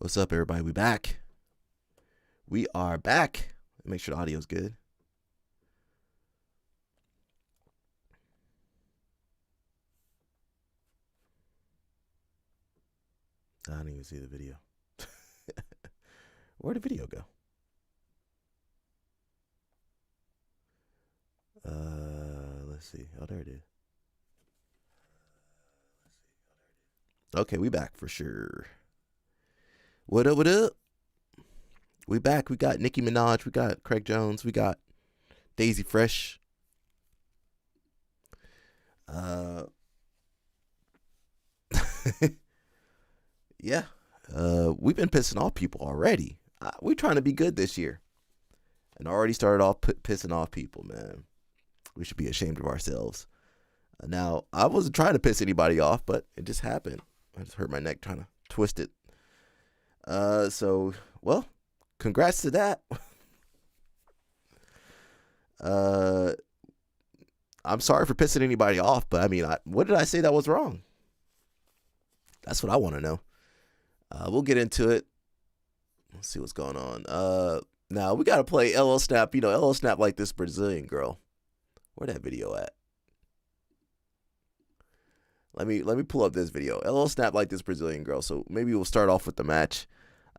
What's up, everybody? We back. We are back. Make sure the audio's good. I didn't even see the video. Where'd the video go? Let's see. Oh, there it is. Okay, we back for sure. What up, what up? We back. We got Nicki Minaj. We got Craig Jones. We got Daisy Fresh. Yeah. We've been pissing off people already. We're trying to be good this year. And already started off pissing off people, man. We should be ashamed of ourselves. Now, I wasn't trying to piss anybody off, but it just happened. I just hurt my neck trying to twist it. So, well, congrats to that. I'm sorry for pissing anybody off, but I mean, what did I say that was wrong? That's what I want to know. We'll get into it. Let's see what's going on. Now we got to play LL Snap. You know, LL Snap like this Brazilian girl. Where that video at? Let me pull up this video. LL Snap like this Brazilian girl. So maybe we'll start off with the match.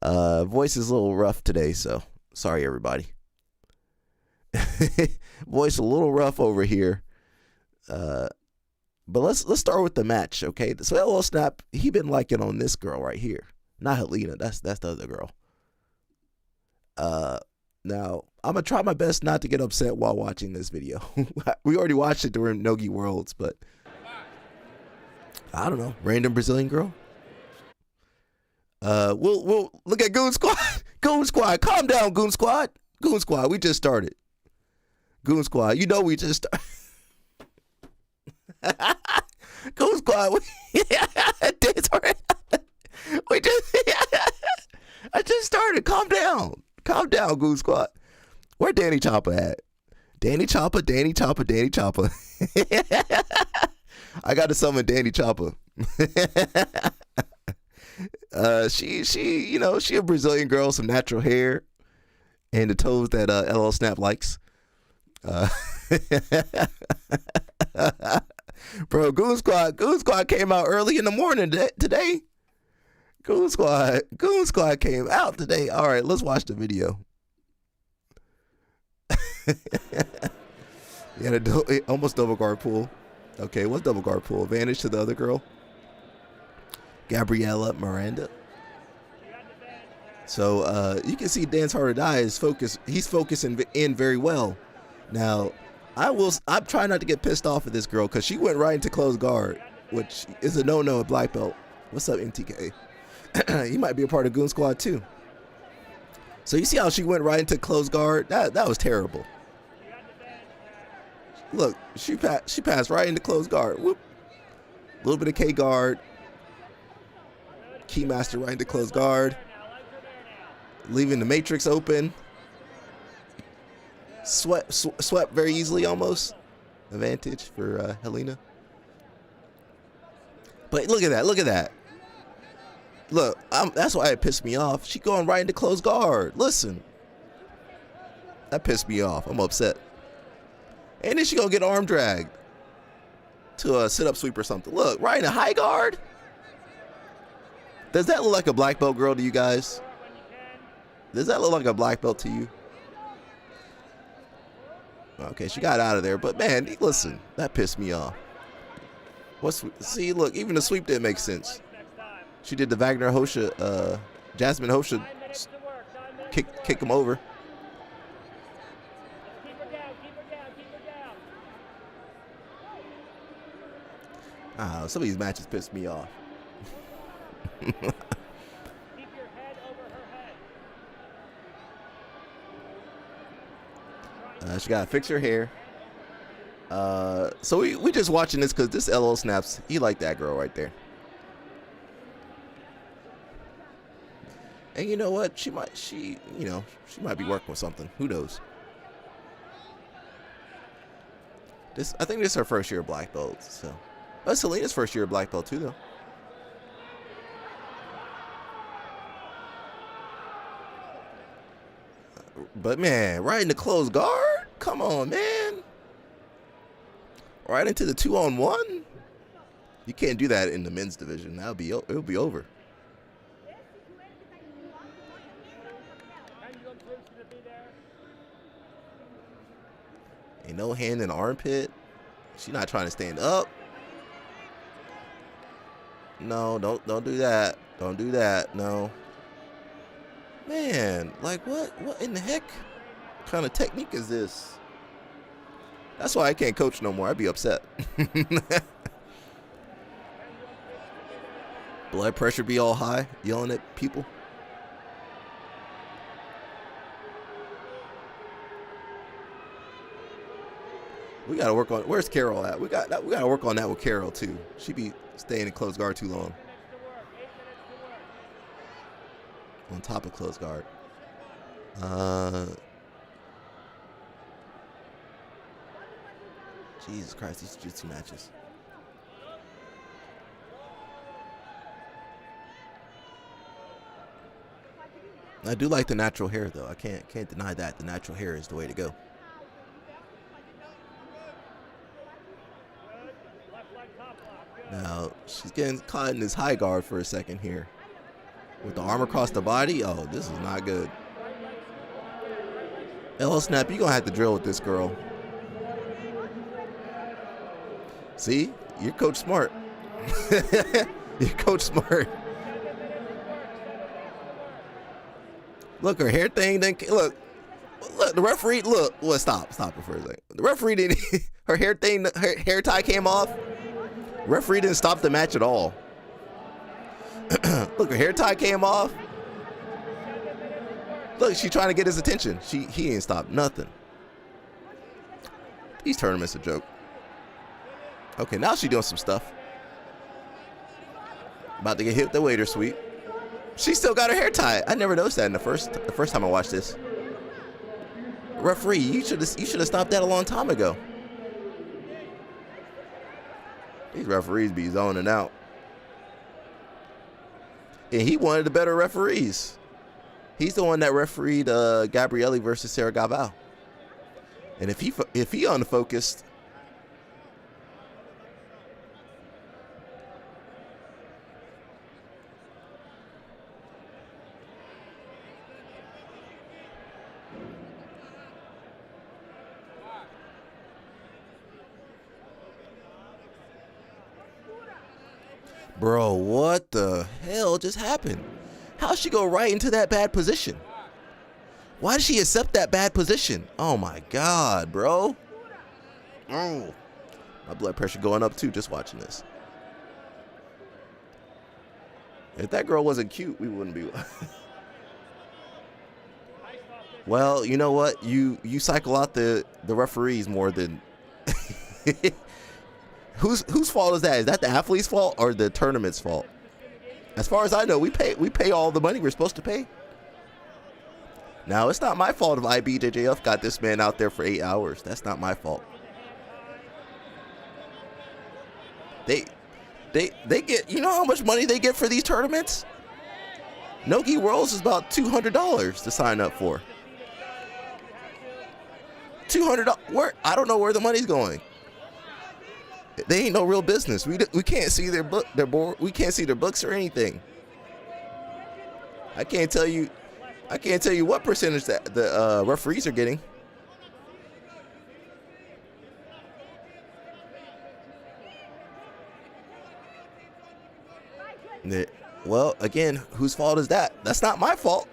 Voice is a little rough today, so sorry everybody. Voice a little rough over here. But let's start with the match, okay? So LL Snap, he been liking on this girl right here. Not Helena, that's the other girl. Now, I'm going to try my best not to get upset while watching this video. We already watched it during Nogi Worlds, but I don't know. Random Brazilian girl? We'll look at Goon Squad. Goon Squad, calm down, Goon Squad. Goon Squad, we just started. Goon Squad, you know we just started. Goon Squad, I just started. Calm down. Calm down, Goon Squad. Where Danny Chopper at? Danny Chopper. I got to summon Danny Chopper. She, you know, she a Brazilian girl, some natural hair, and the toes that LL Snap likes. Bro, Goon Squad came out early in the morning today. Goon Squad came out today. All right, let's watch the video. He had almost double guard pull. Okay, what's double guard pull? Advantage to the other girl. Gabriela Miranda. So you can see Dance Hard or Die is focused. He's focusing in very well. Now, I'm trying not to get pissed off at this girl because she went right into closed guard, which is a no-no at black belt. What's up, MTK? He might be a part of Goon Squad too. So you see how she went right into closed guard? That was terrible. Look, she passed right into closed guard. Whoop. A little bit of K guard. Keymaster right into closed guard. Leaving the matrix open. Swept very easily almost. Advantage for Helena. But look at that. Look at that. Look, that's why it pissed me off. She going right into closed guard. Listen. That pissed me off. I'm upset. And then she gonna get arm dragged to a sit-up sweep or something. Look, right in a high guard. Does that look like a black belt girl to you guys? Does that look like a black belt to you? Okay, she got out of there. But, man, listen, that pissed me off. See, look, even the sweep didn't make sense. She did the Wagner Hosha, Jasmine Hosha kick him over. Some of these matches pissed me off. She gotta fix her hair. So we just watching this because this LL Snaps, he like that girl right there. And you know what? She might be working with something. Who knows? I think this is her first year of black belt. So that's Selena's first year of black belt too, though. But man, right in the closed guard? Come on, man. Right into the 2-on-1? You can't do that in the men's division. It'll be over. Ain't no hand in the armpit. She's not trying to stand up. No, don't do that. Don't do that. No. Man, like what in the heck kind of technique is this? That's why I can't coach no more. I'd be upset. Blood pressure be all high, yelling at people. We gotta work on. Where's Carol at? We gotta work on that with Carol too. She be staying in closed guard too long. On top of closed guard. Jesus Christ, these jiu-jitsu matches. I do like the natural hair though. I can't deny that. The natural hair is the way to go. Now, she's getting caught in this high guard for a second here. With the arm across the body, oh, this is not good. L Snap, you're going to have to drill with this girl. See? You're Coach Smart. You're Coach Smart. Look, her hair thing, look, the referee, look, well, stop it for a second. The referee didn't, her hair thing, her hair tie came off. Referee didn't stop the match at all. Look, her hair tie came off. Look, she's trying to get his attention. He ain't stopped nothing. These tournaments a joke. Okay, now she's doing some stuff. About to get hit with the waiter sweep. She still got her hair tied. I never noticed that in the first time I watched this. Referee, you should have stopped that a long time ago. These referees be zoning out. And he one of the better referees. He's the one that refereed Gabrielle versus Sarah Gavao. And if he unfocused, bro, what the hell just happened? How'd she go right into that bad position? Why did she accept that bad position? Oh my God, bro. Oh, my blood pressure going up too just watching this. If that girl wasn't cute, we wouldn't be. Well, you know what? You cycle out the referees more than. Whose fault is that? Is that the athlete's fault or the tournament's fault? As far as I know, we pay all the money we're supposed to pay. Now, it's not my fault if IBJJF got this man out there for 8 hours. That's not my fault. They get, you know how much money they get for these tournaments? Nogi Worlds is about $200 to sign up for. $200. Where? I don't know where the money's going. They ain't no real business. We can't see their board. We can't see their books or anything. I can't tell you what percentage that the referees are getting. Well, again, whose fault is that? That's not my fault.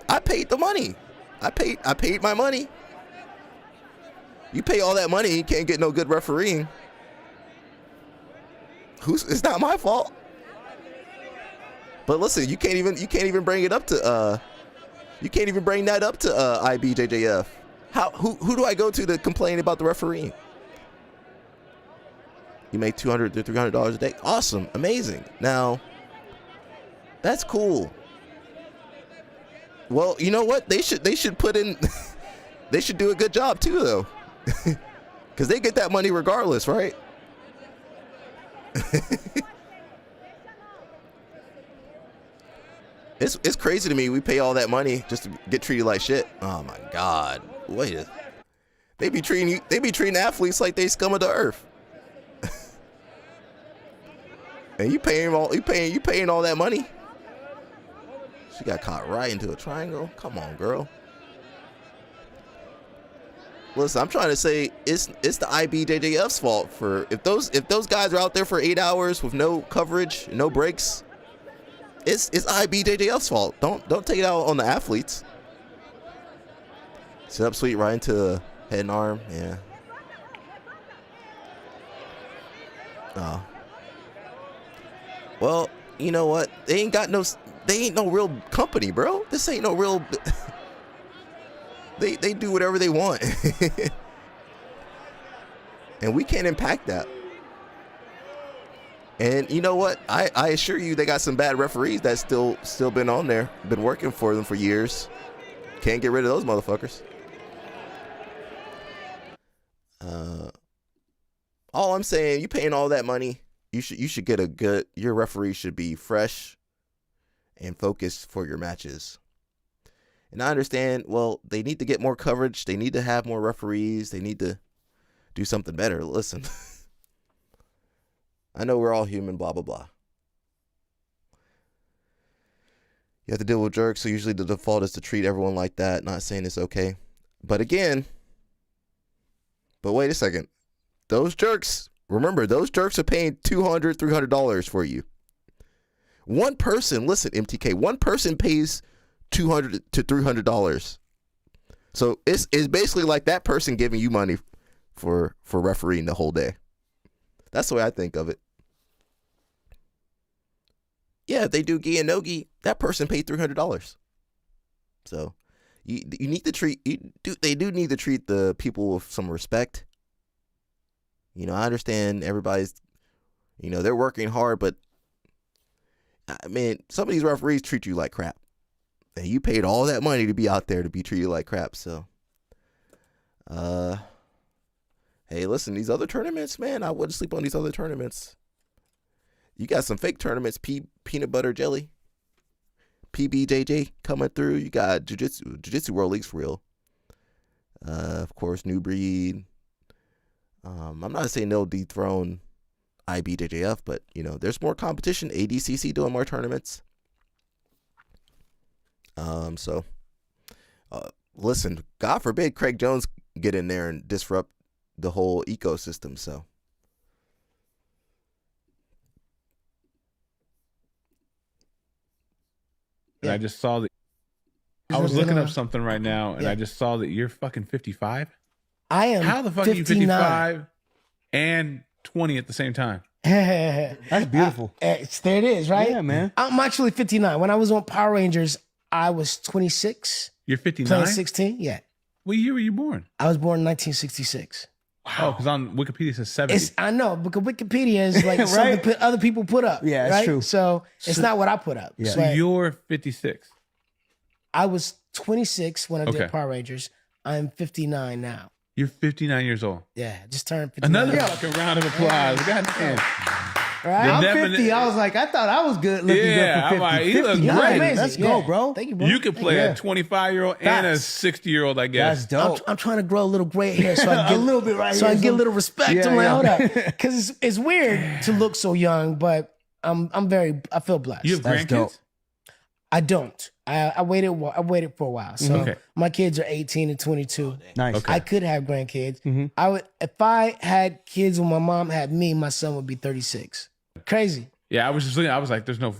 I paid the money. I paid my money. You pay all that money, you can't get no good refereeing. It's not my fault. But listen, you can't even bring it up to you can't even bring that up to IBJJF. Who do I go to complain about the refereeing? You make $200 to $300 a day. Awesome, amazing. Now, that's cool. Well, you know what? They should put in. They should do a good job too, though, because they get that money regardless, right? It's crazy to me. We pay all that money just to get treated like shit. Oh my God. They be treating athletes like they scum of the earth. And you paying all that money? She got caught right into a triangle. Come on, girl. Listen, I'm trying to say it's the IBJJF's fault for if those guys are out there for 8 hours with no coverage, no breaks. It's IBJJF's fault. Don't take it out on the athletes. Sit up sweet right into the head and arm. Yeah. Oh. Well, you know what? They ain't no real company, bro. This ain't no real. They do whatever they want. And we can't impact that. And you know what? I assure you they got some bad referees that's still been on there, been working for them for years. Can't get rid of those motherfuckers. All I'm saying, you paying all that money, you should get your referee should be fresh and focused for your matches. And I understand, well, they need to get more coverage. They need to have more referees. They need to do something better. Listen, I know we're all human, blah, blah, blah. You have to deal with jerks, so usually the default is to treat everyone like that. Not saying it's okay. But wait a second. Those jerks, remember, those jerks are paying $200, $300 for you. One person, listen, MTK, one person pays $200 to $300. So it's basically like that person giving you money for refereeing the whole day. That's the way I think of it. Yeah, if they do gi and no gi, that person paid $300. So you need to treat they do need to treat the people with some respect. You know, I understand everybody's, you know, they're working hard, but I mean, some of these referees treat you like crap. And you paid all that money to be out there to be treated like crap. So, hey, listen, these other tournaments, man, I wouldn't sleep on these other tournaments. You got some fake tournaments, peanut butter jelly, PBJJ coming through. You got Jiu-Jitsu World League's for real. Of course, New Breed. I'm not saying they'll dethrone IBJJF, but, you know, there's more competition. ADCC doing more tournaments. Listen, God forbid Craig Jones get in there and disrupt the whole ecosystem. So, and I just saw that. I was looking up something right now, and I just saw that you're fucking 55. I am. How the fuck 59. Are you 55 and 20 at the same time? That's beautiful. There it is, right? Yeah, man. I'm actually 59. When I was on Power Rangers, I was 26. You're 59? Playing 16, yeah. What year were you born? I was born in 1966. Wow. Oh, because on Wikipedia it says 70. I know, because Wikipedia is like right? Something other people put up. Yeah, it's right? true. So it's not what I put up. Yeah. So you're 56. I was 26 when I did Power Rangers. I'm 59 now. You're 59 years old. Yeah, just turned 59. Another fucking round of applause. God damn. Right? I'm 50. I was like, I thought I was good looking good for 50. Like, you look great. Let's go, bro. Thank you, bro. You could play a 25-year-old and a 60-year-old, I guess. That's dope. I'm trying to grow a little gray hair so I get a little bit right so here. I get a little respect. Yeah, I'm like, hold up, because it's weird to look so young, but I feel blessed. You have grandkids? I don't. I waited for a while. So my kids are 18 and 22. Nice. Okay. I could have grandkids. I would if I had kids when my mom had me. My son would be 36. Crazy. Yeah, I was just looking. I was like, "There's no."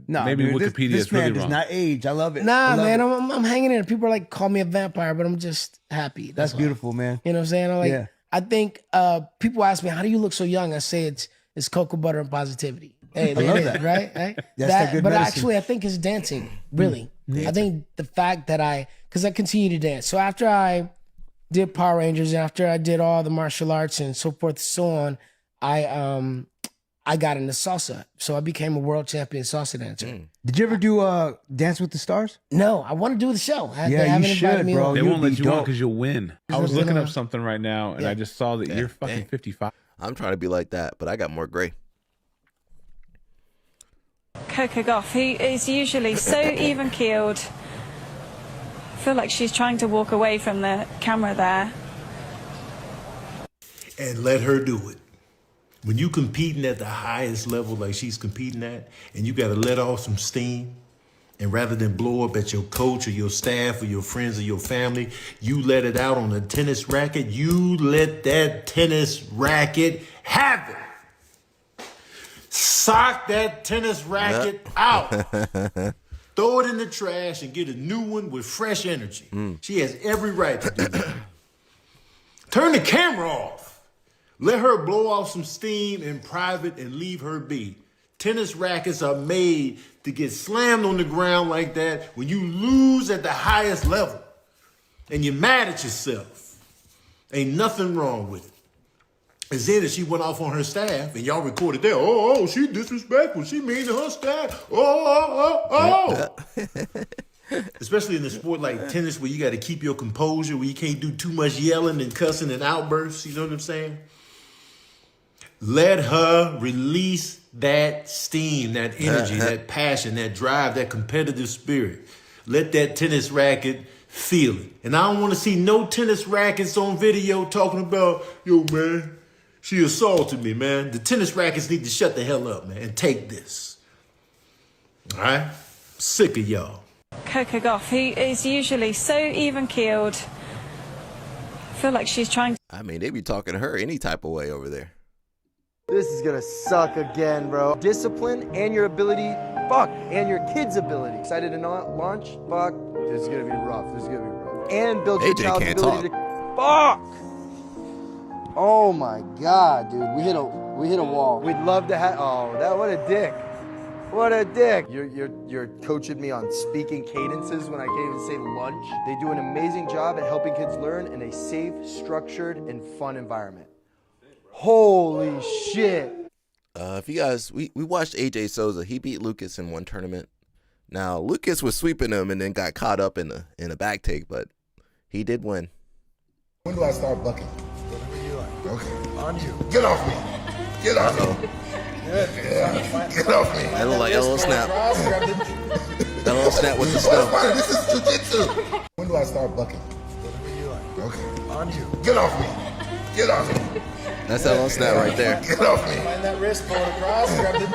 Maybe dude, Wikipedia this is really man wrong. does not age. I love it. Nah, man, I'm hanging in. People are like, call me a vampire, but I'm just happy. That's beautiful, man. You know what I'm saying? I'm like, I think people ask me, how do you look so young? I say it's cocoa butter and positivity. Hey, I love that. Right? That's good but medicine. actually, I think it's dancing. Really, I think the fact that because I continue to dance. So after I did Power Rangers, after I did all the martial arts and so forth and so on, I got into salsa. So I became a world champion salsa dancer. Did you ever do Dance with the Stars? No, I want to do the show. Yeah, they you haven't invited should, me bro. on. They You'd won't let be you on dope. because you'll win. I was looking up something right now, and I just saw that you're fucking 55. I'm trying to be like that, but I got more gray. Coco Gauff, who is usually so even-keeled. I feel like she's trying to walk away from the camera there. And let her do it. When you competing at the highest level like she's competing at, and you gotta let off some steam, and rather than blow up at your coach or your staff or your friends or your family, you let it out on a tennis racket. You let that tennis racket have it. Sock that tennis racket out. Throw it in the trash and get a new one with fresh energy. She has every right to do that. Turn the camera off. Let her blow off some steam in private and leave her be. Tennis rackets are made to get slammed on the ground like that when you lose at the highest level and you're mad at yourself. Ain't nothing wrong with it. And then as she went off on her staff and y'all recorded that, oh, she disrespectful. She mean to her staff. Oh. Especially in a sport like tennis where you got to keep your composure, where you can't do too much yelling and cussing and outbursts. You know what I'm saying? Let her release that steam, that energy, that passion, that drive, that competitive spirit. Let that tennis racket feel it. And I don't want to see no tennis rackets on video talking about, yo, man, she assaulted me, man. The tennis rackets need to shut the hell up, man, and take this. All right? Sick of y'all. Coco Gauff, who is usually so even-keeled. I feel like she's trying to... I mean, they be talking to her any type of way over there. This is gonna suck again, bro. Discipline and your ability, and your kids' ability. Excited to not launch? This is gonna be rough. This is gonna be rough. And build your AJ child's can't ability talk. to. Oh my God, dude. We hit a wall. We'd love to have. What a dick. What a dick. You're coaching me on speaking cadences when I can't even say lunch. They do an amazing job at helping kids learn in a safe, structured, and fun environment. Holy shit. If you guys, we watched AJ Souza. He beat Lucas in one tournament. Now, Lucas was sweeping him and then got caught up in a back take, but he did win. When do I start bucking? Whatever you like. Okay. On you. Get off me. Get off me. Get off me. That looked like a little snap. That little snap with the What's snow. funny? This is jiu-jitsu. When do I start bucking? Whatever you like. Okay. On you. Get off me. Get off me. That's that little snap right there. Get off me. Find that wrist, pull it across, grab the...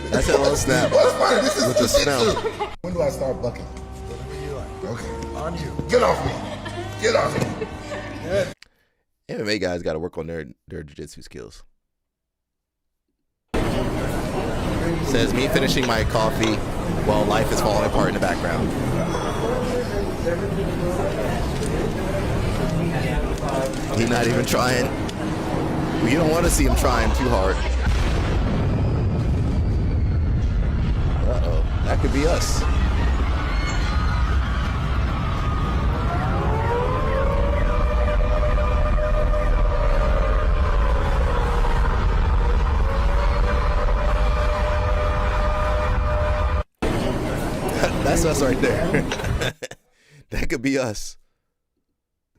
That's that little snap What's funny? This is with the jiu-jitsu. snow. When do I start bucking? Whatever you like. Okay. On you. Get off me. Get off me. Good. MMA guys got to work on their jiu-jitsu skills. Says me finishing my coffee while life is falling apart in the background. He's not even trying. You don't want to see him trying too hard. Uh-oh. That could be us. That's us right there. That could be us.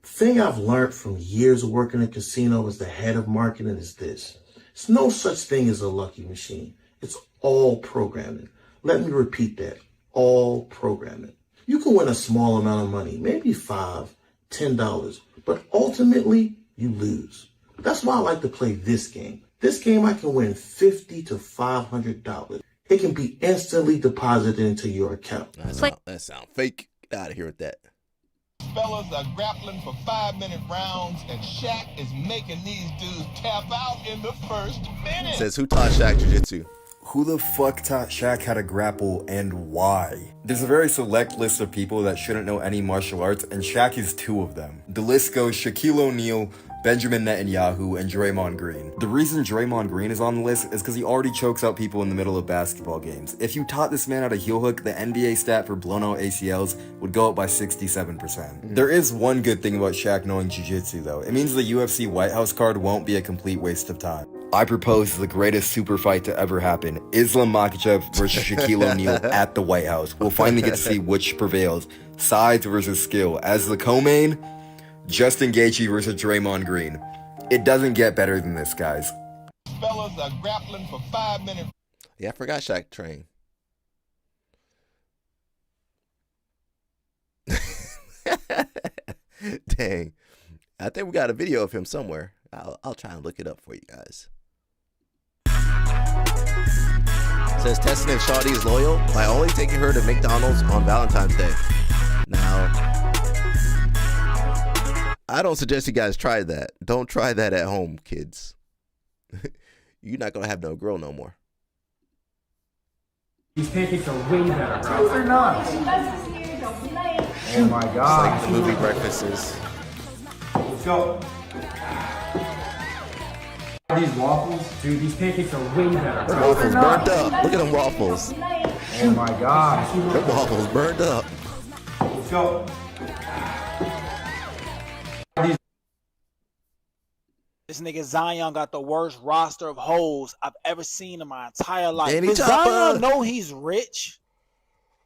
Thing I've learned from years of working in casino as the head of marketing is this. There's no such thing as a lucky machine. It's all programming. Let me repeat that. All programming. You can win a small amount of money, maybe $5, $10, but ultimately you lose. That's why I like to play this game. This game I can win $50 to $500. It can be instantly deposited into your account. That sound fake. Get out of here with that. Fellas are grappling for 5-minute rounds, and Shaq is making these dudes tap out in the first minute. Says who taught Shaq jiu-jitsu? Who the fuck taught Shaq how to grapple and why? There's a very select list of people that shouldn't know any martial arts, and Shaq is 2 of them. The list goes Shaquille O'Neal, Benjamin Netanyahu, and Draymond Green. The reason Draymond Green is on the list is because he already chokes out people in the middle of basketball games. If you taught this man how to heel hook, the NBA stat for blown out ACLs would go up by 67%. There is one good thing about Shaq knowing jiu-jitsu though. It means the UFC White House card won't be a complete waste of time. I propose the greatest super fight to ever happen. Islam Makhachev versus Shaquille O'Neal at the White House. We'll finally get to see which prevails. Size versus skill. As the co-main, Justin Gaethje versus Draymond Green. It doesn't get better than this, guys. Fellas are grappling for 5 minutes. Yeah, I forgot Shaq trained. Dang. I think we got a video of him somewhere. I'll try and look it up for you guys. Says testing if Shawty is loyal by only taking her to McDonald's on Valentine's Day. Now, I don't suggest you guys try that. Don't try that at home, kids. You're not gonna have no girl no more. These pancakes are way better, bro. They're not. Oh my god. It's like the movie Breakfasts. Let's go. These waffles, dude, these pancakes are way better, bro. Waffles burned up. Look at them waffles. Oh my god. Them waffles burned up. Let's go. This nigga Zion got the worst roster of hoes I've ever seen in my entire life. Danny Does Chopper. Zion know he's rich?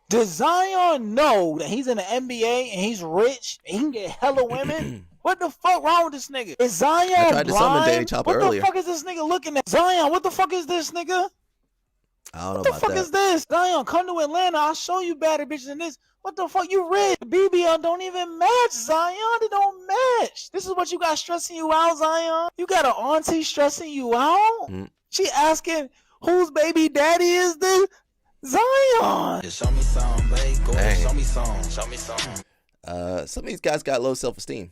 Does Zion know that he's in the NBA and he's rich and he can get hella women? What the fuck wrong with this nigga? Is Zion I tried to summon Danny blind? Chopper What earlier. the fuck is this nigga looking at? Zion, what the fuck is this nigga? I don't know What the about fuck that. is this? Zion, come to Atlanta. I'll show you better bitches than this. What the fuck? You rich. BBL don't even match, Zion. They don't match. This is what you got stressing you out, Zion. You got an auntie stressing you out? She asking whose baby daddy is this? Zion. Show me some, babe. Go Dang. show me some. Show me some. Some of these guys got low self-esteem.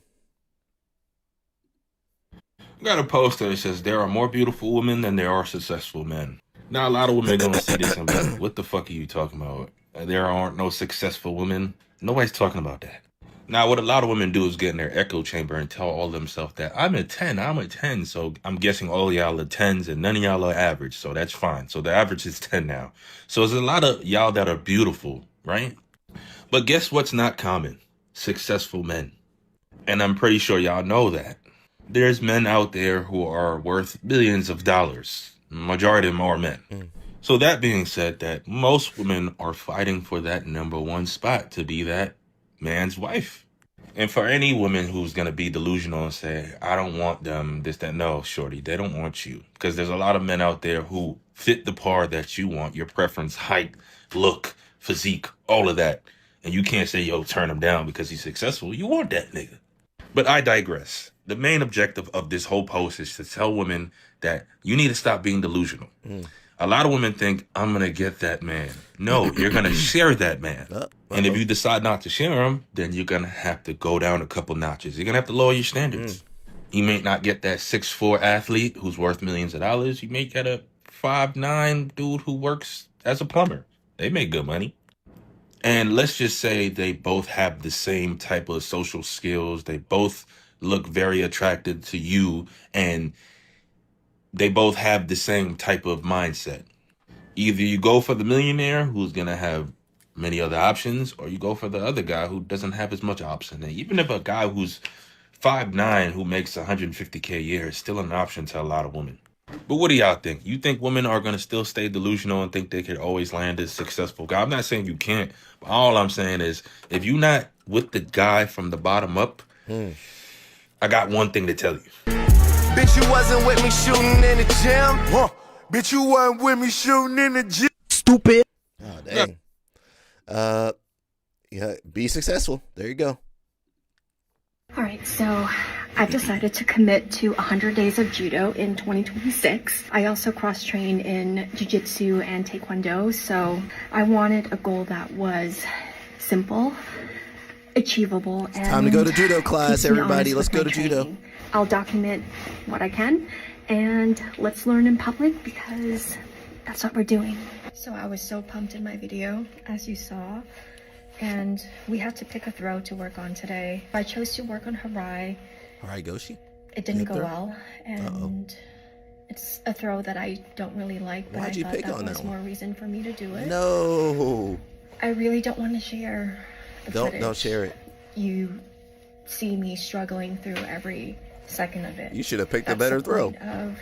I got a poster that says there are more beautiful women than there are successful men. Now a lot of women are gonna see this and be like, what the fuck are you talking about? There aren't no successful women. Nobody's talking about that. Now what a lot of women do is get in their echo chamber and tell all themselves that I'm a 10, so I'm guessing all y'all are 10s and none of y'all are average, so that's fine. So the average is 10 now. So there's a lot of y'all that are beautiful, right? But guess what's not common? Successful men. And I'm pretty sure y'all know that. There's men out there who are worth billions of dollars. Majority of them are men. So that being said, that most women are fighting for that number one spot to be that man's wife. And for any woman who's going to be delusional and say, I don't want them, this, that, no, shorty, they don't want you. Because there's a lot of men out there who fit the par that you want, your preference, height, look, physique, all of that. And you can't say, yo, turn him down because he's successful. You want that nigga. But I digress. The main objective of this whole post is to tell women that you need to stop being delusional. A lot of women think, I'm going to get that man. No, you're going to share that man. And if you decide not to share him, then you're going to have to go down a couple notches. You're going to have to lower your standards. You may not get that 6'4" athlete who's worth millions of dollars. You may get a 5'9" dude who works as a plumber. They make good money. And let's just say they both have the same type of social skills. They both look very attractive to you, and they both have the same type of mindset. Either you go for the millionaire who's going to have many other options, or you go for the other guy who doesn't have as much option. And even if a guy who's 5'9" who makes $150K a year is still an option to a lot of women. But what do y'all think? You think women are going to still stay delusional and think they could always land a successful guy? I'm not saying you can't, but all I'm saying is if you're not with the guy from the bottom up, I got one thing to tell you. Bitch, you wasn't with me shooting in the gym. Bitch, you wasn't with me shooting in the gym. Stupid. Oh, dang. Yeah, be successful. There you go. All right, so I've decided to commit to 100 days of judo in 2026. I also cross-train in jiu-jitsu and taekwondo, so I wanted a goal that was simple, achievable, and Time to go to judo class, keeps me everybody. honest Let's with go my to judo. training. I'll document what I can, and let's learn in public because that's what we're doing. So I was so pumped in my video, as you saw. And we had to pick a throw to work on today. I chose to work on Harai. Harai Goshi? It didn't Good go throw? well, and it's a throw that I don't really like, but Why'd I you thought pick that on was that more reason for me to do it. No. I really don't want to share the footage. Don't share it. You see me struggling through every second of it. You should have picked a That's better the throw. point of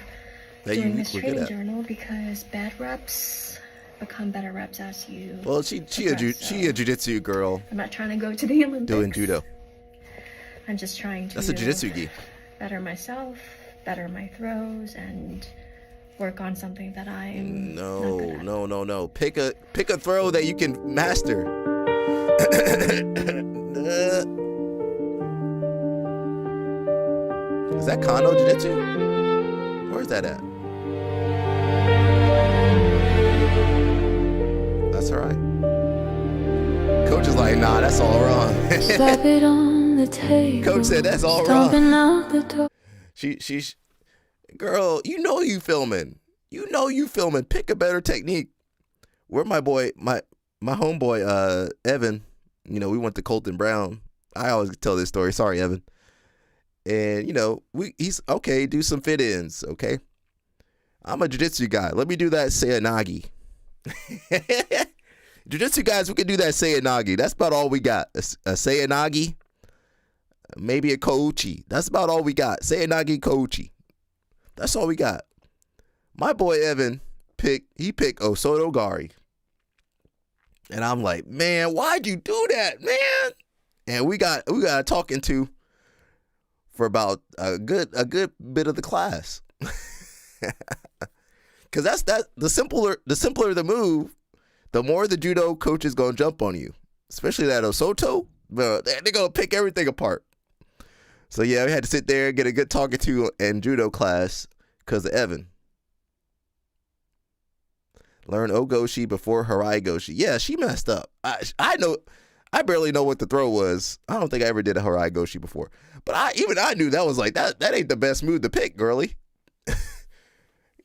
that doing you this were good training at. journal, because bad reps become better reps as you Well, she a jiu-jitsu girl I'm not trying to go to the Olympics. doing judo. I'm just trying to That's a jiu-jitsu gi. better myself, better my throws, and work on something that I'm No. Pick a throw that you can master. that Kano Jiu-Jitsu? Where's that at? That's all right. Coach is like, nah, that's all wrong. Slap it on the table. Coach said that's all Stomping wrong. out the door. She's, girl, you know you filming. You know you filming. Pick a better technique. Where my boy, my homeboy, Evan, you know, we went to Colton Brown. I always tell this story. Sorry, Evan. And, you know, he's, okay, do some fit-ins, okay? I'm a jiu-jitsu guy. Let me do that Seoinage. Jiu-jitsu guys, we can do that Seoinage. That's about all we got. A Seoinage, maybe a Kouchi. That's about all we got. Seoinage, Kouchi. That's all we got. My boy Evan picked Osoto Gari. And I'm like, man, why'd you do that, man? And we got talking to for about a good bit of the class. Cause that's the simpler the move, the more the judo coach is gonna jump on you. Especially that Osoto, they're gonna pick everything apart. So yeah, we had to sit there and get a good talking to in judo class because of Evan. Learn Ogoshi before Harai Goshi. Yeah, she messed up. I know. I barely know what the throw was. I don't think I ever did a Harai Goshi before. But I knew that was like, that ain't the best move to pick, girly.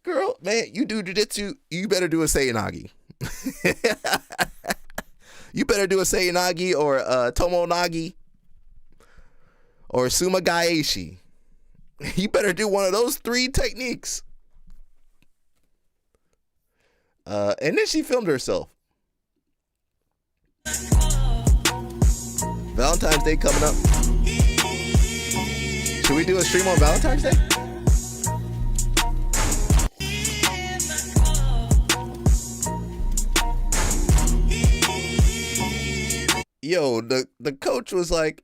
Girl, man, you do jiu-jitsu, you better do a Seoinage. You better do a Seoinage or a Tomonagi or Sumagaeshi. You better do one of those 3 techniques. And then she filmed herself. Valentine's Day coming up. Should we do a stream on Valentine's Day? Yo, the coach was like,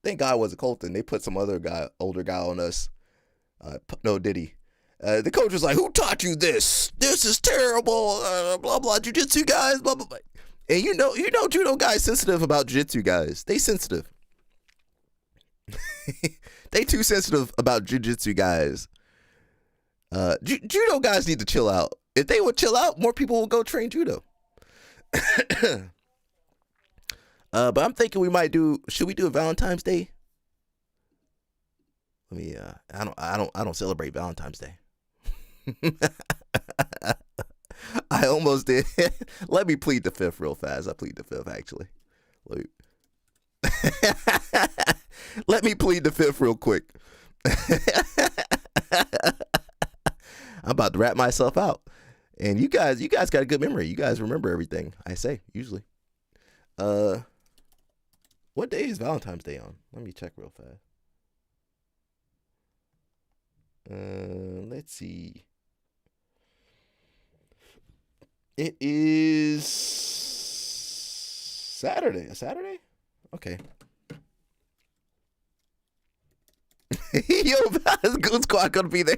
thank God it wasn't Colton. They put some older guy on us. No, did he? The coach was like, who taught you this? This is terrible. Blah, blah, jiu-jitsu guys, blah, blah, blah. And you know, judo guys sensitive about jiu-jitsu guys. They sensitive. They too sensitive about jiu-jitsu guys. Judo guys need to chill out. If they would chill out, more people will go train judo. But I'm thinking should we do a Valentine's Day? Let me, I don't celebrate Valentine's Day. I almost did. Let me plead the 5th real fast. I plead the 5th, actually. Let me plead the 5th real quick. I'm about to wrap myself out. And you guys got a good memory. You guys remember everything I say, usually. What day is Valentine's Day on? Let me check real fast. Let's see. It is Saturday. A Saturday? Okay. Yo, is Goon Squad gonna be there?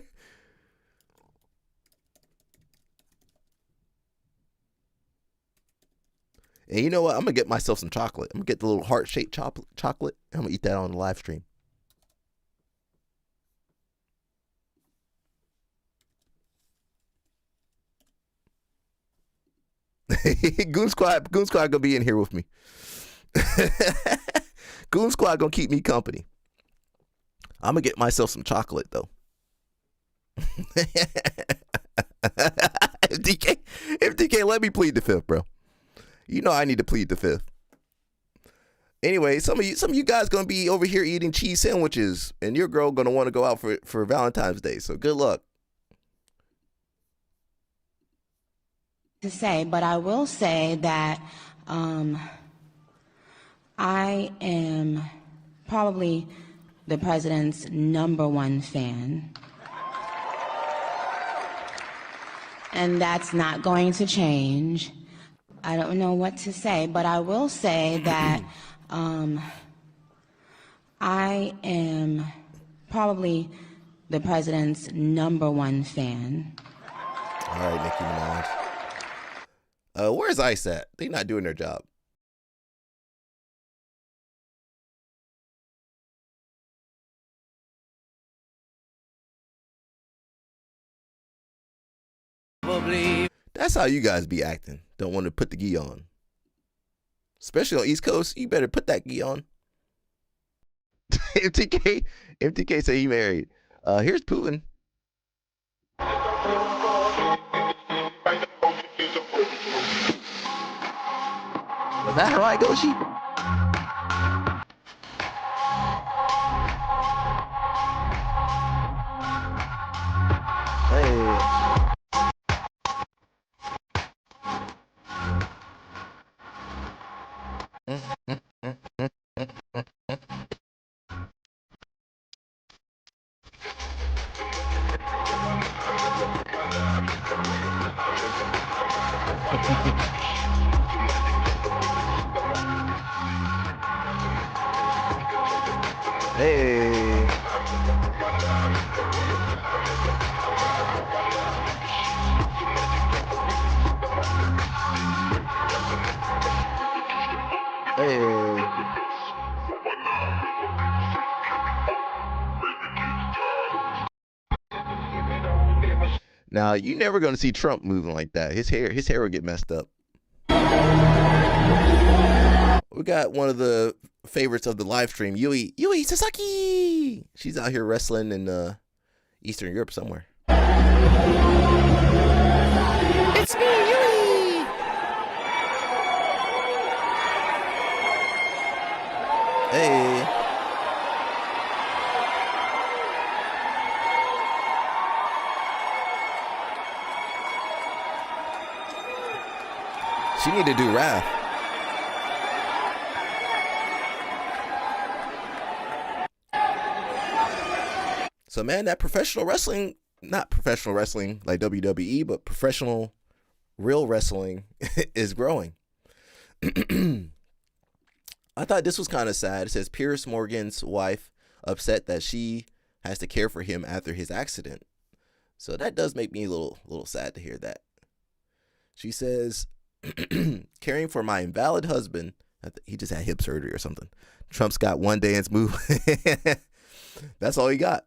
And you know what? I'm gonna get myself some chocolate. I'm gonna get the little heart-shaped chocolate. I'm gonna eat that on the live stream. Goon Squad gonna be in here with me. Goon Squad gonna keep me company. I'm gonna get myself some chocolate though. If DK, let me plead the 5th, bro. You know I need to plead the 5th. Anyway, some of you guys gonna be over here eating cheese sandwiches, and your girl gonna want to go out for Valentine's Day. So good luck. To say, but I will say that I am probably the president's #1 fan. And that's not going to change. I don't know what to say, but I will say that I am probably the president's #1 fan. All right, Nicki Minaj. Where's ICE at? They're not doing their job. That's how you guys be acting. Don't want to put the gi on. Especially on East Coast, you better put that gi on. MTK say he married. Here's Putin. Was that right, Goshi? Hey. Hey. Now you never gonna see Trump moving like that. His hair will get messed up. We got one of the favorites of the live stream, Yui Sasaki. She's out here wrestling in Eastern Europe somewhere. It's me, Yui. Hey. She need to do Wrath. So, man, that professional wrestling, not professional wrestling like WWE, but professional real wrestling is growing. I thought this was kind of sad. It says Piers Morgan's wife upset that she has to care for him after his accident. So that does make me a little sad to hear that. She says, caring for my invalid husband. He just had hip surgery or something. Trump's got one dance move. That's all he got.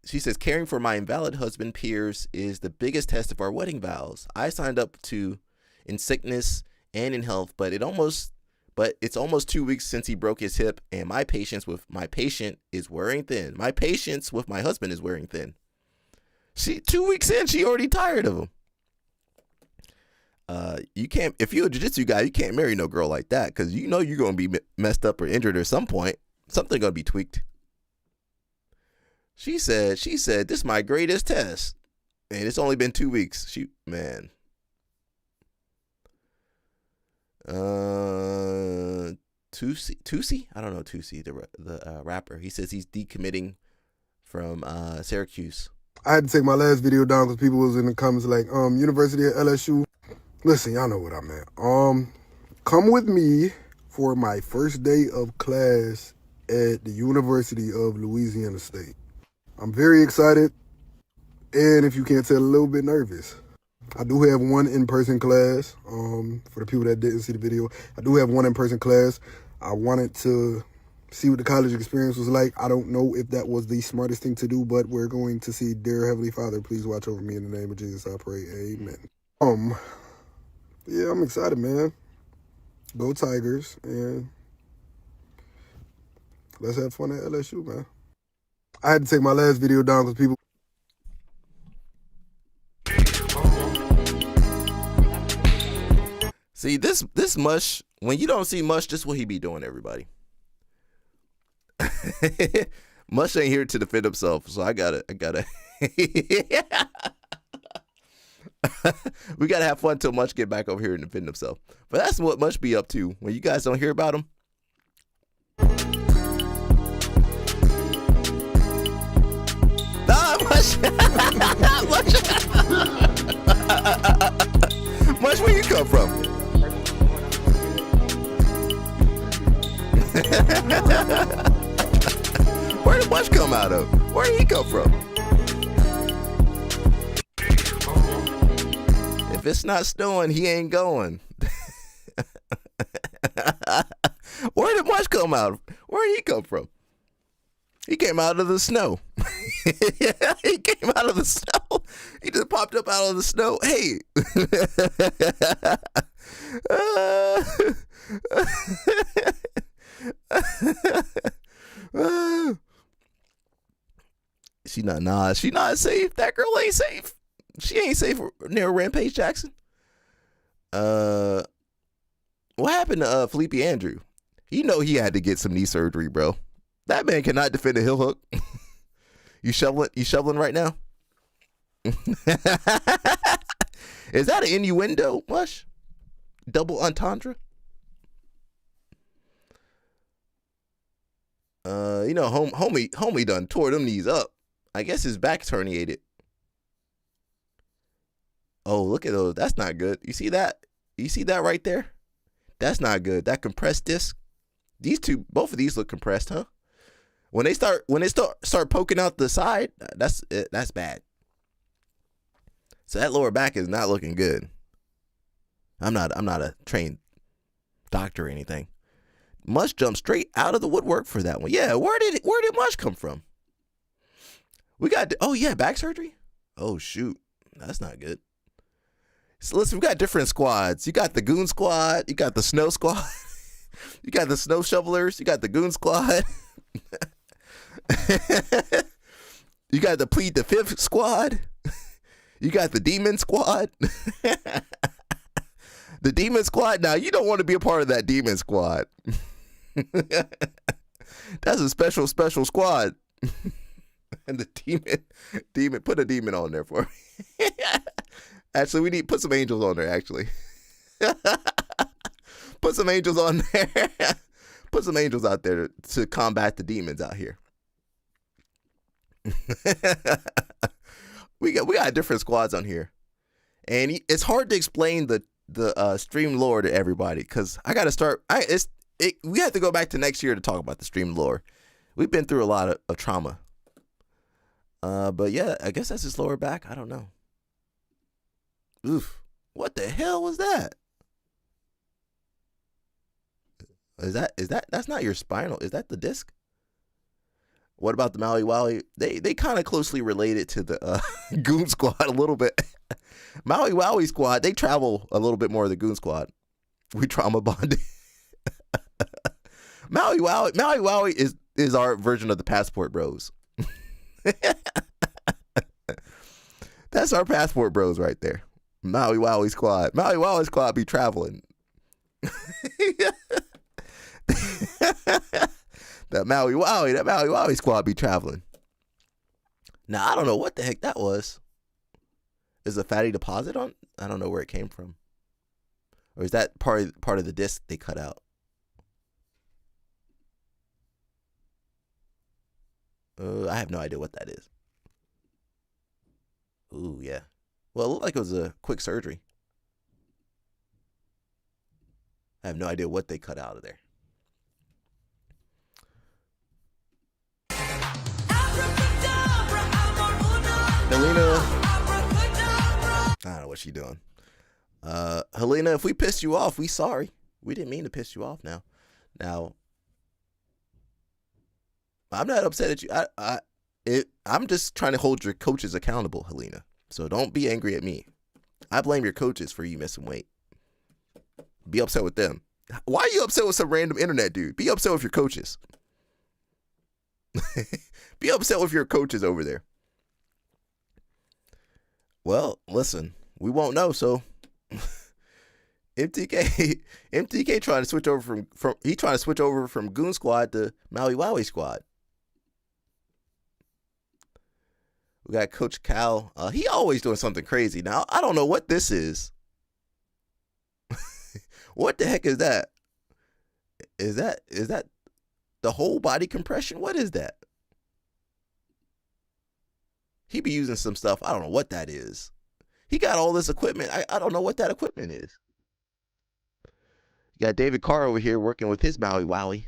She says, caring for my invalid husband, Piers, is the biggest test of our wedding vows. I signed up to in sickness and in health, but it's almost 2 weeks since he broke his hip, and my patience with my patient is wearing thin. My patience with my husband is wearing thin. 2 weeks in, she already tired of him. You can't, if you're a jiu-jitsu guy, you can't marry no girl like that, because you know you're going to be messed up or injured at some point. Something going to be tweaked. She said, this is my greatest test. And it's only been 2 weeks. Man. Tusi? I don't know Tusi, the rapper. He says he's decommitting from Syracuse. I had to take my last video down because people was in the comments like, University of LSU. Listen, y'all know what I meant. Come with me for my first day of class at the University of Louisiana State. I'm very excited, and if you can't tell, a little bit nervous. I do have one in-person class. For the people that didn't see the video, I do have one in-person class. I wanted to see what the college experience was like. I don't know if that was the smartest thing to do, but we're going to see. Dear Heavenly Father, please watch over me in the name of Jesus, I pray. Amen. Yeah, I'm excited, man. Go Tigers, and let's have fun at LSU, man. I had to take my last video down because people... See, this Mush, when you don't see Mush, this is what he be doing, everybody. Mush ain't here to defend himself, so I gotta we gotta have fun till Mush get back over here and defend himself. But that's what Mush be up to when you guys don't hear about him. Mush, where you come from? Where did Mush come out of? Where did he come from? If it's not snowing, he ain't going. Where did Mush come out of? Where did he come from? He came out of the snow. He came out of the snow. He just popped up out of the snow. Hey. She not safe. That girl ain't safe. She ain't safe near Rampage Jackson. What happened to Felipe Andrew? You know he had to get some knee surgery, bro. That man cannot defend a heel hook. You shoveling right now? Is that an innuendo, Mush? Double entendre? Homie done tore them knees up. I guess his back's herniated. Oh, look at those. That's not good. You see that? You see that right there? That's not good. That compressed disc. Both of these look compressed, huh? When they start poking out the side, that's bad. So that lower back is not looking good. I'm not a trained doctor or anything. Mush jumped straight out of the woodwork for that one. Yeah, where did Mush come from? We got back surgery. Oh shoot, that's not good. So listen, we got different squads. You got the goon squad. You got the snow squad. You got the snow shovelers. You got the goon squad. You got the plead the fifth squad. You got the demon squad. The demon squad. Now you don't want to be a part of that demon squad. That's a special squad. And the demon, put a demon on there for me. Actually, we need put some angels on there. Actually, put some angels on there. Put some angels out there to combat the demons out here. we got different squads on here, and it's hard to explain the stream lore to everybody because I got to start. We have to go back to next year to talk about the stream lore. We've been through a lot of trauma. But yeah, I guess that's his lower back. I don't know. Oof. What the hell was that? That's not your spinal. Is that the disc? What about the Maui Wowie? They kind of closely related to the Goon Squad a little bit. Maui Wowie Squad, they travel a little bit more than the Goon Squad. We trauma bonded. Maui Wowie is our version of the Passport Bros. That's our Passport Bros right there. Maui Wowie Squad. Maui Wowie Squad be traveling. That Maui Wowie Squad be traveling. Now I don't know what the heck that was. Is a fatty deposit on? I don't know where it came from. Or is that part of the disc they cut out? I have no idea what that is. Ooh, yeah. Well, it looked like it was a quick surgery. I have no idea what they cut out of there. Helena. I don't know what she's doing. Helena, if we pissed you off, we sorry. We didn't mean to piss you off now. Now, I'm not upset at you. I'm just trying to hold your coaches accountable, Helena. So don't be angry at me. I blame your coaches for you missing weight. Be upset with them. Why are you upset with some random internet dude? Be upset with your coaches. Be upset with your coaches over there. Well, listen, we won't know, so MTK trying to switch over from Goon Squad to Maui Wowie Squad. We got Coach Cal. He always doing something crazy. Now, I don't know what this is. What the heck is that? Is that the whole body compression? What is that? He be using some stuff. I don't know what that is. He got all this equipment. I don't know what that equipment is. You got David Carr over here working with his Maui Wowie.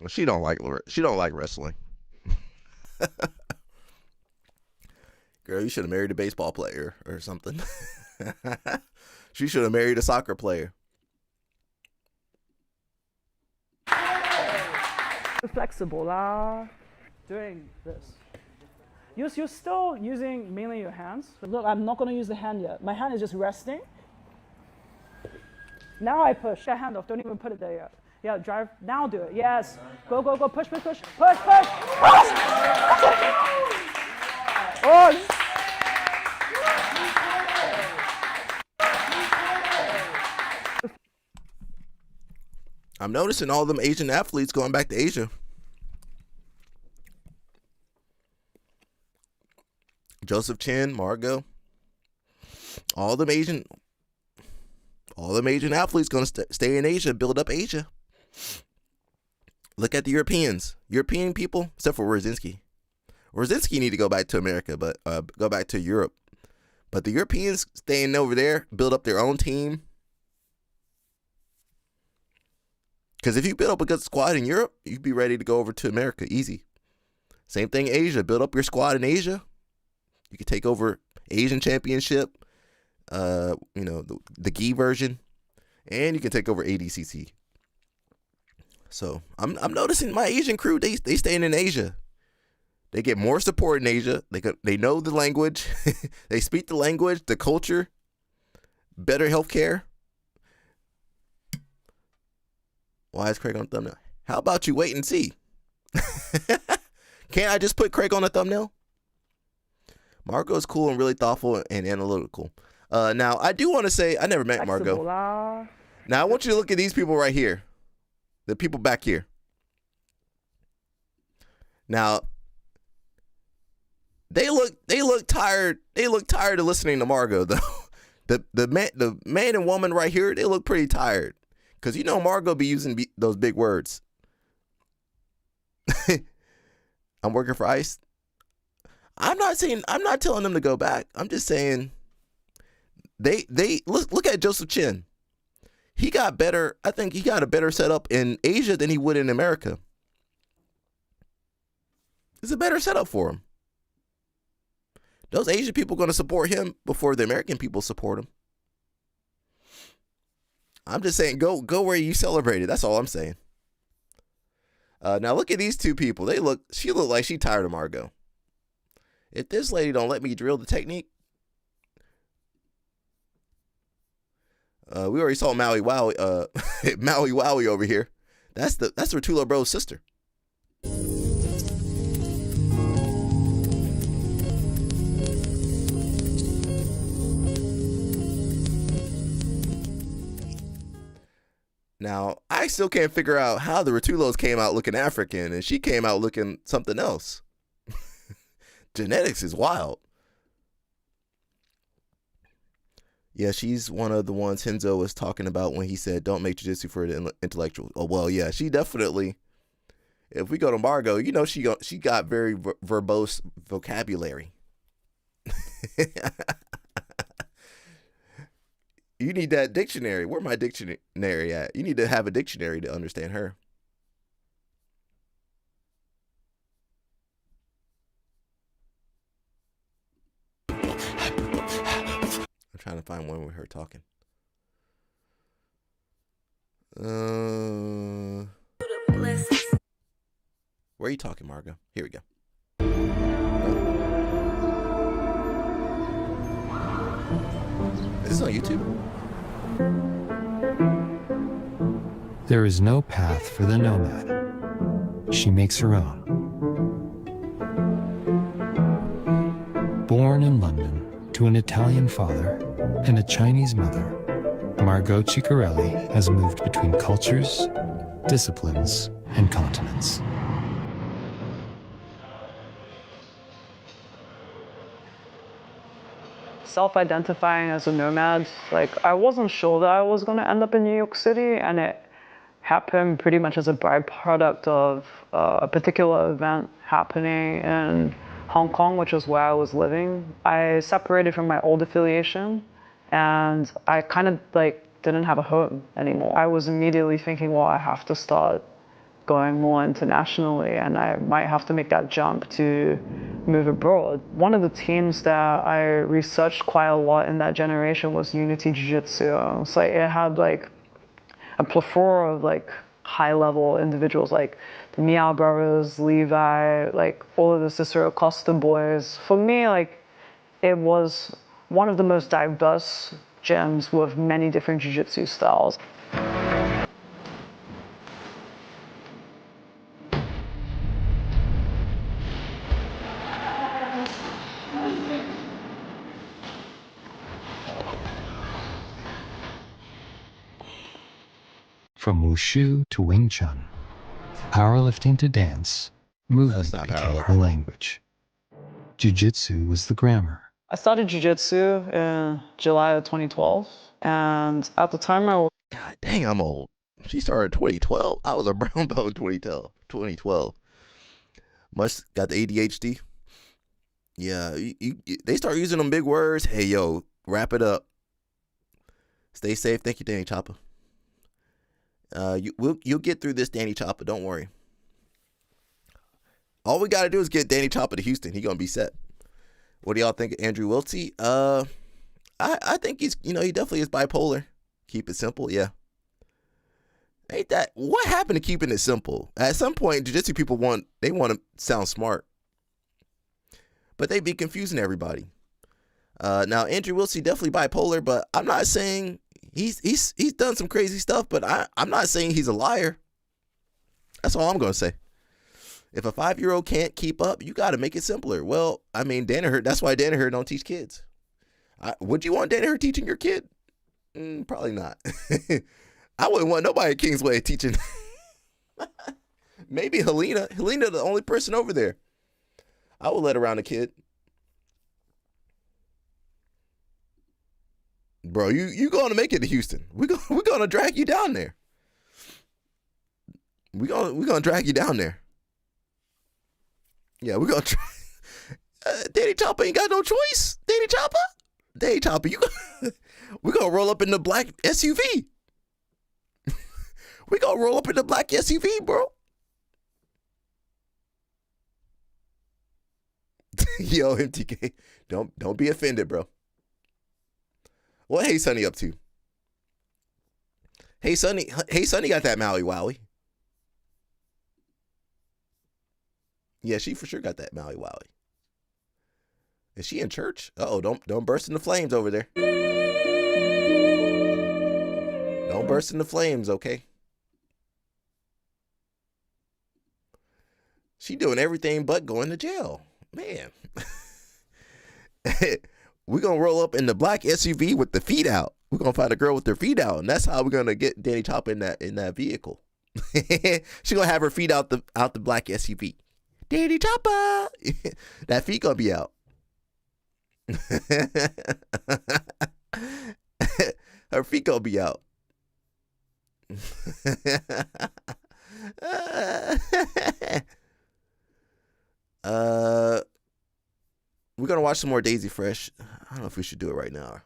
She don't like wrestling. Girl, you should have married a baseball player or something. She should have married a soccer player. Flexible lah. Doing this. You're still using mainly your hands. Look, I'm not gonna use the hand yet. My hand is just resting. Now I push. That hand off. Don't even put it there yet. Yeah, drive. Now do it. Yes. Go, go, go. Push, push, push. Push, push. Push. Oh. I'm noticing all them Asian athletes going back to Asia. Joseph Chin, Margot, all them Asian athletes going to stay in Asia, build up Asia. Look at the European people, except for Rosinski. Rosinski need to go back to America, but go back to Europe. But the Europeans staying over there, build up their own team. Because if you build up a good squad in Europe, you'd be ready to go over to America easy. Same thing, Asia. Build up your squad in Asia. You can take over Asian Championship, the gi version, and you can take over ADCC. So I'm noticing my Asian crew, they staying in Asia. They get more support in Asia. They know the language. They speak the language, the culture, better healthcare. Why is Craig on the thumbnail? How about you wait and see? Can't I just put Craig on the thumbnail? Margot is cool and really thoughtful and analytical. Now, I do want to say, I never met Margot. Now, I want you to look at these people right here. The people back here. Now, they look tired. They look tired of listening to Margot, though. The man and woman right here, they look pretty tired. Because Margot be using those big words. I'm working for ICE. I'm not telling them to go back. I'm just saying they look at Joseph Chin. He got better. I think he got a better setup in Asia than he would in America. It's a better setup for him. Those Asian people going to support him before the American people support him. I'm just saying, go where you celebrate it. That's all I'm saying. Now look at these two people. She look like she tired of Margot. If this lady don't let me drill the technique, we already saw Maui Wowie, Maui Wowie over here. That's Rotula Bro's sister. Now, I still can't figure out how the Rotulos came out looking African and she came out looking something else. Genetics is wild. Yeah, she's one of the ones Henzo was talking about when he said, don't make jiu-jitsu for the intellectual. Oh, well, yeah, she definitely, if we go to Margot, she got very verbose vocabulary. You need that dictionary. Where my dictionary at? You need to have a dictionary to understand her. I'm trying to find one with her talking. Where are you talking, Margot? Here we go. Is this on YouTube? There is no path for the nomad. She makes her own. Born in London to an Italian father and a Chinese mother, Margot Ciccarelli has moved between cultures, disciplines, and continents. Self-identifying as a nomad, I wasn't sure that I was going to end up in New York City, and it happened pretty much as a byproduct of a particular event happening in Hong Kong, which is where I was living. I separated from my old affiliation, and I kind of didn't have a home anymore. I was immediately thinking, well, I have to start going more internationally, and I might have to make that jump to move abroad. One of the teams that I researched quite a lot in that generation was Unity Jiu-Jitsu. It's like it had like a plethora of like high-level individuals like the Meow Brothers, Levi, like all of the Cicero Costa boys. For me, like it was one of the most diverse gyms with many different jiu-jitsu styles. From wushu to Wing Chun, powerlifting to dance, movement became the language. Jiu-jitsu was the grammar. I started jiu-jitsu in July of 2012, and at the time I was... God dang, I'm old. She started 2012. I was a brown belt in 2012. Must got the ADHD. Yeah, they start using them big words. Hey, yo, wrap it up. Stay safe. Thank you, Danny Chopper. You'll get through this, Danny Chopper. Don't worry. All we gotta do is get Danny Chopper to Houston. He gonna be set. What do y'all think of Andrew Wiltsey? I think he's, he definitely is bipolar. Keep it simple, yeah. Ain't that what happened to keeping it simple? At some point, jiu-jitsu people want to sound smart, but they be confusing everybody. Now Andrew Wiltsey definitely bipolar, but I'm not saying he's done some crazy stuff, but I'm not saying he's a liar. That's all I'm gonna say. If a 5-year-old can't keep up, you got to make it simpler. Well, I mean, Danaher, that's why Danaher don't teach kids. Would you want Danaher teaching your kid? Probably not. I wouldn't want nobody at Kingsway teaching. Maybe Helena. Helena, the only person over there. I would let around a kid. Bro, you going to make it to Houston. We're going to drag you down there. We're going to drag you down there. Yeah, we're going to try. Danny Chopper ain't got no choice. Danny Chopper, we're going to roll up in the black SUV. We're going to roll up in the black SUV, bro. Yo, MTK, don't be offended, bro. What Hey Sonny up to? Hey Sonny got that Maui Wowie. Yeah, she for sure got that Maui Wowie. Is she in church? Uh-oh, don't burst into flames over there. Don't burst into flames, okay? She doing everything but going to jail. Man. We're going to roll up in the black SUV with the feet out. We're going to find a girl with her feet out, and that's how we're going to get Danny Chopper in that vehicle. She's going to have her feet out the black SUV. Danny Chopper. That feet going to be out. Her feet going to be out. We're gonna watch some more Daisy Fresh. I don't know if we should do it right now.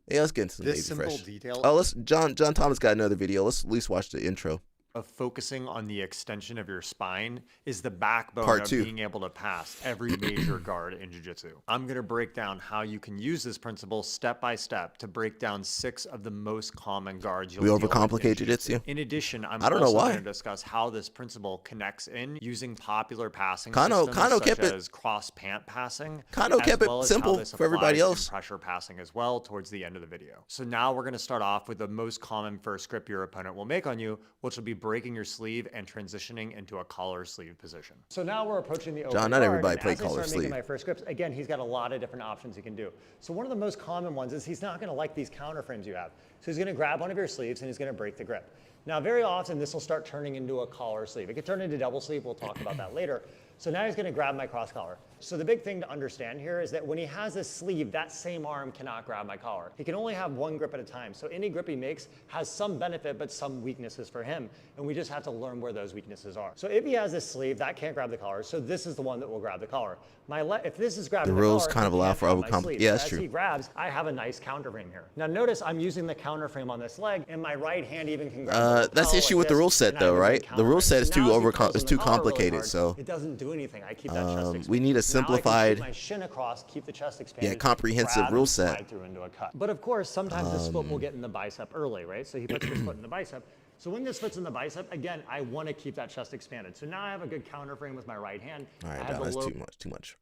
Yeah, let's get into some Daisy Fresh. Detail Oh, John Thomas got another video. Let's at least watch the intro. Of focusing on the extension of your spine is the backbone Part of 2. being able to pass every major guard in jiu-jitsu. I'm going to break down how you can use this principle step by step to break down 6 of the most common guards you'll We deal with overcomplicate jiu-jitsu. In addition, I'm I don't know also why. going to discuss how this principle connects in using popular passing Kano systems such kept it- as cross pant passing. Kano as kept it well as how simple this for everybody applies in else. pressure passing as well towards the end of the video. So now we're going to start off with the most common first grip your opponent will make on you, which will be breaking your sleeve and transitioning into a collar sleeve position. So now we're approaching the open John, not guard, everybody and play as I collar start making sleeve. my first grips, again, he's got a lot of different options he can do. So one of the most common ones is he's not going to like these counter frames you have. So he's going to grab one of your sleeves and he's going to break the grip. Now, very often this will start turning into a collar sleeve. It could turn into double sleeve. We'll talk about that later. So now he's going to grab my cross collar. So the big thing to understand here is that when he has a sleeve, that same arm cannot grab my collar. He can only have one grip at a time. So any grip he makes has some benefit, but some weaknesses for him. And we just have to learn where those weaknesses are. So if he has this sleeve, that can't grab the collar. So this is the one that will grab the collar. If this is grabbing The rules collar, kind of he allow can't for grab my overcom. sleeve. Yeah, So that's as true. he grabs, I have a nice counter frame here. Now notice I'm using the counter frame on this leg, and my right hand even can grab That's the issue with the rule set, though, right? The rule set is too complicated. So it doesn't do anything. I keep that chest expanded. we need a simplified, Now I can keep my shin across, keep the chest expanded. yeah, comprehensive grab rule and set. slide through into a cut. But of course, sometimes this foot will get in the bicep early, right? So he puts his foot in the bicep. So when this foot's in the bicep, again, I want to keep that chest expanded. So now I have a good counter frame with my right hand. All right, I have no, the that's low too much.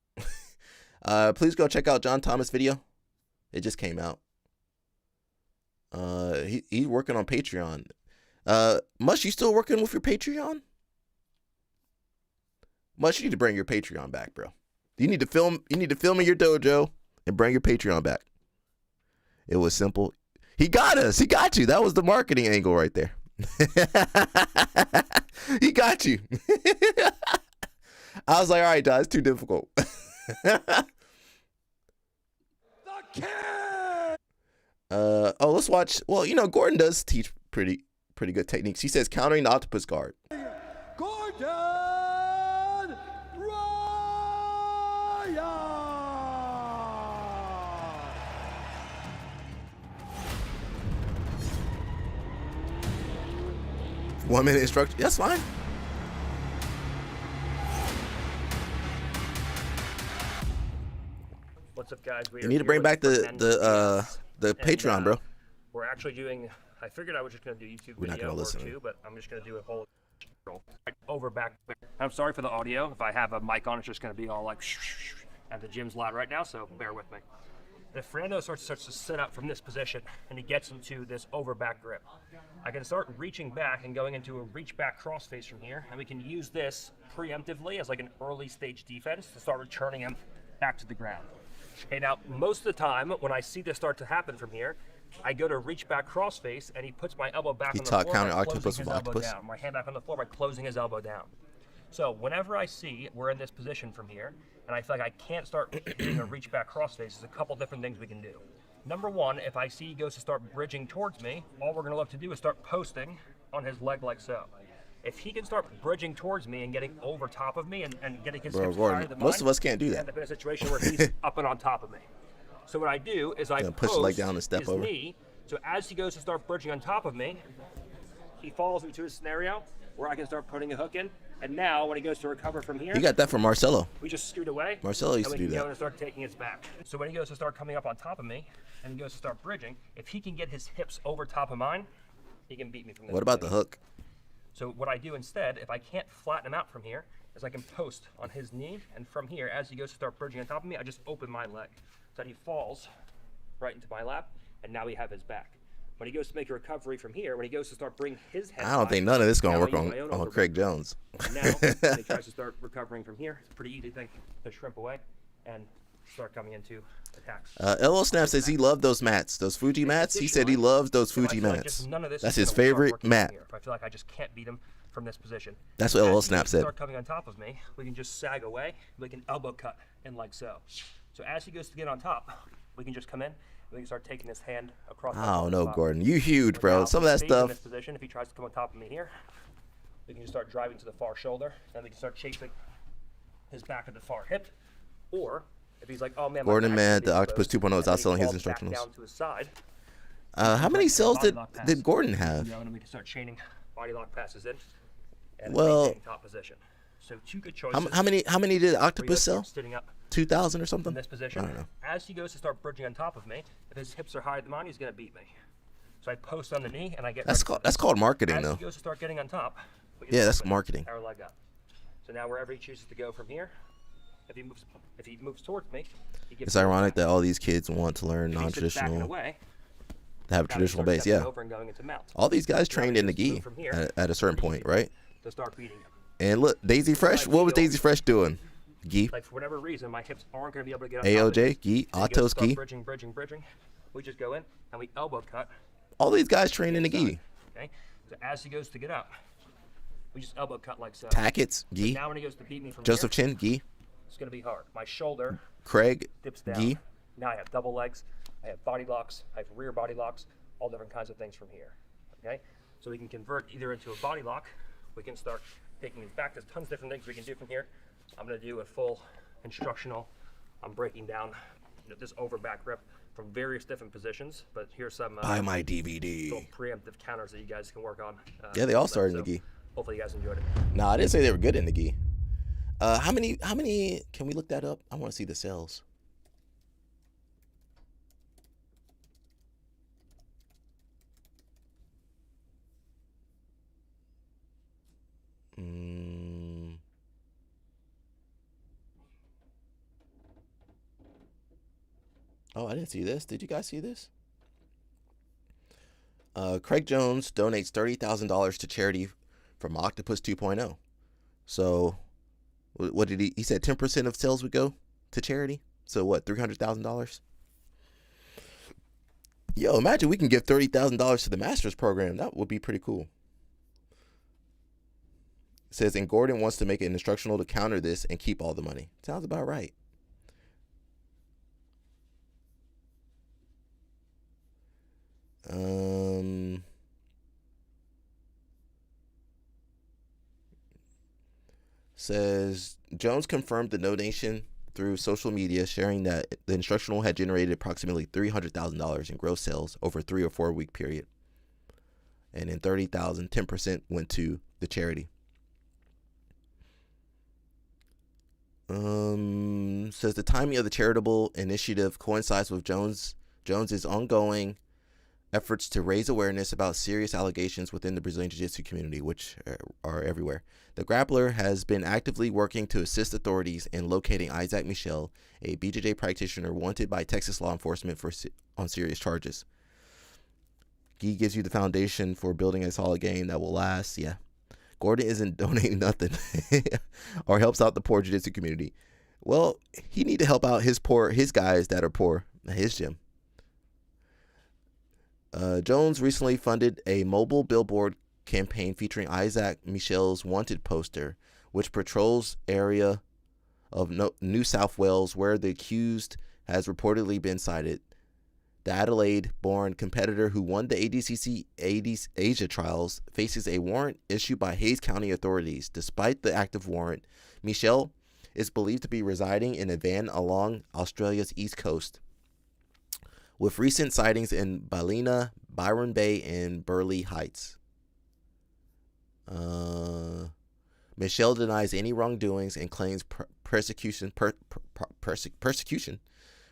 Please go check out John Thomas' video. It just came out. He's working on Patreon. Mush, you still working with your Patreon? Mush, you need to bring your Patreon back, bro. You need to film in your dojo and bring your Patreon back. It was simple. He got us. He got you. That was the marketing angle right there. He got you. I was like, all right, John, it's too difficult. Oh, let's watch. Well, you know, Gordon does teach pretty good techniques. He says countering the octopus guard. Gordon Ryan! 1 minute instruction. That's fine. What's up, guys? You need to bring back the Patreon, bro. We're actually doing. I figured I was just gonna do YouTube We're not video gonna or listen. two, but I'm just gonna do a whole over back. I'm sorry for the audio. If I have a mic on, it's just gonna be all like. And the gym's loud right now, so bear with me. If Fernando starts to sit up from this position and he gets into this over back grip, I can start reaching back and going into a reach back cross face from here, and we can use this preemptively as like an early stage defense to start returning him back to the ground. Okay, now most of the time when I see this start to happen from here, I go to reach back cross face and he puts my elbow back on the floor counter by octopus closing his with elbow octopus. down. My hand back on the floor by closing his elbow down. So whenever I see we're in this position from here, and I feel like I can't start doing a reach back crossface, there's a couple different things we can do. Number one, if I see he goes to start bridging towards me, all we're gonna look to do is start posting on his leg like so. If he can start bridging towards me and getting over top of me and getting his hips higher than most mine, of us can't do we that. end up in a situation where he's up and on top of me. So what I do is I push the leg down and step his over. knee, so as he goes to start bridging on top of me, he falls into a scenario where I can start putting a hook in. And now, when he goes to recover from here, You got that from Marcelo. we just scoot away. Marcelo used and to we do can that. go and start taking his back. So when he goes to start coming up on top of me, and he goes to start bridging, if he can get his hips over top of mine, he can beat me from this. What about the hook? So what I do instead, if I can't flatten him out from here, is I can post on his knee, and from here, as he goes to start bridging on top of me, I just open my leg so that he falls right into my lap, and now we have his back. When he goes to make a recovery from here, when he goes to start bringing his head I don't back, think none of this is gonna now I work use on my own on overhead. Craig Jones. And now, when he tries to start recovering from here, it's a pretty easy thing to shrimp away and start coming into attacks. LO Snap says he loved those mats, those Fuji mats. He said he loves those If I Fuji feel like mats. just none of this That's is his gonna start favorite working from mat. here, if I feel like I just can't beat him from this position. That's what As LO he Snap goes to said. Start coming on top of me, we can just sag away, we can elbow cut in like so. So as he goes to get on top, we can just come in, we can start taking his hand across. I don't know, Gordon. You huge, bro. Now, Some of if that he stays in stuff. this position, if he tries to come on top of me here, we can just start driving to the far shoulder, and we can start chasing his back at the far hip. Or if he's like, oh man, my Gordon, back's man, gonna be the Octopus exposed, 2.0 is and then out he selling his falls back instructionals. down to his side. How many cells Body did lock pass. Gordon have? You know, and we can start chaining body lock passes in. And Well, maintaining top position. So two good choices. How many did where you Octopus start sell? sitting up 2,000 or something? in this position. I don't know. As he goes to start bridging on top of me, if his hips are higher than mine, he's going to beat me. So I post on the knee and I get. That's called marketing, As though. he goes to start getting on top. we can Yeah, that's open marketing. Our leg up. So now wherever he chooses to go from here, if he moves towards me, he gives It's me a ironic back. that all these kids want to learn If he sits backing non-traditional, away, to have a now we traditional start base. stepping Yeah, over and going into mount. all these guys Now trained we in the just move gi from here at a certain point, right? to start beating him. And look, Daisy Fresh. What was Daisy Fresh doing? Gi, Like for whatever reason, my hips aren't going to be able to get on top of AOJ, it. gi, So he goes to Autos start gi. bridging. We just go in and we elbow cut. All these guys trained in the gi. Okay. So as he goes to get up, we just elbow cut like so. Tackets, So gi. now when he goes to beat me from Joseph here, Chin, gi. It's going to be hard. My shoulder Craig dips down. Gee. Now I have double legs. I have body locks. I have rear body locks. All different kinds of things from here. Okay? So we can convert either into a body lock. We can start taking these back. There's tons of different things we can do from here. I'm going to do a full instructional. I'm breaking down this over back grip from various different positions. But here's some Buy my DVD. little preemptive counters that you guys can work on. Yeah, they all started in the gi. Hopefully you guys enjoyed it. Nah, I didn't say they were good in the gi. How many? Can we look that up? I want to see the sales. Oh, I didn't see this. Did you guys see this? Craig Jones donates $30,000 to charity from Octopus 2.0. So, what did he said 10% of sales would go to charity? So what, $300,000? Yo, imagine we can give $30,000 to the master's program. That would be pretty cool. It says, and Gordon wants to make an instructional to counter this and keep all the money. Sounds about right. Says Jones confirmed the donation through social media, sharing that the instructional had generated approximately $300,000 in gross sales over a 3 or 4 week period. And in 30,000, 10% went to the charity. Says the timing of the charitable initiative coincides with Jones's ongoing efforts to raise awareness about serious allegations within the Brazilian Jiu-Jitsu community, which are everywhere. The grappler has been actively working to assist authorities in locating Isaac Michel, a BJJ practitioner wanted by Texas law enforcement on serious charges. Guy gives you the foundation for building a solid game that will last. Yeah. Gordon isn't donating nothing or helps out the poor jiu-jitsu community. Well, he need to help out his guys that are poor at his gym. Jones recently funded a mobile billboard campaign featuring Isaac Michel's wanted poster, which patrols area of New South Wales where the accused has reportedly been cited. The Adelaide-born competitor who won the ADCC Asia trials faces a warrant issued by Hayes County authorities. Despite the active warrant, Michel is believed to be residing in a van along Australia's east coast, with recent sightings in Ballina, Byron Bay, and Burleigh Heights. Michel denies any wrongdoings and claims persecution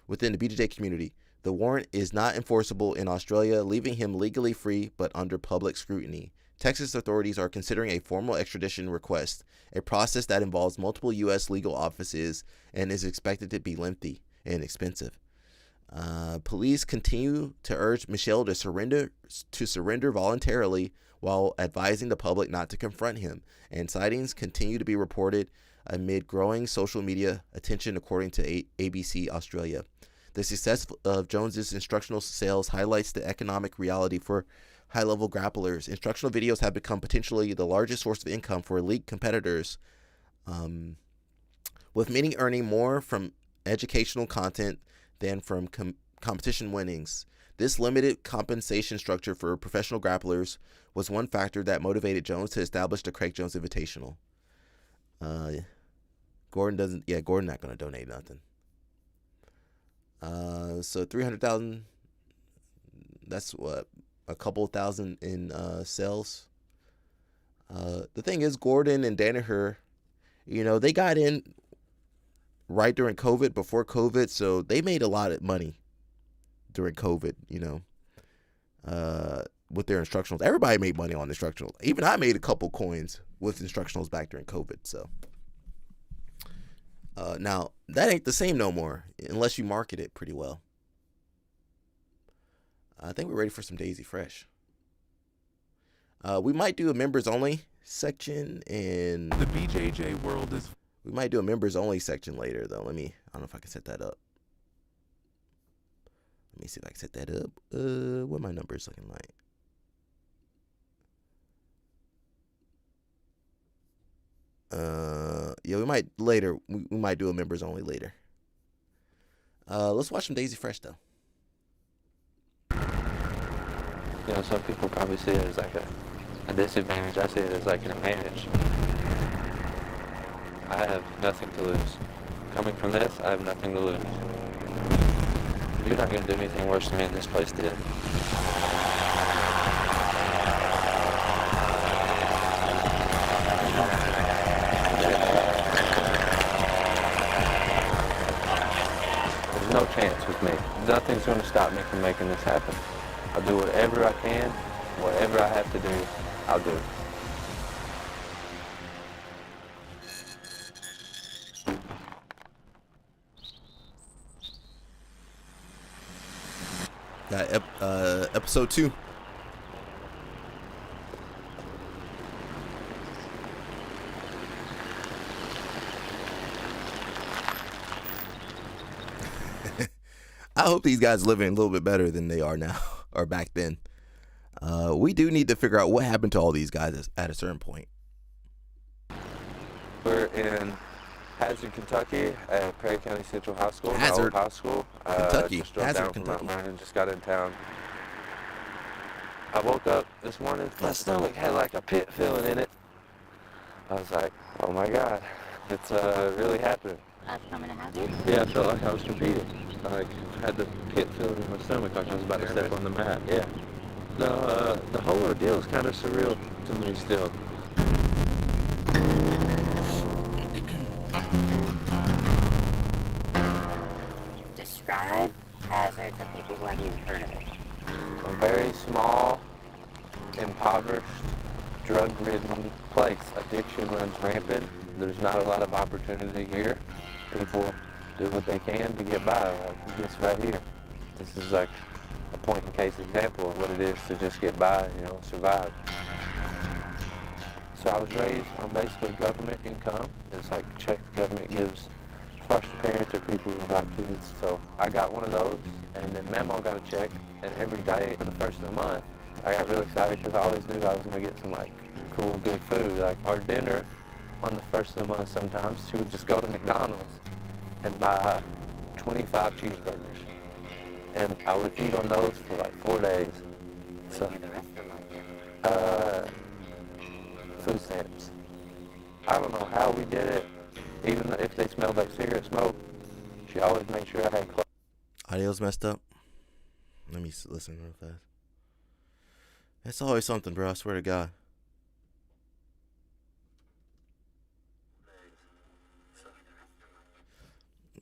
within the BJJ community. The warrant is not enforceable in Australia, leaving him legally free but under public scrutiny. Texas authorities are considering a formal extradition request, a process that involves multiple U.S. legal offices and is expected to be lengthy and expensive. Police continue to urge Michel to surrender voluntarily while advising the public not to confront him, and sightings continue to be reported amid growing social media attention, according to ABC Australia. The success of Jones's instructional sales highlights the economic reality for high-level grapplers. Instructional videos have become potentially the largest source of income for elite competitors, with many earning more from educational content than from competition winnings. This limited compensation structure for professional grapplers was one factor that motivated Jones to establish the Craig Jones Invitational. Gordon not going to donate nothing. So 300,000, that's what, a couple thousand in sales. The thing is, Gordon and Danaher, they got in right during COVID, before COVID, so they made a lot of money during COVID, with their instructionals. Everybody made money on instructionals. Even I made a couple coins with instructionals back during COVID, so. Now, that ain't the same no more, unless you market it pretty well. I think we're ready for some Daisy Fresh. We might do a members-only section in... The BJJ world is... We might do a members-only section later, though. I don't know if I can set that up. Let me see if I can set that up. What are my numbers looking like? Yeah, we might later. We might do a members only later. Let's watch some Daisy Fresh though. You know, some people probably see it as like a disadvantage. I see it as like an advantage. I have nothing to lose. Coming from this, I have nothing to lose. You're not going to do anything worse to me than this place did. There's no chance with me. Nothing's going to stop me from making this happen. I'll do whatever I can, whatever I have to do, I'll do. Episode 2. I hope these guys living a little bit better than they are now or back then. We do need to figure out what happened to all these guys at a certain point. We're in Hazard, Kentucky at Perry County Central High School. Hazard, High School. Kentucky. Just drove Hazard, down from Kentucky. Mount Vernon, just got in town. I woke up this morning, my stomach had like a pit feeling in it. I was like, oh my God, it's really happening. That's coming to happen? Yeah, I felt like I was competing. Like, I had the pit feeling in my stomach, like I was about to step on the mat. Yeah. No, the whole ordeal is kind of surreal to me still. Describe Hazard to people who haven't even heard of it. A very small, impoverished, drug-ridden place. Addiction runs rampant. There's not a lot of opportunity here. People do what they can to get by, like this right here. This is like a point-in-case example of what it is to just get by, you know, survive. So I was raised on basically government income. It's like a check the government gives foster parents or people who adopt kids. So I got one of those, and then Memo got a check, and every day for the first of the month, I got really excited because I always knew I was going to get some like cool, good food. Like our dinner on the first of the month sometimes, she would just go to McDonald's and buy 25 cheeseburgers. And I would eat on those for like 4 days. So, food stamps. I don't know how we did it, even if they smelled like cigarette smoke. She always made sure I had clothes. Audio's messed up. Let me listen real fast. It's always something, bro. I swear to God.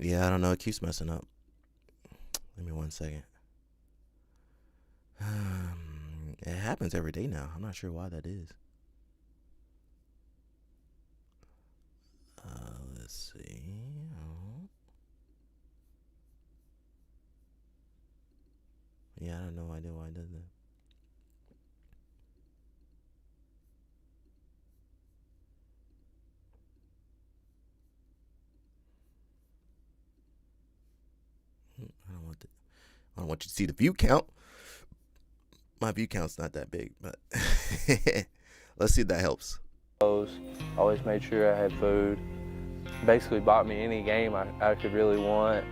Yeah, I don't know. It keeps messing up. Give me 1 second. It happens every day now. I'm not sure why that is. Let's see. Yeah, I have no idea why it does that. I don't want you to see the view count. My view count's not that big, but let's see if that helps. Always made sure I had food. Basically bought me any game I could really want.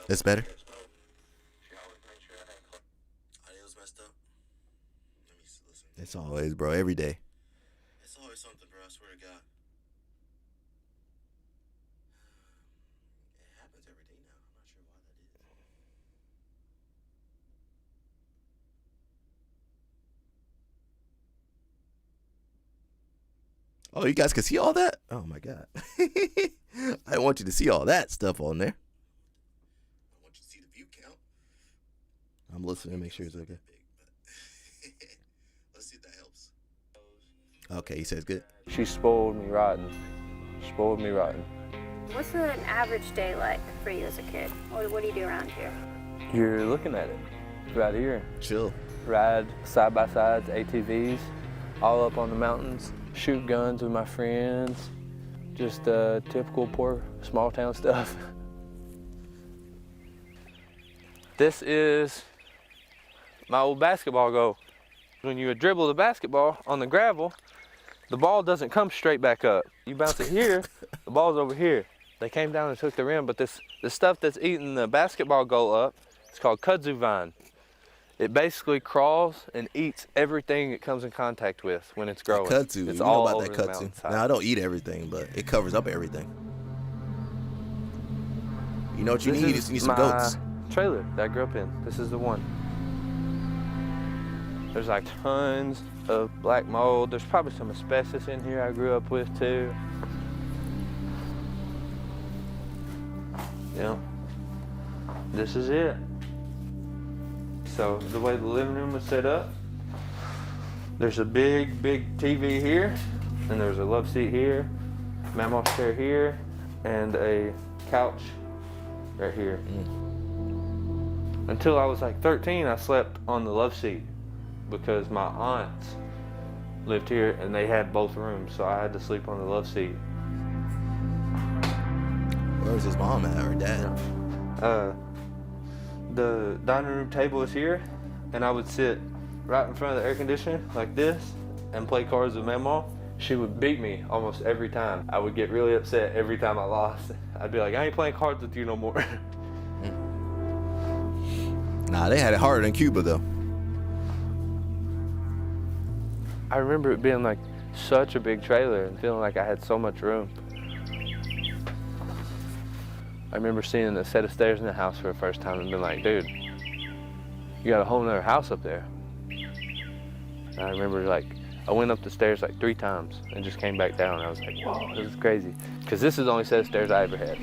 It's better? It's always, bro, every day. It's always something, bro, I swear to God. It happens every day now. I'm not sure why that is. Oh, you guys can see all that? Oh, my God. I want you to see all that stuff on there. I want you to see the view count. I'm listening to make sure it's okay. Let's see if that helps. Okay, he says good. She spoiled me rotten. Spoiled me rotten. What's an average day like for you as a kid? What do you do around here? You're looking at it right here. Chill. Ride side-by-sides, ATVs, all up on the mountains. Shoot guns with my friends. Just typical poor small town stuff. This is my old basketball goal. When you dribble the basketball on the gravel, the ball doesn't come straight back up. You bounce it here, the ball's over here. They came down and took the rim, but the stuff that's eating the basketball goal up, it's called kudzu vine. It basically crawls and eats everything it comes in contact with when it's growing. Kudzu, it's you all know about over that the kudzu. mountainside. Now, I don't eat everything, but it covers up everything. You know what you need? You need some goats. Trailer that I grew up in. This is the one. There's like tons of black mold. There's probably some asbestos in here I grew up with too. Yeah. This is it. So the way the living room was set up, there's a big TV here, and there's a love seat here, mammoth chair here, and a couch right here. Until I was like 13, I slept on the love seat because my aunts lived here and they had both rooms, so I had to sleep on the love seat. Where was his mom at or dad? The dining room table is here, and I would sit right in front of the air conditioner like this and play cards with Mama. She would beat me almost every time. I would get really upset every time I lost. I'd be like, I ain't playing cards with you no more. Nah, they had it harder than Cuba though. I remember it being like such a big trailer and feeling like I had so much room. I remember seeing a set of stairs in the house for the first time and being like, dude, you got a whole nother house up there. And I remember like, I went up the stairs like 3 times and just came back down. I was like, whoa, this is crazy. Because this is the only set of stairs I ever had.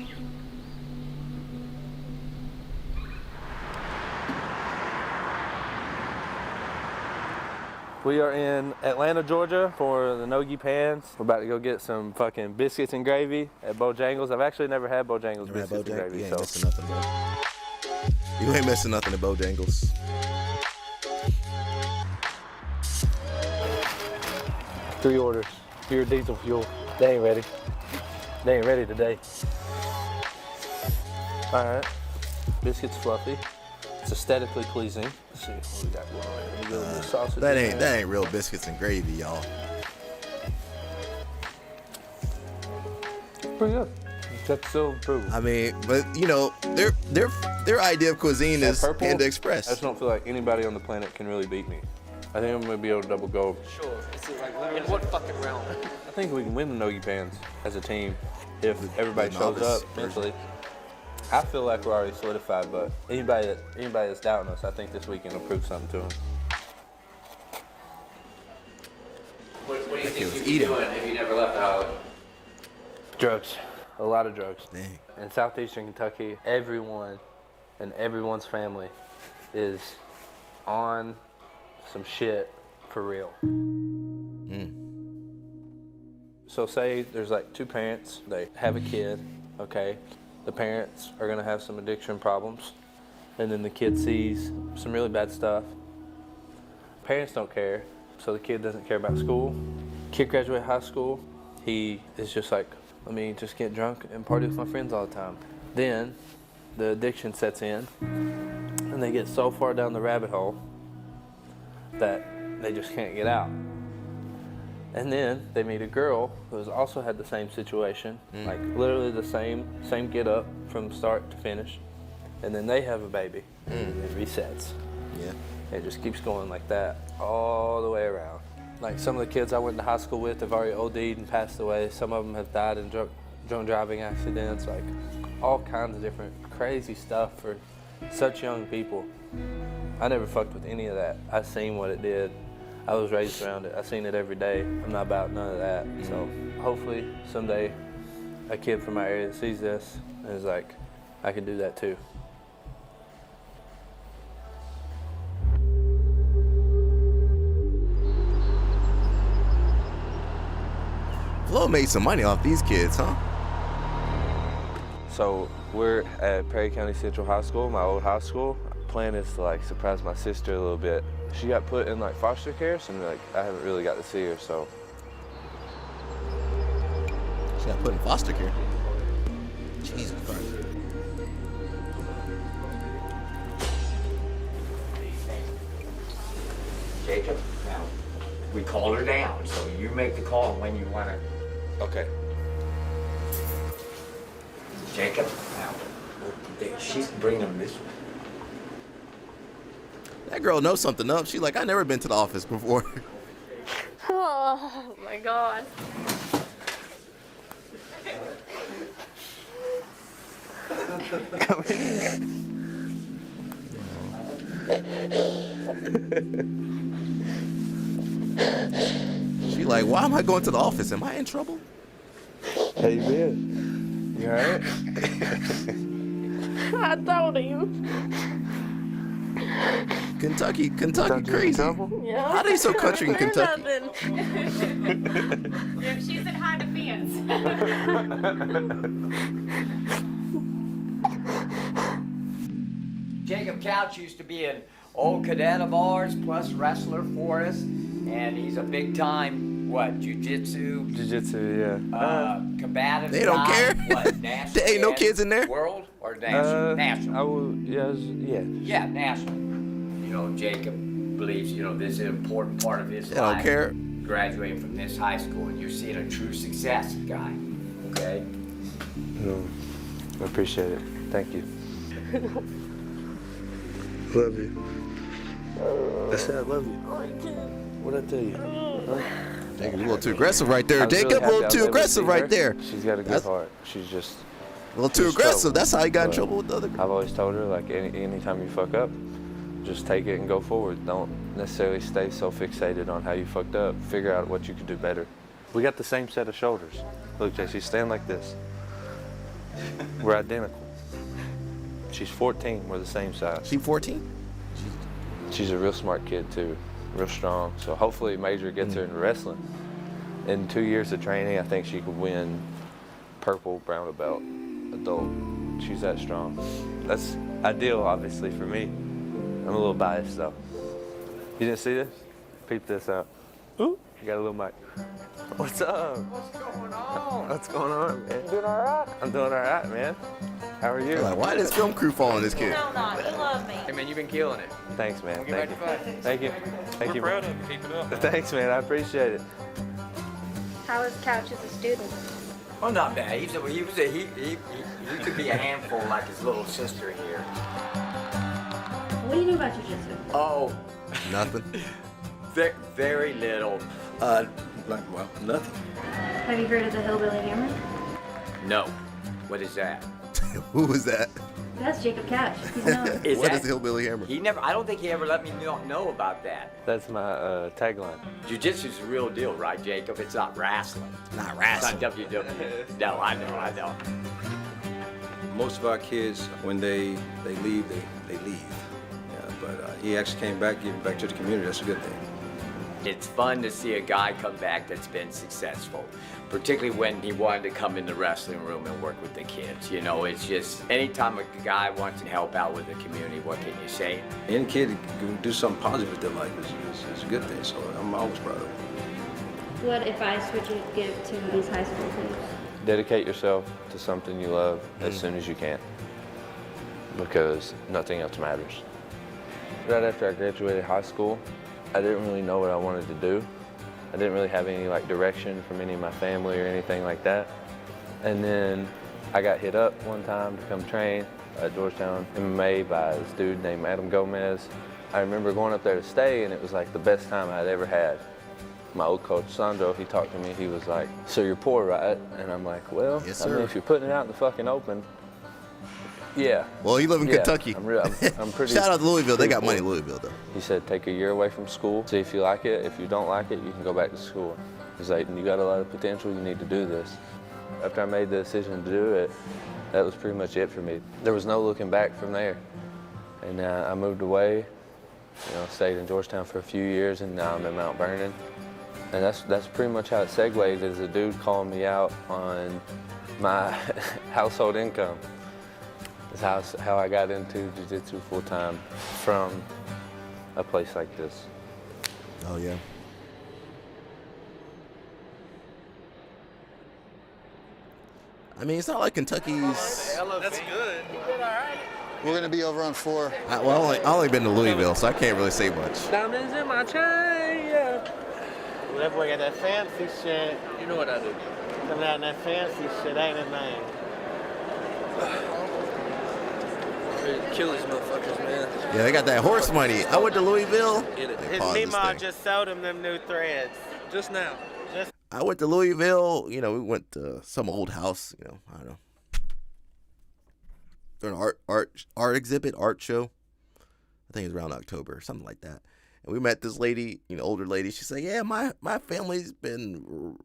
We are in Atlanta, Georgia for the Nogi Pans. We're about to go get some fucking biscuits and gravy at Bojangles. I've actually never had Bojangles biscuits and gravy. You ain't missing nothing, bro. You ain't missing nothing at Bojangles. Three orders. Pure diesel fuel. They ain't ready. They ain't ready today. All right. Biscuits fluffy. It's aesthetically pleasing. Let's see what we got going on. Let me go with the sausage. That ain't real biscuits and gravy, y'all. Pretty good. That's still improved. I mean, but you know, their idea of cuisine is Panda Express. I just don't feel like anybody on the planet can really beat me. I think I'm gonna be able to double gold. Sure. It's like literally in what fucking realm? I think we can win the Nogi Pans as a team if everybody shows up mentally. I feel like we're already solidified, but anybody that's doubting us, I think this weekend will prove something to them. What do you think you'd be doing if you never left Hollywood? Drugs. A lot of drugs. Dang. In southeastern Kentucky, everyone and everyone's family is on some shit for real. So say there's like 2 parents, they have a kid, okay? The parents are gonna have some addiction problems, and then the kid sees some really bad stuff. Parents don't care, so the kid doesn't care about school. Kid graduates high school, he is just like, let me just get drunk and party with my friends all the time. Then the addiction sets in, and they get so far down the rabbit hole that they just can't get out. And then they meet a girl who has also had the same situation, like literally the same get up from start to finish. And then they have a baby, and it resets. Yeah. It just keeps going like that all the way around. Like some of the kids I went to high school with have already OD'd and passed away. Some of them have died in drunk driving accidents, like all kinds of different crazy stuff for such young people. I never fucked with any of that. I seen what it did. I was raised around it. I seen it every day. I'm not about none of that. So hopefully someday a kid from my area sees this and is like, I can do that too. Flo made some money off these kids, huh? So we're at Perry County Central High School, my old high school. Plan is to like surprise my sister a little bit. She got put in like foster care, so like I haven't really got to see her. So she got put in foster care. Jesus Christ. Jacob, now, we call her down, so you make the call when you want to. Okay. Jacob, now, she's bringing this one. That girl knows something up. She's like, I never been to the office before. Oh my God. Come here. She like, why am I going to the office? Am I in trouble? How you been? You alright? I told you. Kentucky crazy. Yeah. How they so country in Kentucky? She's in high defense. Jacob Couch used to be an old cadet of ours, plus wrestler for us, and he's a big time, jiu-jitsu? Jiu-jitsu, yeah. Combative They don't guy, care. What, national? There ain't no kids in there. World or national? National. I will, yeah. Yeah, national. You know, Jacob believes, this is an important part of his They life. don't care. Graduating from this high school, and you're seeing a true success guy, okay? No, I appreciate it. Thank you. Love you. I said I love you. What'd I tell you? Jacob, you a little too aggressive right there. I was really Jacob, a happy little I'll too never aggressive see right her. there. She's got a good heart. She's just a little too she's aggressive. trouble. That's how he got in But trouble with the other girl. I've always told her, like, anytime you fuck up, just take it and go forward. Don't necessarily stay so fixated on how you fucked up. Figure out what you could do better. We got the same set of shoulders. Look, Jay, she's standing like this. We're identical. She's 14. We're the same size. She 14? She's a real smart kid, too. Real strong. So hopefully Major gets her into wrestling. In 2 years of training, I think she could win purple brown belt adult. She's that strong. That's ideal, obviously, for me. I'm a little biased, though. You didn't see this? Peep this out. Ooh, you got a little mic. What's up? What's going on? What's going on, man? You doing all right? I'm doing all right, man. How are you? Like, why does film crew following this kid? No, he loves me. Hey, man, you've been killing it. Thanks, man. We'll get Thank back you. to fight. Thank you. Thank you. We're proud of you. Keep it up. Thanks, man. I appreciate it. How is Couch as a student? Well, not bad. He could be a handful like his little sister here. What do you know about jiu-jitsu? Oh, Nothing. very little. Nothing. Have you heard of the Hillbilly Hammer? No. What is that? Who was that? That's Jacob Couch. He's known. What is the Hillbilly Hammer? I don't think he ever let me know about that. That's my tagline. Jiu-jitsu's the real deal, right, Jacob? It's not wrestling. Not It's wrestling. not WWE. No, I know. Most of our kids, when they leave, they leave. Yeah, but he actually came back, giving back to the community. That's a good thing. It's fun to see a guy come back that's been successful, particularly when he wanted to come in the wrestling room and work with the kids. It's just, anytime a guy wants to help out with the community, what can you say? Any kid who can do something positive with their life is a good thing, so I'm always proud of it. What advice would you give to these high school kids? Dedicate yourself to something you love as soon as you can, because nothing else matters. Right after I graduated high school, I didn't really know what I wanted to do. I didn't really have any direction from any of my family or anything like that. And then I got hit up one time to come train at Georgetown MMA by this dude named Adam Gomez. I remember going up there to stay, and it was like the best time I'd ever had. My old coach, Sandro, he talked to me. He was like, "So you're poor, right?" And I'm like, "Well, Yes, I mean, sir. if you're putting it out in the fucking open, yeah." Well, you live in Kentucky. I'm pretty. Shout out to Louisville. They pretty got money in poor. Louisville, though. He said, take a year away from school, see if you like it. If you don't like it, you can go back to school. He's like, you got a lot of potential, you need to do this. After I made the decision to do it, that was pretty much it for me. There was no looking back from there. And I moved away, stayed in Georgetown for a few years, and now I'm in Mount Vernon. And that's pretty much how it segued, is a dude calling me out on my household income. That's how I got into jiu-jitsu full-time from a place like this. Oh, yeah. I mean, it's not like Kentucky's... That's good. You did all right. We're gonna be over on 4. I only been to Louisville, so I can't really say much. Diamonds in my chain, yeah. Well, that boy got that fancy shit. You know what I do. Coming out in that fancy shit, ain't his name. Kill these motherfuckers, man. Yeah, they got that horse money. I went to Louisville. His Mima just sold him them new threads. Just now. I went to Louisville. You know, we went to some old house. You know, I don't know. During an art exhibit, art show. I think it was around October, something like that. And we met this lady, you know, older lady. She said, "Yeah, my family's been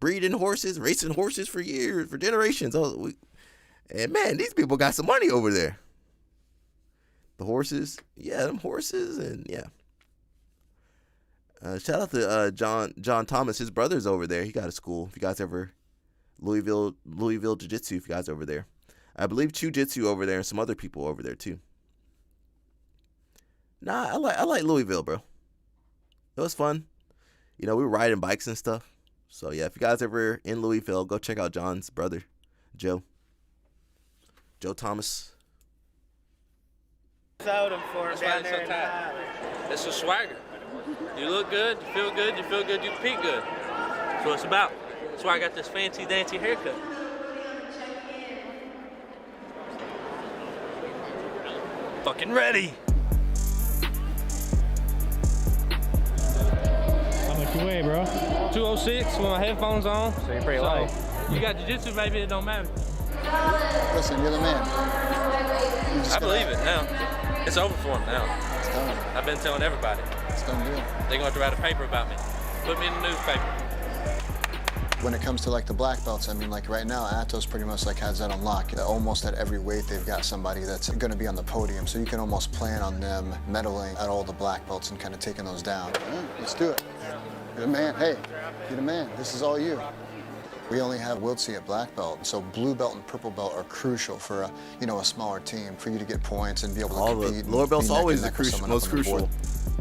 breeding horses, racing horses for years, for generations. And man, these people got some money over there. The horses, yeah, them horses, and yeah." Shout out to John Thomas. His brother's over there. He got a school. If you guys ever Louisville Jiu-Jitsu. If you guys over there, I believe Jiu-Jitsu over there, and some other people over there too. Nah, I like Louisville, bro. It was fun. You know, we were riding bikes and stuff. So yeah, if you guys ever in Louisville, go check out John's brother, Joe Thomas. Sold him for him That's why down it's there so in tight. Tyler. It's a swagger. You look good, you feel good, you compete good. That's what it's about. That's why I got this fancy dancy haircut. Fucking ready. How much you weigh, bro? 206 with my headphones on. So you're pretty light. You got jiu-jitsu, baby, it don't matter. Listen, you're the man. I believe it now. It's over for him now. It's done. I've been telling everybody. It's done deal. They're going to have to write a paper about me. Put me in the newspaper. When it comes to like the black belts, I mean, like right now, Atos pretty much like has that on lock. Almost at every weight, they've got somebody that's going to be on the podium, so you can almost plan on them medaling at all the black belts and kind of taking those down. Yeah, let's do it. You're the man. Hey, you're the man. This is all you. We only have Wiltsey at black belt, so blue belt and purple belt are crucial for a smaller team for you to get points and be able to compete. The lower belt's always the most the crucial.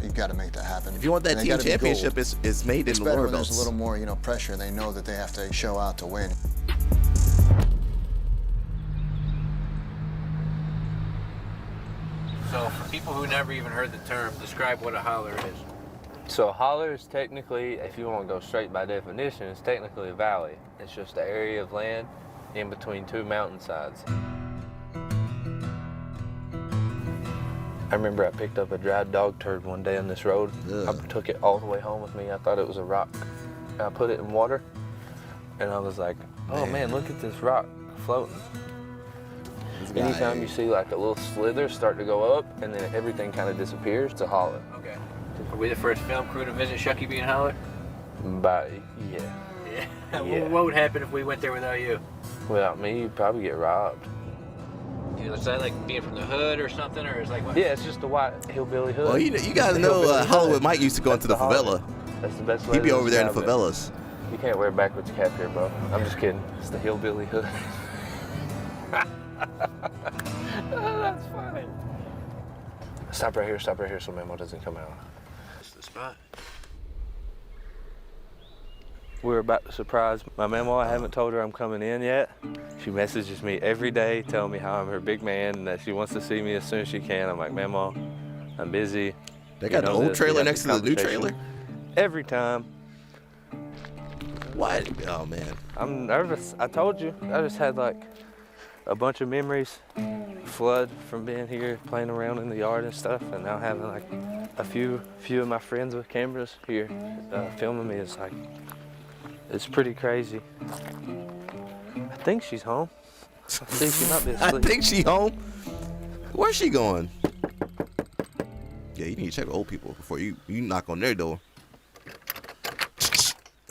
You've got to make that happen. If you want that team championship, it's made in the lower belts. There's a little more, pressure. They know that they have to show out to win. So for people who never even heard the term, describe what a holler is. So a holler is technically, if you want to go straight by definition, it's technically a valley. It's just an area of land in between two mountainsides. I remember I picked up a dried dog turd one day on this road. I took it all the way home with me. I thought it was a rock. I put it in water, and I was like, oh man, look at this rock floating. Anytime you see like a little slither start to go up, and then everything kind of disappears, it's a holler. Okay. Are we the first film crew to visit Shucky being holler? Yeah. Yeah. What would happen if we went there without you? Without me, you'd probably get robbed. Is that like being from the hood or something, or is like what? Yeah, it's just a white hillbilly hood. Well, you gotta know Hollywood Mike used to go into the favela. That's the best way. He'd be over there in the favelas. You can't wear a backwards cap here, bro. I'm just kidding. It's the hillbilly hood. Oh, that's funny. Stop right here so Memo doesn't come out. That's the spot. We're about to surprise my Memo. I haven't told her I'm coming in yet. She messages me every day telling me how I'm her big man and that she wants to see me as soon as she can. I'm like, Memo, I'm busy. They got the old trailer next to the new trailer? Every time. What? Oh, man. I'm nervous. I told you. I just had like a bunch of memories flood from being here, playing around in the yard and stuff, and now having like a few of my friends with cameras here filming me. It's pretty crazy. I think she's home. I think she might be asleep. I think she's home. Where's she going? Yeah, you need to check with old people before you knock on their door.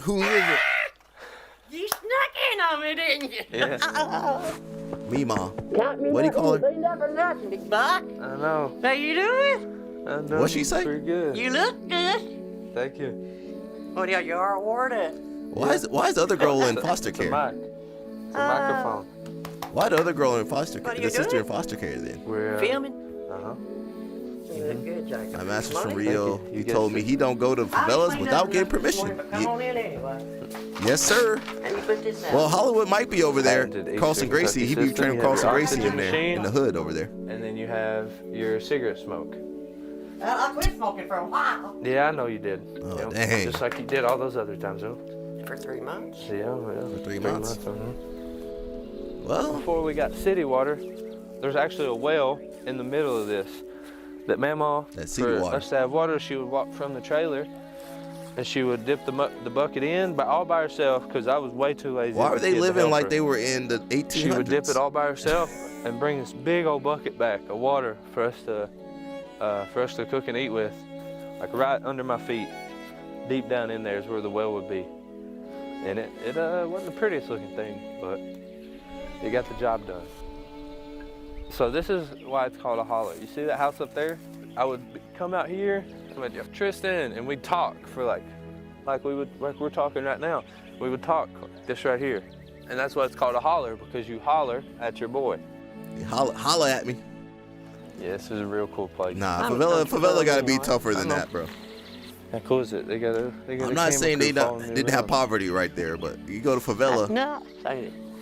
Who is it? You snuck in on me, didn't you? Yeah. Mima. Got me. What do you call her? Cleaned up or nothing, big buck. I know. How you doing? I know. What'd she say? Pretty good. You look good. Thank you. What are your award? Why is the other girl in foster care? It's a microphone. Why the other girl in foster care? What are The you sister doing? in foster care then? We're Filming? Uh-huh. You look good, Jacob. My master's from Money? Rio. Thank you. He told me he don't go to favellas without getting permission. Come on in anyway. Yes, sir. And you put this out. Well, Hollywood might be over there. Patented Eastern Carlson Gracie, he be Kentucky training system. Carlson You have your Gracie in there, oxygen in the machine. hood over there. And then you have your cigarette smoke. I quit smoking for a while. Yeah, I know you did. Oh, Yep. dang. Just like you did all those other times, though. For 3 months? Yeah, yeah. For 3 months. Well, before we got city water, there's actually a well in the middle of this. That Mama, That city for water. us to have water, she would walk from the trailer and she would dip the bucket in all by herself because I was way too lazy. why as a were they kid to living help like her. they were in the 1800s? She would dip it all by herself and bring this big old bucket back of water for us to cook and eat with, like right under my feet, deep down in there is where the well would be. And it wasn't the prettiest looking thing, but it got the job done. So this is why it's called a holler. You see that house up there? I would come out here, and I'd have Tristan, and we'd talk for like we're talking right now. We would talk this right here. And that's why it's called a holler, because you holler at your boy. You holla at me. Yeah, this is a real cool place. Nah, favela got to be tougher than that, bro. How cool is it? They got a I'm not saying they didn't have poverty right there, but you go to favela. No,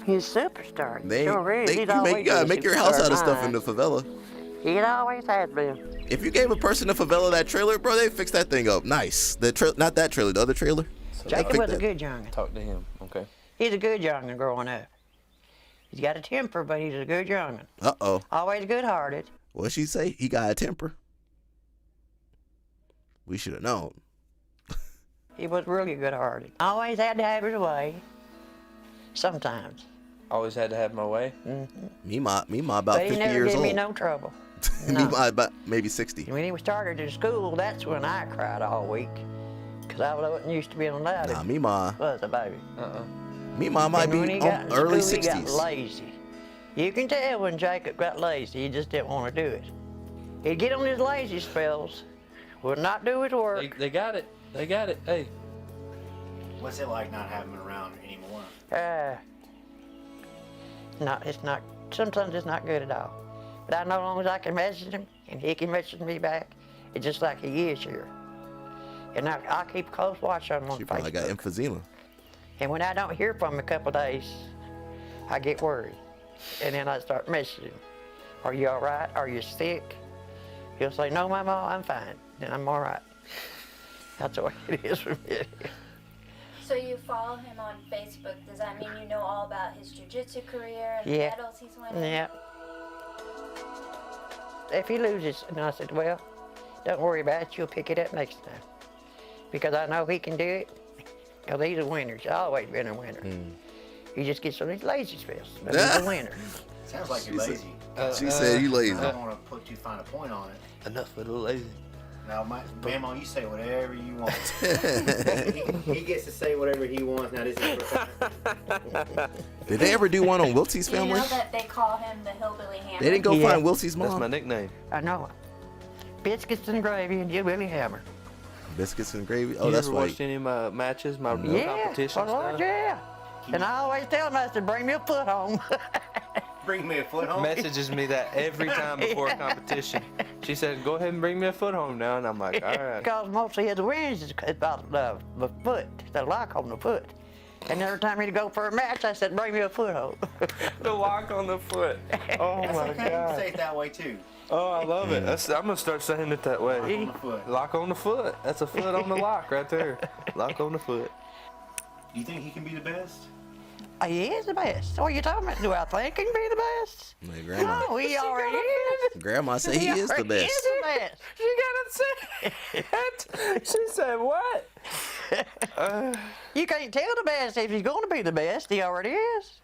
he's a superstar. They sure is. He's you always gotta been a make your house out of stuff superstar in the favela. He always has been. If you gave a person a favela that trailer, bro, they fix that thing up. Nice. Not that trailer, the other trailer. Jacob was a good youngin'. Talk to him, okay? He's a good youngin' growing up. He's got a temper, but he's a good youngin'. Uh-oh. Always good-hearted. What'd she say? He got a temper. We should have known. He was really good-hearted. Always had to have his way. Sometimes. Always had to have my way. Me about But 50 he never years gave old. me no trouble. Me about maybe 60. When he started in school, that's when I cried all week. Because I wasn't used to being allowed Nah, Mima. was a baby. Mima might And when be he got in early school, 60s. He got lazy. You can tell when Jacob got lazy, he just didn't want to do it. He'd get on his lazy spells, would not do his work. They got it. They got it. Hey. What's it like not having him around anymore? It's not, sometimes it's not good at all. But I know as long as I can message him and he can message me back, it's just like he is here. And I keep close watch on him on She Facebook. probably got emphysema. And when I don't hear from him a couple of days, I get worried. And then I start messaging him. Are you all right? Are you sick? He'll say, no, Mama, I'm fine. Then I'm all right. That's the way it is for me. So you follow him on Facebook. Does that mean you know all about his jiu-jitsu career and the Yeah. medals he's winning? Yeah. If he loses, and I said, well, don't worry about it. You'll pick it up next time. Because I know he can do it. Because he's a winner. He's always been a winner. He just gets on these lazy spells. But he's a winner. Sounds like you're lazy. She said you lazy. I don't want to put too fine a point on it. Enough with the lazy. Now, Mama, you say whatever you want. he gets to say whatever he wants. Now, this is Did they ever do one on Wiltsie's Do you family? know that they call him the hillbilly hammer? They didn't go find Wiltsie's mom? That's my nickname. I know it. Biscuits and gravy and Hillbilly Hammer. Biscuits and gravy? Oh, You that's ever right. watched any of my matches, my Yeah, competitions? well, Lord, yeah. And I always tell him, I said, bring me a foot home. Bring me a foot home? Messages me that every time before a competition. She said, go ahead and bring me a foot home now. And I'm like, all right. Because mostly his wins is about the foot, the lock on the foot. And every time he'd go for a match, I said, bring me a foot home. The lock on the foot. Oh That's my okay. You can say God. it that way, too. Oh, I love it. I'm going to start saying it that way. Lock on the foot. Lock on the foot. That's a foot on the lock right there. Lock on the foot. Do you think he can be the best? He is the best. What are you talking about? Do I think he can be the best? My grandma. No, he already is. Grandma said he is the already best. is the best. She gotta say it. She said what? You can't tell the best if he's going to be the best. He already is.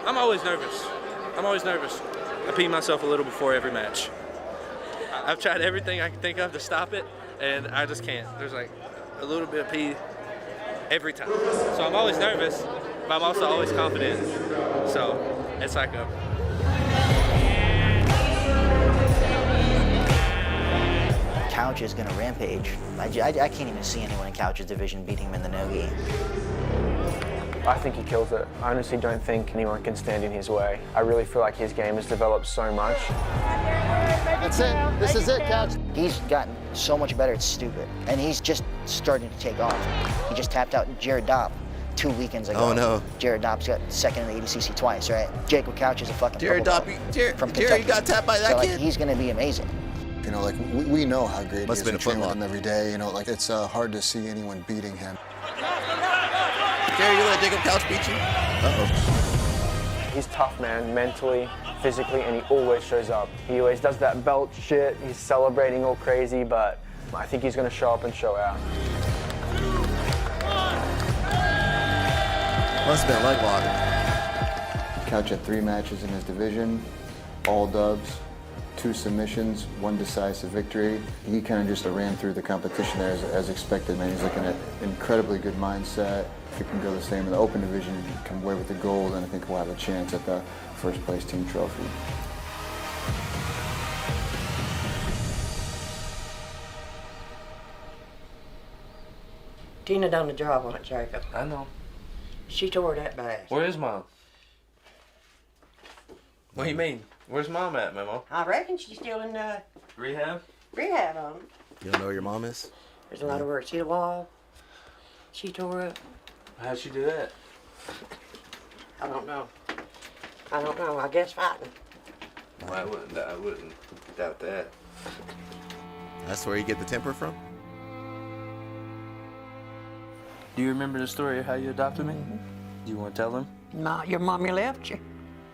I'm always nervous. I pee myself a little before every match. I've tried everything I can think of to stop it, and I just can't. There's like a little bit of pee every time. So I'm always nervous, but I'm also always confident. So it's like a... Couch is gonna rampage. I can't even see anyone in Couch's division beating him in the no-gi. I think he kills it. I honestly don't think anyone can stand in his way. I really feel like his game has developed so much. That's it. This is it, Couch. He's gotten so much better, it's stupid. And he's just starting to take off. He just tapped out Jared Dopp 2 weekends ago. Oh, no. Jared Dopp's got second in the ADCC twice, right? Jacob Couch is a fucking Jared purple Dopp, belt from Jared Kentucky. got tapped by that so, like, kid? he's going to be amazing. You know, like, we know how great Must he is. have been We a train with footlock. him every day. You know, like, it's hard to see anyone beating him. Jerry, you let Jacob Couch beat you? Uh-oh. He's tough, man, mentally, physically, and he always shows up. He always does that belt shit. He's celebrating all crazy, but I think he's going to show up and show out. Must have been a leg lock. Couch had 3 matches in his division, all dubs, 2 submissions, 1 decisive victory. He kind of just ran through the competition there as expected, man. He's looking at incredibly good mindset. If he can go the same in the open division, he can come away with the gold, and I think we'll have a chance at the first place team trophy. Tina done the job on it, Jacob. I know. She tore that bad. Where is Mom? What do you mean? Where's Mom at, Memo? I reckon she's still in Rehab? rehab on it. You don't know where your mom is? There's a lot of work. See the wall? She tore up. How'd she do that? I don't know. I don't know. I guess fighting. Well, I wouldn't doubt that. That's where you get the temper from? Do you remember the story of how you adopted me? Do you want to tell them? No, your mommy left you.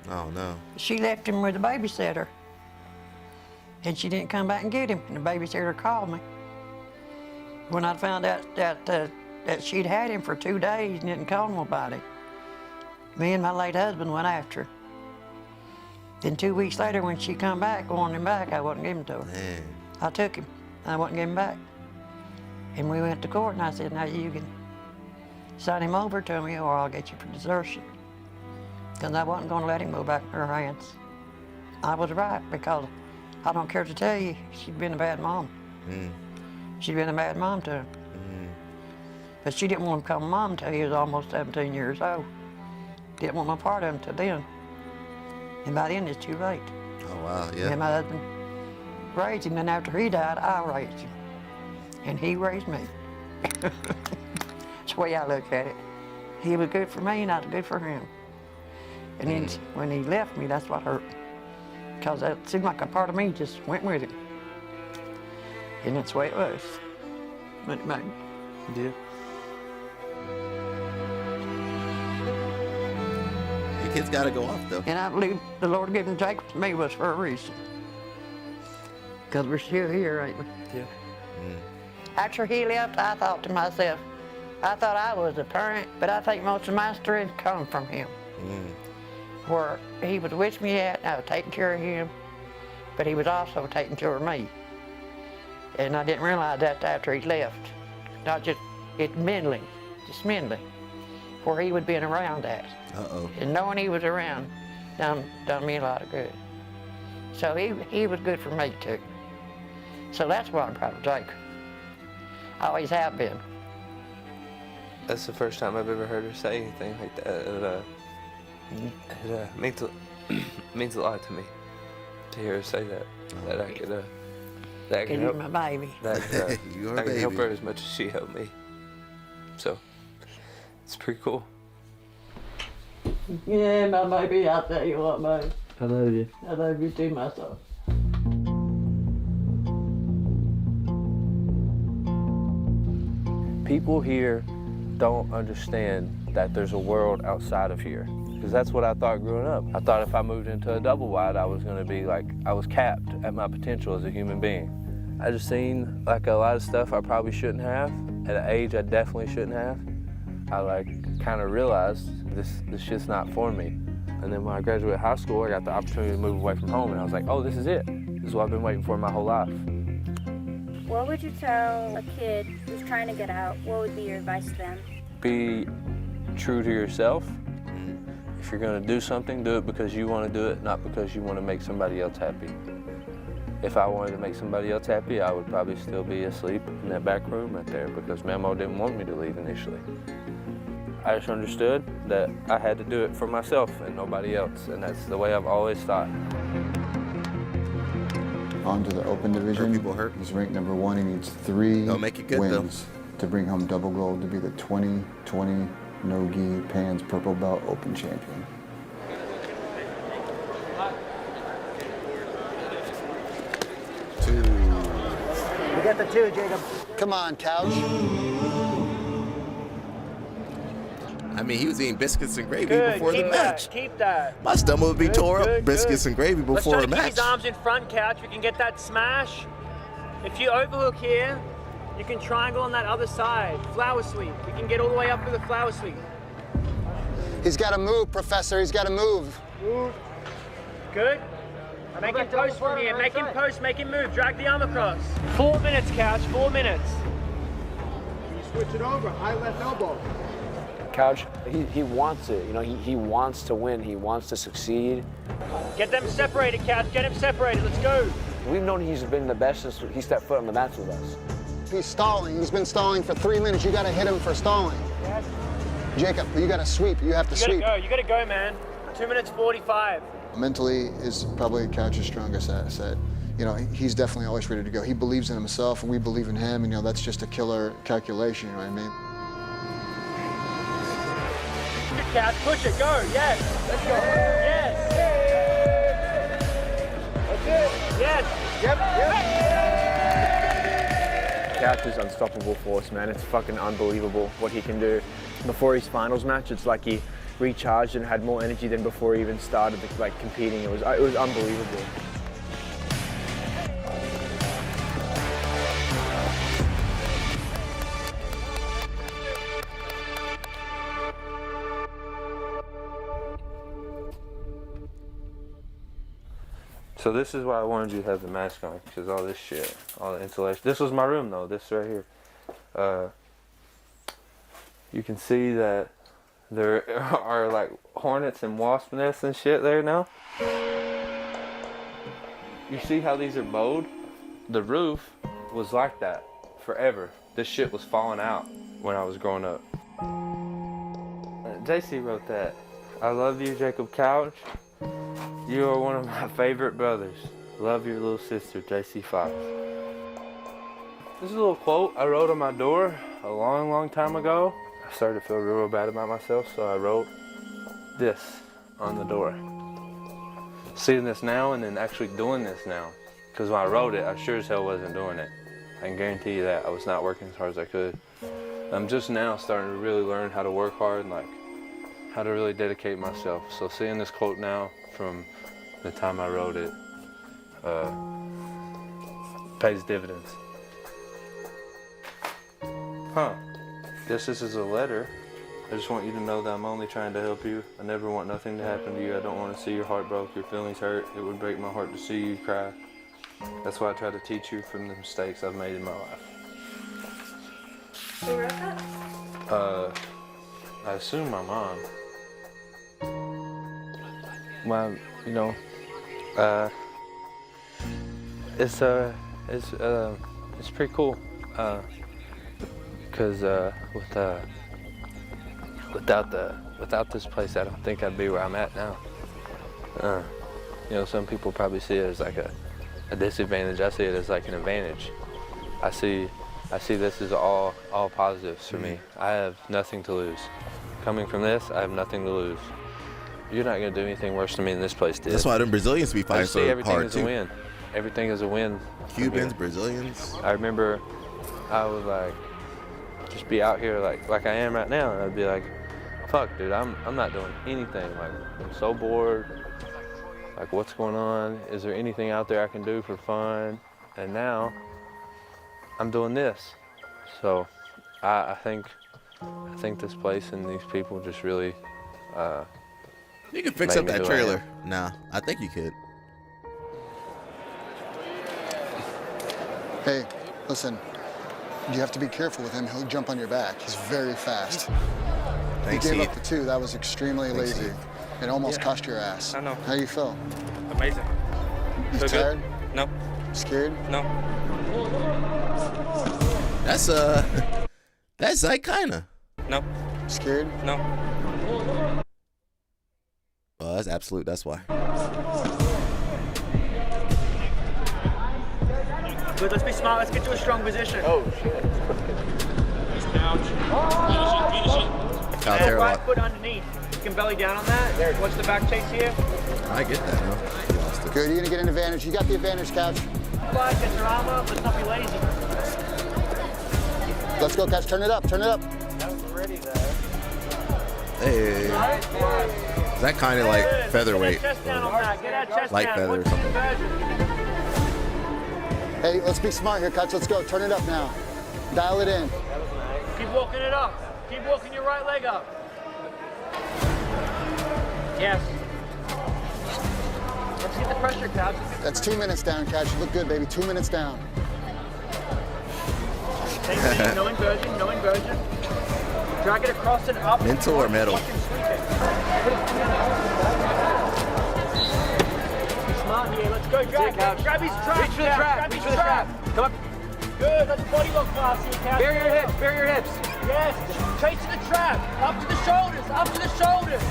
Oh, no. She left him with a babysitter. And she didn't come back and get him. And the babysitter called me. When I found out that she'd had him for 2 days and didn't call nobody, me and my late husband went after her. Then 2 weeks later, when she come back, wanted him back, I wouldn't give him to her. Man. I took him. I wouldn't give him back. And we went to court, and I said, now you can sign him over to me or I'll get you for desertion. Because I wasn't going to let him go back in her hands. I was right, because I don't care to tell you, she'd been a bad mom. She'd been a bad mom to him. But she didn't want him to become a mom until he was almost 17 years old. Didn't want no part of him till then. And by then it's too late. Oh, wow, yeah. And my husband raised him, and after he died, I raised him. And he raised me. That's the way I look at it. He was good for me, and I was good for him. And then when he left me, that's what hurt. Because it seemed like a part of me just went with him. And that's the way it was. But it made me. Yeah. Your kids got to go off, though. And I believe the Lord giving Jacob to me was for a reason. Because we're still here, ain't we? Yeah. After he left, I thought to myself, I thought I was a parent, but I think most of my strength come from him. Where he was with me at, I was taking care of him, but he was also taking care of me. And I didn't realize that after he left. Not just mentally, just mentally, where he would been around that. Uh-oh. And knowing he was around done me a lot of good. So he was good for me too. So that's why I'm proud of Jake. I always have been. That's the first time I've ever heard her say anything like that. It means a lot to me to hear her say that. That I could that can You're help my baby. That You're I can help baby. her as much as she helped me. So it's pretty cool. Yeah, my baby, I'll tell you what, babe. I love you. I love you too, myself. People here don't understand that there's a world outside of here. Because that's what I thought growing up. I thought if I moved into a double wide, I was going to be like, I was capped at my potential as a human being. I just seen like a lot of stuff I probably shouldn't have, at an age I definitely shouldn't have. I like kind of realized this shit's not for me. And then when I graduated high school, I got the opportunity to move away from home, and I was like, oh, this is it. This is what I've been waiting for my whole life. What would you tell a kid who's trying to get out? What would be your advice to them? Be true to yourself. If you're gonna do something, do it because you want to do it, not because you want to make somebody else happy. If I wanted to make somebody else happy, I would probably still be asleep in that back room right there because Mamo didn't want me to leave initially. I just understood that I had to do it for myself and nobody else, and that's the way I've always thought. On to the open division. He's ranked number 1. He needs 3 wins to bring home double gold to be the 2020 no-gi pans purple belt open champion. We got the 2, Jacob. Come on, Couch. I mean, he was eating biscuits and gravy Good, before the keep match. that, keep that. My stomach would be tore up, biscuits and gravy Let's before try a to keep match. his arms in front, Couch. We can get that smash. If you overhook here, you can triangle on that other side. Flower sweep. We can get all the way up to the flower sweep. He's got to move, Professor. He's got to move. Good. Make him post from here. Make him post. Make him move. Drag the arm across. 4 minutes, Couch. 4 minutes. Switch it over. High left elbow. Couch, he wants it. You know, he wants to win. He wants to succeed. Get them separated, Couch. Get him separated. Let's go. We've known he's been the best since he stepped foot on the mats with us. He's stalling. He's been stalling for 3 minutes. You got to hit him for stalling. Yes. Jacob, you got to sweep. You have to sweep. You gotta go, man. 2 minutes 45. Mentally is probably Couch's strongest asset. You know, he's definitely always ready to go. He believes in himself, and we believe in him, and, you know, that's just a killer calculation, you know what I mean? Good Couch, push it, go, yes. Let's go. Yes. That's it. Yes. Yep. Couch is unstoppable force, man. It's fucking unbelievable what he can do. Before his finals match, it's like he recharged and had more energy than before he even started like competing. It was unbelievable. So this is why I wanted you to have the mask on, because all this shit, all the insulation. This was my room though, this right here. You can see that there are like hornets and wasp nests and shit there now. You see how these are bowed? The roof was like that forever. This shit was falling out when I was growing up. JC wrote that. I love you, Jacob Couch. You are one of my favorite brothers. Love your little sister, JC Fox. This is a little quote I wrote on my door a long, long time ago. I started to feel real bad about myself, so I wrote this on the door. Seeing this now and then actually doing this now. Because when I wrote it, I sure as hell wasn't doing it. I can guarantee you that. I was not working as hard as I could. I'm just now starting to really learn how to work hard and like how to really dedicate myself. So seeing this quote now from the time I wrote it pays dividends. Guess this is a letter. I just want you to know that I'm only trying to help you. I never want nothing to happen to you. I don't want to see your heart broke, your feelings hurt. It would break my heart to see you cry. That's why I try to teach you from the mistakes I've made in my life. Who wrote that? I assume my mom. Well, you know, it's pretty cool. Because without this place, I don't think I'd be where I'm at now. You know, some people probably see it as like a disadvantage. I see it as like an advantage. I see this as all positives for me. I have nothing to lose. Coming from this, I have nothing to lose. You're not gonna do anything worse to me than this place did. That's why them Brazilians be fighting so everything hard as too. a win. Everything is a win. Cubans, Brazilians. I remember I would like just be out here like I am right now, and I'd be like, fuck, dude, I'm not doing anything. Like, I'm so bored. Like, what's going on? Is there anything out there I can do for fun? And now I'm doing this. So I think this place and these people just really you can fix up that trailer. Nah, I think you could. Hey, listen, you have to be careful with him. He'll jump on your back. He's very fast. Thanks, he gave Heath. up the 2. That was extremely Thanks, lazy. Heath. It almost cost your ass. I know. How do you feel? Amazing. You Feel tired? good? No. Scared? No. That's like kinda. No. Scared? No. Oh, that's absolute. That's why. Good, let's be smart. Let's get to a strong position. Oh, shit. Couch And airlock. right foot underneath. You can belly down on that. Watch the back chase here. I get that now. Lost it. Good, you're gonna get an advantage. You got the advantage, Couch. Flag, get your arm up. Let's not be lazy. Let's go, Couch. Turn it up, turn it up. That was ready there. Hey. Is that kind of like featherweight? Get that chest down on that. Get that chest Light down. feather or What's the something. inversion? Hey, let's be smart here, Couch. Let's go. Turn it up now. Dial it in. Keep walking it up. Keep walking your right leg up. Yes. Let's get the pressure, Couch. That's 2 minutes down, Couch. You look good, baby. 2 minutes down. Same thing. No inversion. No inversion. Drag it across and up. Mental or metal? Fucking sweep it. Smart here. Let's go. Grab his trap. Reach for the trap. Grab Reach his for the trap. Come up. Good. Let's body lock class here, Couch. Bury your hips. Bury your hips. Yes. Chasing the trap. Up to the shoulders. Up to the shoulders.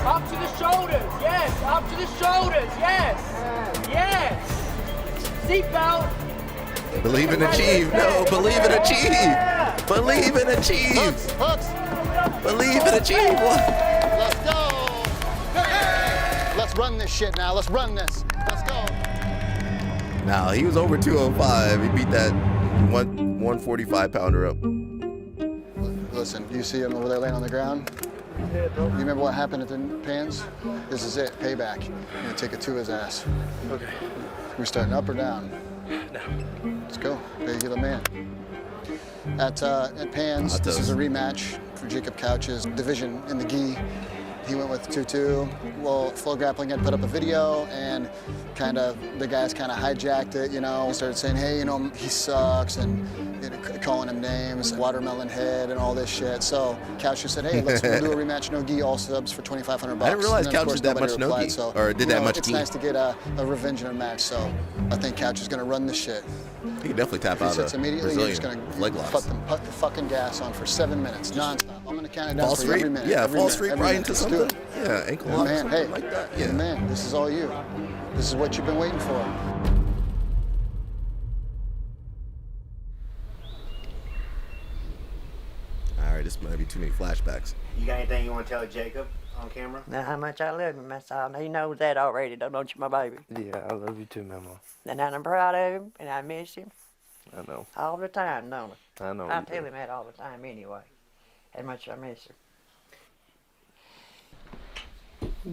Up to the shoulders. Yes. Up to the shoulders. Yes. Yes. Seatbelt. Believe and achieve. No, believe and achieve. Believe and achieve. Hooks, hooks. Believe and achieve. What? Let's go. Let's run this shit now. Let's run this. Let's go. Now he was over 205. He beat that 145 pounder up. Listen, you see him over there laying on the ground? You remember what happened at the Pans? This is it, payback. You're gonna take it to his ass. Okay. We're starting up or down? No. Let's go. You're the man. At Pans, this is a rematch for Jacob Couch's division in the gi. He went with 2-2. Well, Flow Grappling had put up a video and the guys kind of hijacked it, you know. Started saying, hey, you know, he sucks, and calling him names, watermelon head, and all this shit. So Couch just said, hey, we'll do a rematch, no gi, all subs for $2,500. I didn't realize And then, of Couch course, did that nobody much no replied, gi, so, or did that much it's gi. nice to get a revenge in a match. So I think Couch is going to run this shit. He can definitely tap If he out sits of immediately, you're just Brazilian going leg to locks. put the fucking gas on for 7 minutes, nonstop. I'm going to count it down False for you every reap? minute. Yeah, every false minute, reap every right minute. into Let's do something? it. Yeah, ankle You're lock, the man. something Hey, like that. you're the Yeah. man. This is all you. This is what you've been waiting for. All right, this might be too many flashbacks. You got anything you want to tell Jacob on camera? Now how much I love him, that's all. He knows that already, don't you, my baby? Yeah, I love you too, Mama. And I'm proud of him, and I miss him I know. all the time, don't I? I know I you tell do. him that all the time anyway, how much I miss him.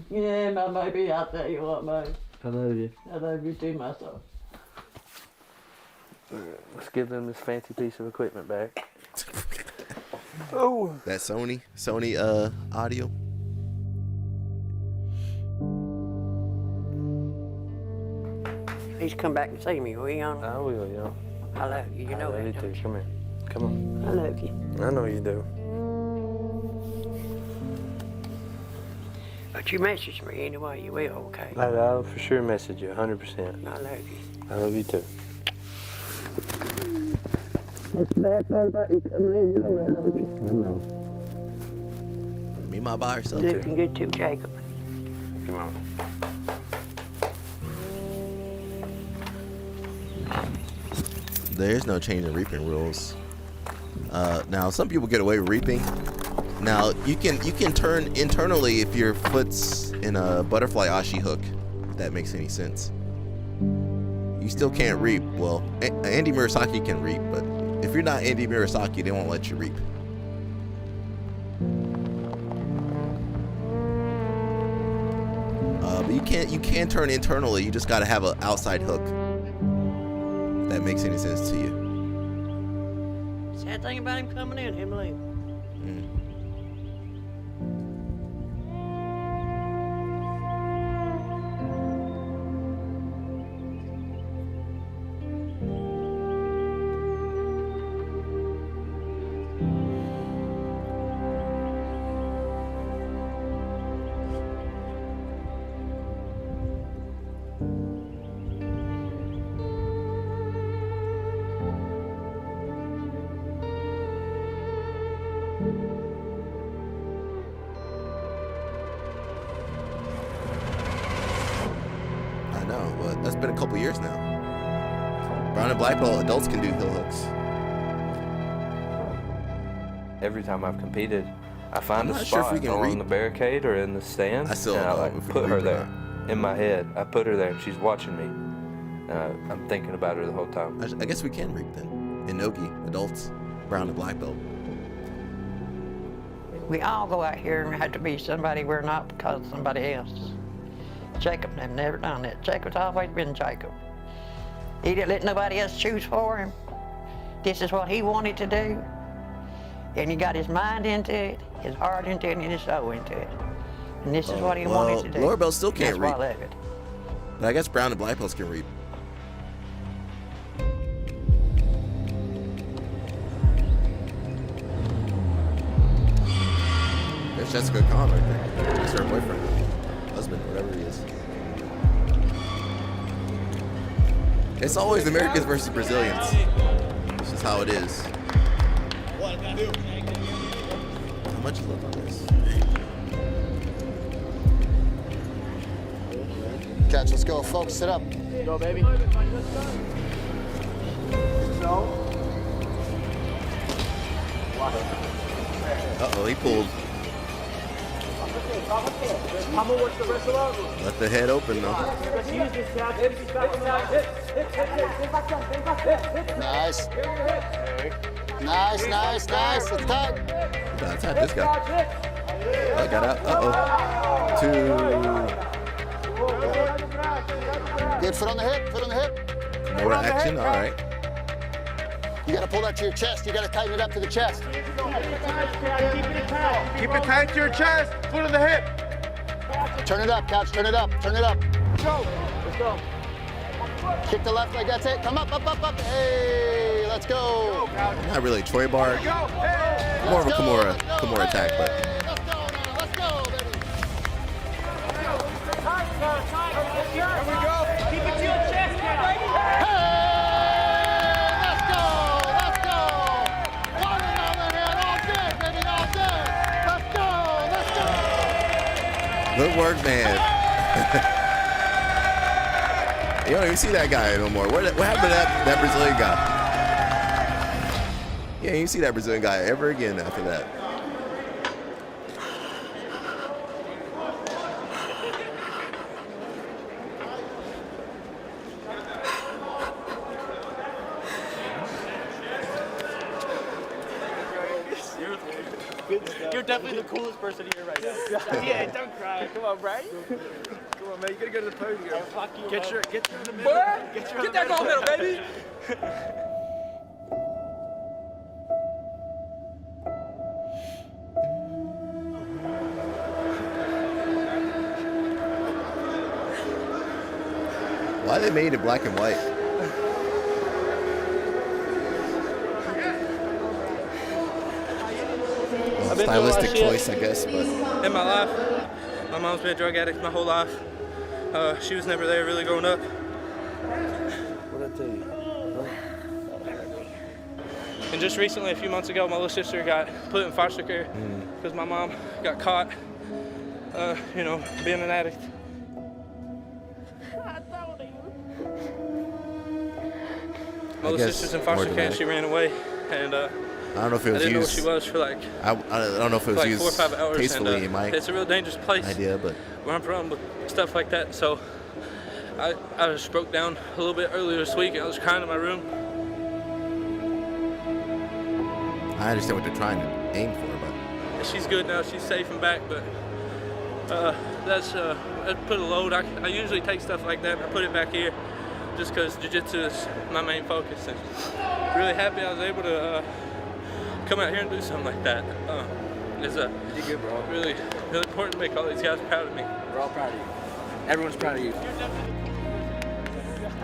Yeah, my baby, I'll tell you what, baby. I love you. I love you too, myself. Let's give them this fancy piece of equipment back. Oh, that Sony audio. Please come back and see me, will you, Honor? I will, yeah. I love you, you know I love that, you don't too. you? Come here. Come on. I love you. I know you do. But you message me anyway, you will, okay? I'll for sure message you, 100%. I love you. I love you too. It's bad fun about you coming in, you know I love you. I know. Me my by herself. Looking good too, Jacob. Come on. There's no change in reaping rules. Now some people get away with reaping. Now you can turn internally if your foot's in a butterfly ashi hook, if that makes any sense. You still can't reap. Well, Andy Murasaki can reap, but if you're not Andy Murasaki, they won't let you reap. But you can turn internally. You just got to have an outside hook. If that makes any sense to you. Sad thing about him coming in, him leaving. That's been a couple years now. Brown and black belt adults can do heel hooks. Every time I've competed, I find I'm a not sure if spot we can on read- the barricade or in the stand, I still and I don't know like if we put can her read or there. In my head, I put her there, and she's watching me. I'm thinking about her the whole time. I guess we can read then. In Nogi, adults, brown and black belt. We all go out here and have to be somebody we're not because of somebody else. Jacob have never done that. Jacob's always been Jacob. He didn't let nobody else choose for him. This is what he wanted to do. And he got his mind into it, his heart into it, and his soul into it. And this is what he wanted to do. Lower belts still can't That's why I read. love it. But I guess brown and black belts can read. There's Jessica Khan right there. That's her boyfriend. Husband, whatever he is. It's always Americans versus Brazilians. This is how it is. How much is left on this? Catch, let's go. Folks, sit up. Go, baby. Uh-oh, he pulled. I'm gonna watch the rest of us. Let the head open though. Let's use this, Cat. Nice. Nice. It's tight. That's how this guy. I got out. Uh-oh. Good foot on the hip. Two. More action. All right. You gotta pull that to your chest. You gotta tighten it up to the chest. Keep it tight to your chest. Foot on the hip. Turn it up, Couch. Turn it up. Go. Let's go. Kick the left leg. That's it. Come up. Hey, let's go. Not really Troy bar. More of a Kimura attack, but. Here we go. Keep it to your chest, Cat. Good work, man. You don't even see that guy no more. What happened to that Brazilian guy? Yeah, you see that Brazilian guy ever again after that. You're definitely the coolest person here right now. Yeah, don't cry. Come on, Brian. Come on, man. You gotta go to the podium. Get your in the middle. Boy, Get that ball middle, baby. Why they made it black and white? Well, stylistic choice, I guess, but. In my life, my mom's been a drug addict my whole life. She was never there really growing up. What'd I tell you? And just recently, a few months ago, my little sister got put in foster care because my mom got caught, being an addict. My little sister's in foster care and she ran away. And I don't know if it was I didn't know what used. she was for like. I don't know if it was like used 4 or 5 hours. tastefully. And, in my it's a real dangerous place. idea, but Where I'm from, with stuff like that. So I just broke down a little bit earlier this week and I was crying in my room. I understand what they're trying to aim for, but And she's good now. She's safe and back, but that's put a load. I usually take stuff like that and I put it back here just because jiu-jitsu is my main focus. And really happy I was able to come out here and do something like that. It's good, bro. really important to make all these guys proud of me. We're all proud of you. Everyone's proud of you.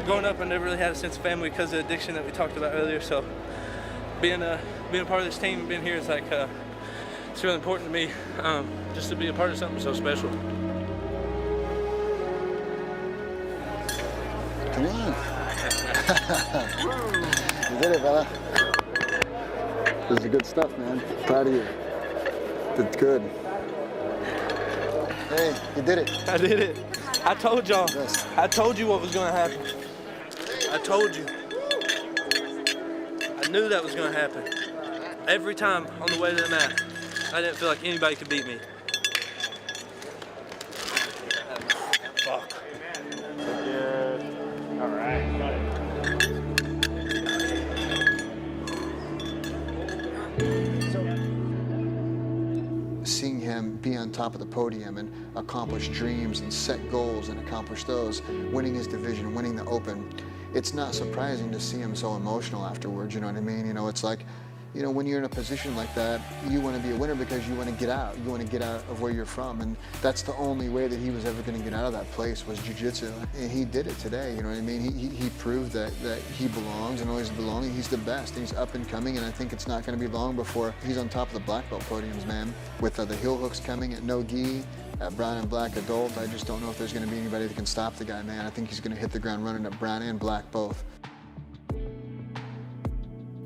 Growing up, I never really had a sense of family because of the addiction that we talked about earlier. So being a part of this team and being here is like it's really important to me just to be a part of something so special. Come on. You did it, fella. This is good stuff, man. Proud of you. Did good. Hey, you did it. I did it. I told y'all. I told you what was gonna happen. I told you. I knew that was gonna happen. Every time on the way to the mat, I didn't feel like anybody could beat me. Fuck. All right, got it. Seeing him be on top of the podium and accomplish dreams and set goals and accomplish those, winning his division, winning the Open, it's not surprising to see him so emotional afterwards, you know what I mean? You know, it's like, you know, when you're in a position like that, you want to be a winner because you want to get out. You want to get out of where you're from. And that's the only way that he was ever going to get out of that place was jiu-jitsu. And he did it today, you know what I mean? He proved that he belongs and always belonging. He's the best. He's up and coming, and I think it's not going to be long before he's on top of the black belt podiums, man. With the heel hooks coming at no gi, at brown and black adult, I just don't know if there's going to be anybody that can stop the guy, man. I think he's going to hit the ground running at brown and black both.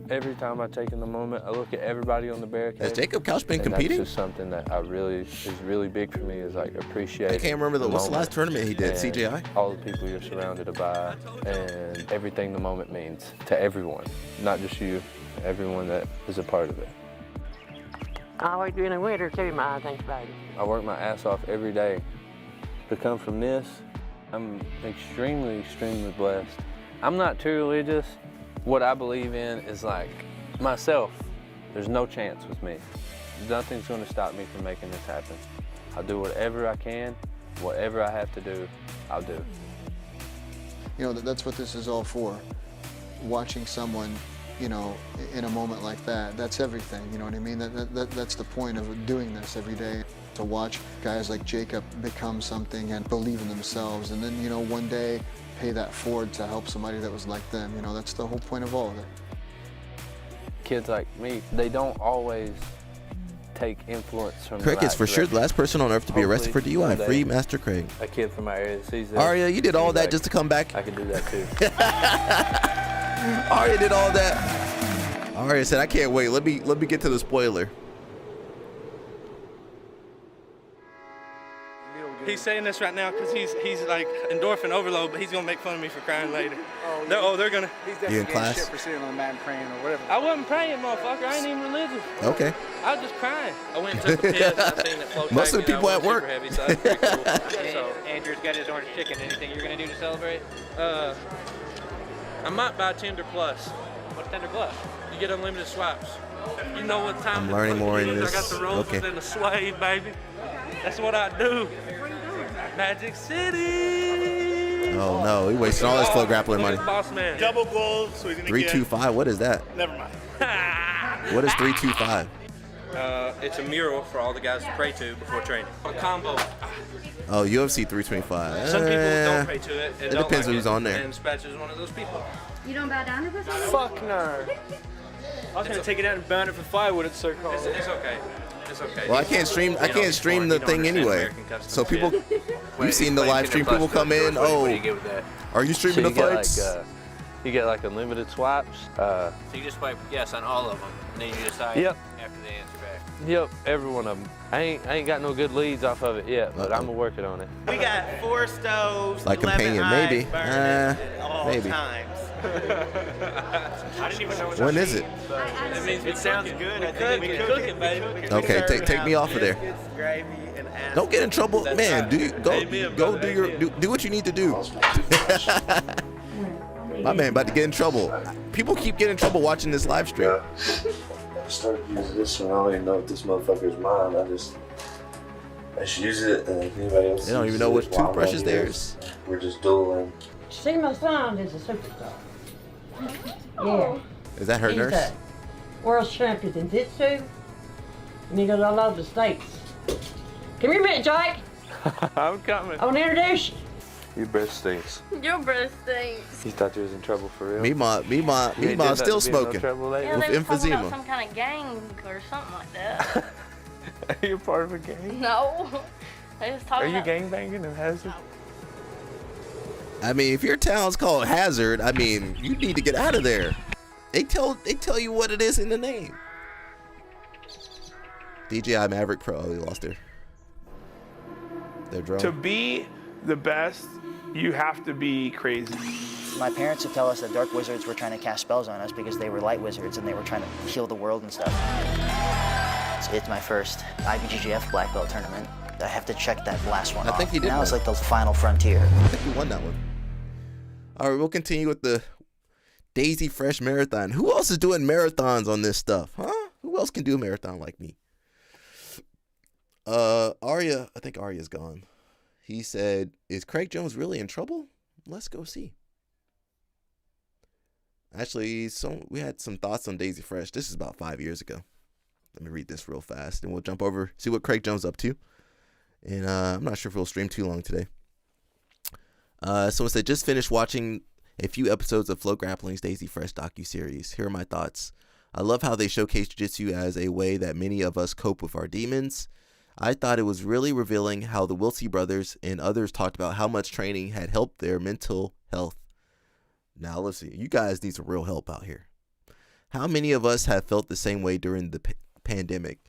Every time I take in the moment, I look at everybody on the barricade. Has Jacob Couch been and competing? That's just something that is really big for me, is like appreciate. I can't remember what's the last tournament he did, and CJI? all the people you're surrounded by and everything the moment means to everyone, not just you, everyone that is a part of it. I always do in the winter too, my thanks, baby. I work my ass off every day to come from this. I'm extremely, extremely blessed. I'm not too religious. What I believe in is like myself. There's no chance with me. Nothing's gonna stop me from making this happen. I'll do whatever I can, whatever I have to do, I'll do. You know, that's what this is all for. Watching someone, you know, in a moment like that, that's everything, you know what I mean? That's the point of doing this every day, to watch guys like Jacob become something and believe in themselves, and then, you know, one day pay that forward to help somebody that was like them. You know, that's the whole point of all of it. Kids like me, they don't always take influence from Craig is for sure the last person on earth to be arrested for DUI. Free Master Craig. A kid from my area sees that. Aria, you did all that just to come back? I can do that too. Aria did all that. Aria said, I can't wait. Let me get to the spoiler. He's saying this right now because he's like endorphin overload, but he's gonna make fun of me for crying later. They're gonna. He's definitely getting shit for sitting on the mat and praying or whatever. I wasn't praying, motherfucker. I ain't even religious. Okay. I was just crying. I went and took a piss and I seen that float. Most of the people at work. Heavy, so that's pretty cool. So Andrew's got his orange chicken. Anything you're gonna do to celebrate? I might buy Tender Plus. What's Tender Plus? You get unlimited swipes. You know what time I'm learning more in this. I got the roses and the suede, baby. That's what I do. Magic City. Oh no, he wasting all his flow grappler money. Boss man. Double gold, so he's gonna 325. What is that? Never mind. What is 325? It's a mural for all the guys to pray to before training. A combo. Oh, UFC 325. Some people don't pray to it. It depends who's on there. And Spatch is one of those people. You don't bow down to this? Fuck no. I was gonna take it out and burn it for firewood. It's so cold. It's okay. It's okay. Well, I can't stream. I can't stream the thing anyway. So people, you've seen the live stream. People come in. Oh, are you streaming the fights? You get like unlimited swipes. So you just swipe yes on all of them, and then you decide Yep. after they answer back. Yep, every one of them. I ain't got no good leads off of it yet, but I'm working on it. We got 4 stoves, Like 11 companion, eyes maybe. burning at all Maybe. times. I didn't even know what When is it? That means it sounds good. I think we cook it, baby. Okay, take me off of there. Gravy and Don't get in trouble, man. Do what you need to do. My man about to get in trouble. People keep getting in trouble watching this live stream. I started using this one. I don't even know if this motherfucker's mine. I just use it, and if anybody else They don't even know which toothbrush is theirs. We're just dueling. See, my son is a superstar. Yeah. Is that her He's nurse? a world champion in jiu-jitsu, and he goes all over the states. Come here a minute, Jake. I'm coming. I want to introduce you. Your breath stinks. Your breath stinks. He thought you was in trouble for real. Meemaw still smoking Yeah, with they was talking about emphysema. some kind of gang or something like that. Are you part of a gang? No. They was Are talking you about... gangbanging in Hazard? I mean, if your town's called Hazard, I mean, you need to get out of there. They tell you what it is in the name. DJI Maverick Pro. Oh, they lost their drone. To be the best, you have to be crazy. My parents would tell us that dark wizards were trying to cast spells on us because they were light wizards and they were trying to heal the world and stuff. It's my first IBJJF black belt tournament. I have to check that last one off. I think he did. Now it's like the final frontier. I think he won that one. All right, we'll continue with the Daisy Fresh Marathon. Who else is doing marathons on this stuff, huh? Who else can do a marathon like me? Arya, I think Arya's gone. He said, is Craig Jones really in trouble? Let's go see. Actually, we had some thoughts on Daisy Fresh. This is about 5 years ago. Let me read this real fast, and we'll jump over, see what Craig Jones is up to. And I'm not sure if we'll stream too long today. Someone said, just finished watching a few episodes of Flow Grappling's Daisy Fresh docuseries. Here are my thoughts. I love how they showcase jiu-jitsu as a way that many of us cope with our demons. I thought it was really revealing how the Wiltsey brothers and others talked about how much training had helped their mental health. Now listen, you guys need some real help out here. How many of us have felt the same way during the pandemic?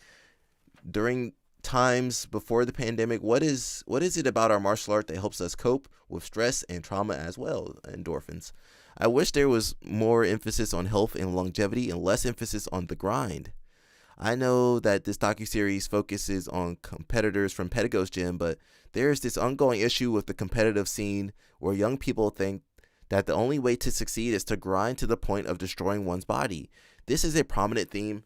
During times before the pandemic, what is it about our martial art that helps us cope with stress and trauma as well? Endorphins. I wish there was more emphasis on health and longevity and less emphasis on the grind. I know that this docuseries focuses on competitors from Pedigo's gym, but there's this ongoing issue with the competitive scene where young people think that the only way to succeed is to grind to the point of destroying one's body. This is a prominent theme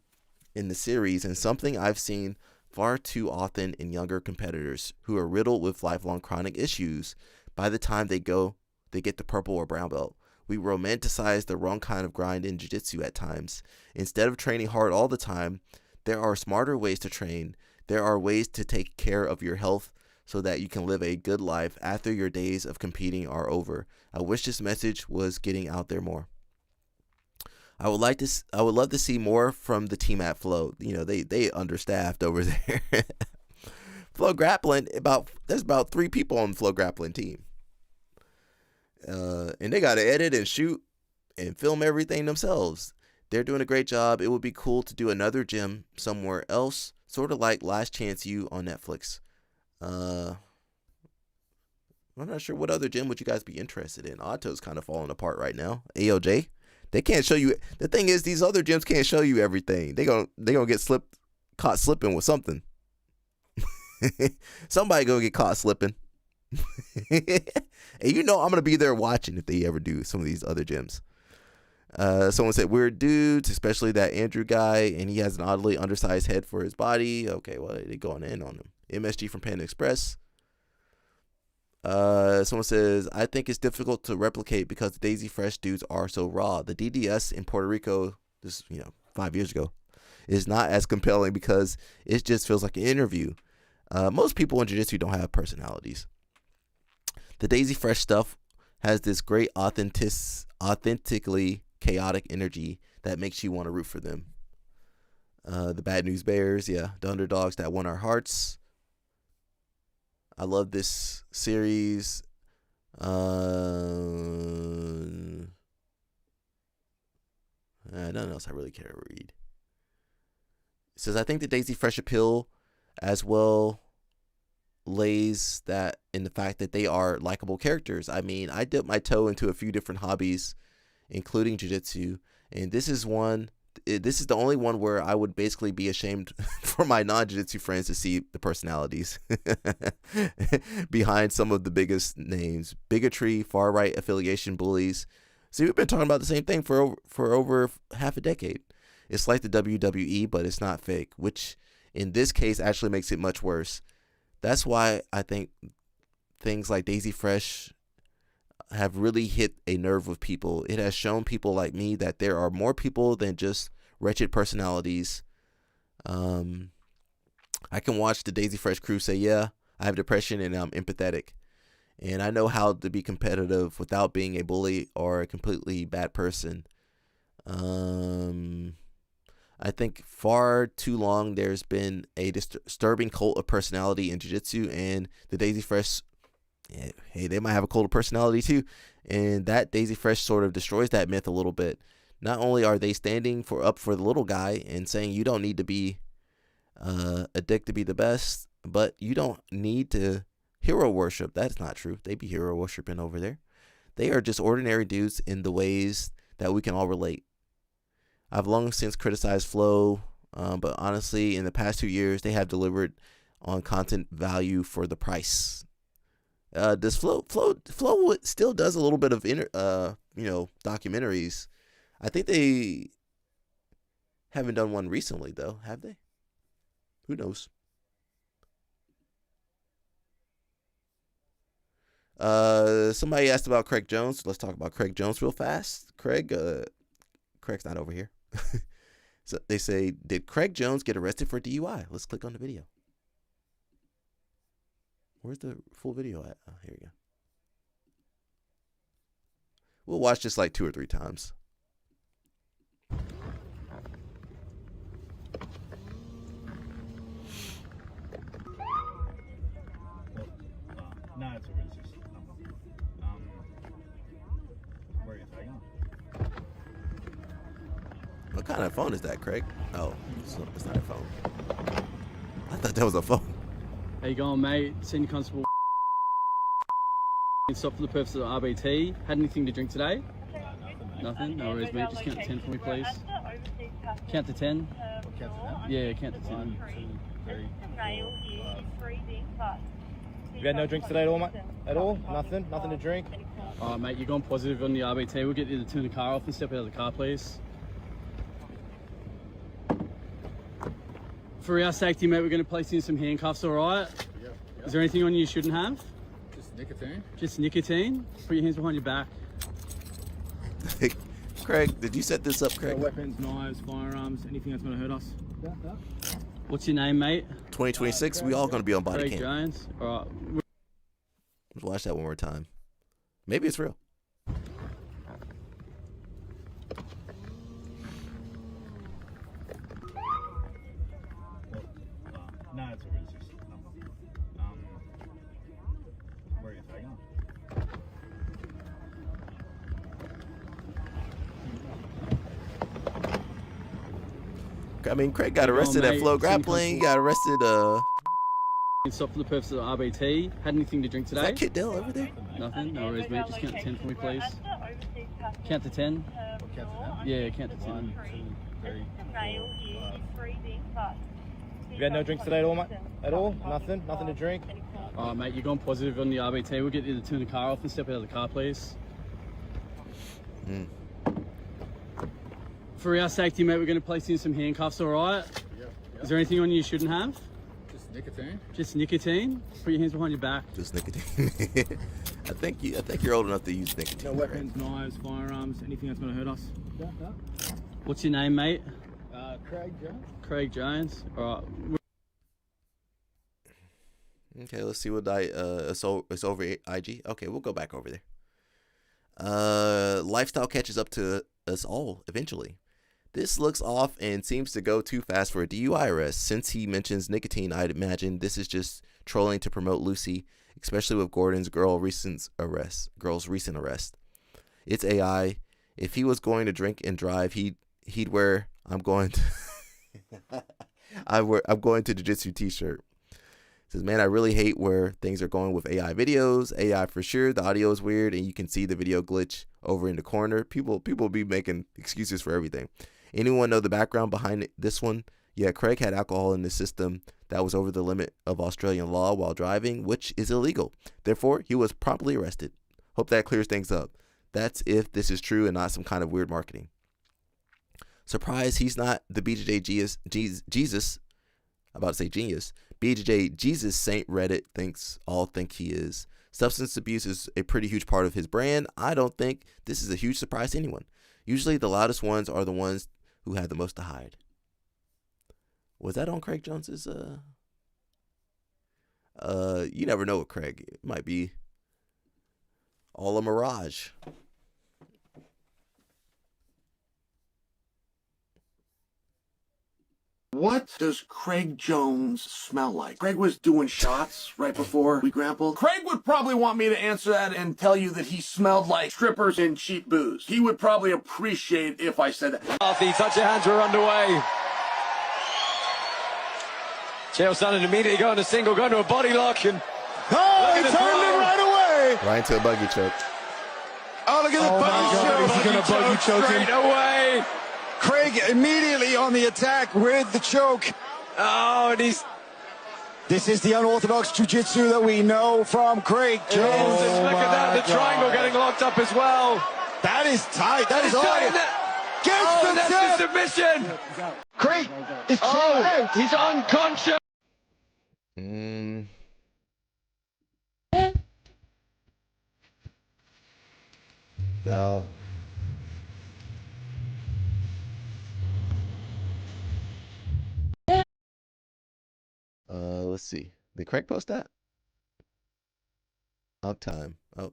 in the series and something I've seen far too often in younger competitors who are riddled with lifelong chronic issues. By the time they get the purple or brown belt. We romanticize the wrong kind of grind in jiu-jitsu at times. Instead of training hard all the time, there are smarter ways to train. There are ways to take care of your health so that you can live a good life after your days of competing are over. I wish this message was getting out there more. I would love to see more from the team at Flow. You know, they understaffed over there. Flow Grappling, there's about 3 people on the Flow Grappling team. And they got to edit and shoot and film everything themselves. They're doing a great job. It would be cool to do another gym somewhere else, sort of like Last Chance U on Netflix. I'm not sure what other gym would you guys be interested in. Otto's kind of falling apart right now. AOJ, they can't show you. The thing is, these other gyms can't show you everything. They gonna get caught slipping with something. Somebody gonna get caught slipping. And you know I'm gonna be there watching if they ever do some of these other gyms. Someone said weird dudes, especially that Andrew guy, and he has an oddly undersized head for his body. Okay, well, they're going in on him. MSG from Panda Express. Someone says, I think it's difficult to replicate because the Daisy Fresh dudes are so raw. The DDS in Puerto Rico, 5 years ago, is not as compelling because it just feels like an interview. Most people in jiu-jitsu don't have personalities. The Daisy Fresh stuff has this great authentically chaotic energy that makes you want to root for them. The Bad News Bears, the underdogs that won our hearts. I love this series. Nothing else I really care to read. It says, I think the Daisy Fresh appeal as well lays that in the fact that they are likable characters. I mean, I dipped my toe into a few different hobbies, including jiu-jitsu, and this is the only one where I would basically be ashamed for my non-jiu-jitsu friends to see the personalities behind some of the biggest names. Bigotry, far-right affiliation, bullies. See, we've been talking about the same thing for over half a decade. It's like the WWE, but it's not fake, which in this case actually makes it much worse. That's why I think things like Daisy Fresh have really hit a nerve with people. It has shown people like me that there are more people than just wretched personalities. I can watch the Daisy Fresh crew say, yeah, I have depression and I'm empathetic. And I know how to be competitive without being a bully or a completely bad person. I think far too long there's been a disturbing cult of personality in jiu-jitsu, and the Daisy Fresh, hey, they might have a cult of personality too, and that Daisy Fresh sort of destroys that myth a little bit. Not only are they standing up for the little guy and saying you don't need to be a dick to be the best, but you don't need to hero worship. That's not true. They be hero worshiping over there. They are just ordinary dudes in the ways that we can all relate. I've long since criticized Flow, but honestly, in the past 2 years, they have delivered on content value for the price. Does Flow still does a little bit of documentaries. I think they haven't done one recently though, have they? Who knows? Somebody asked about Craig Jones. Let's talk about Craig Jones real fast. Craig's not over here. So they say, did Craig Jones get arrested for DUI? Let's click on the video. Where's the full video at? Oh, here we go. We'll watch this like 2 or 3 times. No, it's a racist. Where are you taking? What kind of phone is that, Craig? Oh, it's not a phone. I thought that was a phone. How you going, mate? Senior Constable. Stop for the purpose of the RBT. Had anything to drink today? Nothing? No worries, mate. Just count to 10 for me, please. Count to 10? Count to 10? Yeah, count to 10. 1, 2, 3. You had no drinks today at all, mate? At all? Nothing? Nothing to drink? Alright, mate, you're going positive on the RBT. We'll get you to turn the car off and step out of the car, please. For our safety, mate, we're going to place you in some handcuffs, alright? Yep. Is there anything on you shouldn't have? Just nicotine. Just nicotine? Put your hands behind your back. Craig, did you set this up, Craig? No weapons, knives, firearms, anything that's going to hurt us. What's your name, mate? 2026, we all going to be on body Craig cam. Jones. Alright. Let's watch that one more time. Maybe it's real. No, it's a racist. Where are you taking? I mean, Craig got arrested at Flow Grappling. He got arrested. Stop for the purpose of the RBT. Had anything to drink today? Is that Kid Dell over there? Nothing? No worries, mate. Just count to 10 for me, please. Count to 10? Count to 10? Yeah, count to 10. 1, 2, 3. You had no drinks today at all, mate? At all? Nothing? Nothing to drink? Alright, mate, you're going positive on the RBT. We'll get you to turn the car off and step out of the car, please. For our safety, mate, we're going to place you in some handcuffs, alright? Yep. Is there anything on you shouldn't have? Just nicotine. Just nicotine? Put your hands behind your back. Just nicotine. I think you're old enough to use nicotine. No weapons, knives, firearms, anything that's going to hurt us. What's your name, mate? Craig Jones. Craig Jones. Alright. Okay, let's see what it's over IG. Okay, we'll go back over there. Lifestyle catches up to us all eventually. This looks off and seems to go too fast for a DUI arrest. Since he mentions nicotine, I'd imagine this is just trolling to promote Lucy, especially with Gordon's girl's recent arrest. It's AI. If he was going to drink and drive, he'd wear I'm going to jiu-jitsu t-shirt. Says, man, I really hate where things are going with AI videos. AI for sure. The audio is weird, and you can see the video glitch over in the corner. People be making excuses for everything. Anyone know the background behind this one? Yeah, Craig had alcohol in the system that was over the limit of Australian law while driving, which is illegal. Therefore, he was promptly arrested. Hope that clears things up. That's if this is true and not some kind of weird marketing. Surprised he's not the BJJ Jesus. I'm about to say genius. BJJ Jesus Saint Reddit think he is. Substance abuse is a pretty huge part of his brand. I don't think this is a huge surprise to anyone. Usually the loudest ones are the ones who have the most to hide. Was that on Craig Jones's? You never know with Craig. It might be all a mirage. What does Craig Jones smell like? Craig was doing shots right before we grappled. Craig would probably want me to answer that and tell you that he smelled like strippers and cheap booze. He would probably appreciate if I said that. The touch of hands were underway. Chael Sonnen immediately going to single, going to a body lock, and Oh, he turned him right away. Right into a buggy choke. Oh, look at the buggy choke. He's going to buggy choke him. Straight away. Craig immediately on the attack with the choke. Oh, and this is the unorthodox jiu-jitsu that we know from Craig Jones. Oh, look at that. The triangle getting locked up as well. That is tight. That is hard. That's the submission. Craig is he's unconscious. No. Let's see. Did Craig post that? Uptime. Oh.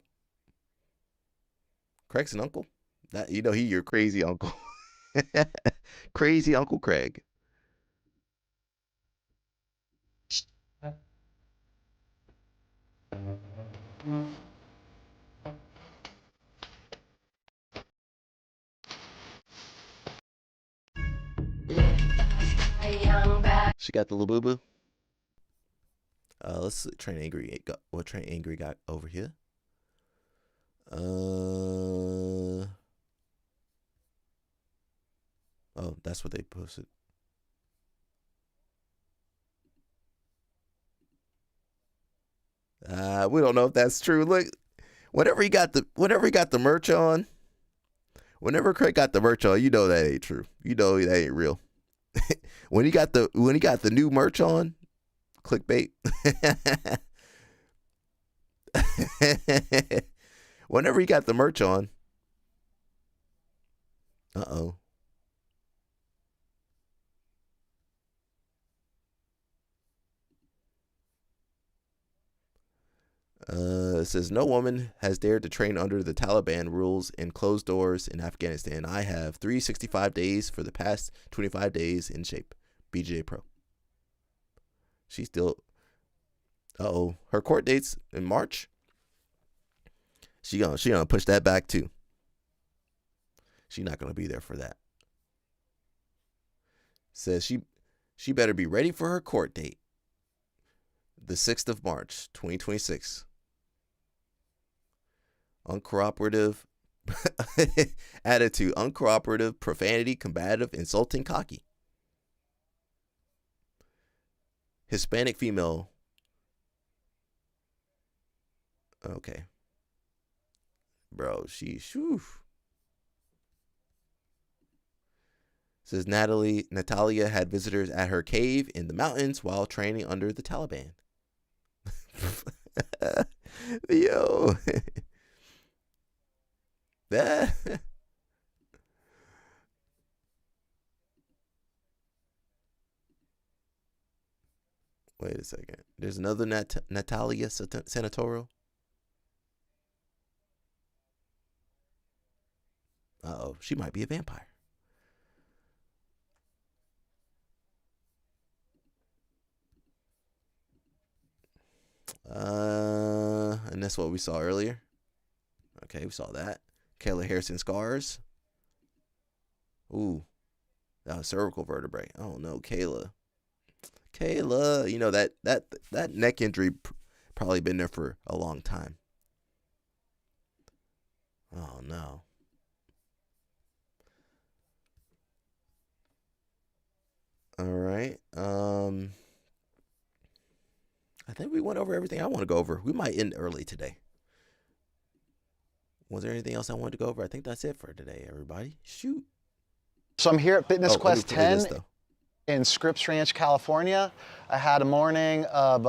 Craig's an uncle? That he your crazy uncle. Crazy Uncle Craig. She got the little boo boo. Let's see. Train Angry. What Train Angry got over here? Oh, that's what they posted. We don't know if that's true. Look, whenever he got the merch on, whenever Craig got the merch on, you know that ain't true. You know that ain't real. when he got the new merch on, clickbait. Whenever he got the merch on, it says no woman has dared to train under the Taliban rules in closed doors in Afghanistan. I have 365 days for the past 25 days in shape. BJJ Pro. She's still. Her court date's in March. She gonna push that back too. She's not gonna be there for that. Says she better be ready for her court date. The 6th of March, 2026. Uncooperative attitude, uncooperative, profanity, combative, insulting, cocky. Hispanic female. Okay. Bro, whew. Says Natalia had visitors at her cave in the mountains while training under the Taliban. Yo. That. Wait a second. There's another Natalia Senatoro. She might be a vampire. And that's what we saw earlier. Okay, we saw that. Kayla Harrison scars. Ooh, that was cervical vertebrae. Oh no, Kayla, you know that neck injury probably been there for a long time. Oh no. All right. I think we went over everything I want to go over. We might end early today. Was there anything else I wanted to go over? I think that's it for today, everybody. Shoot. So I'm here at Fitness Quest 10 in Scripps Ranch, California. I had a morning of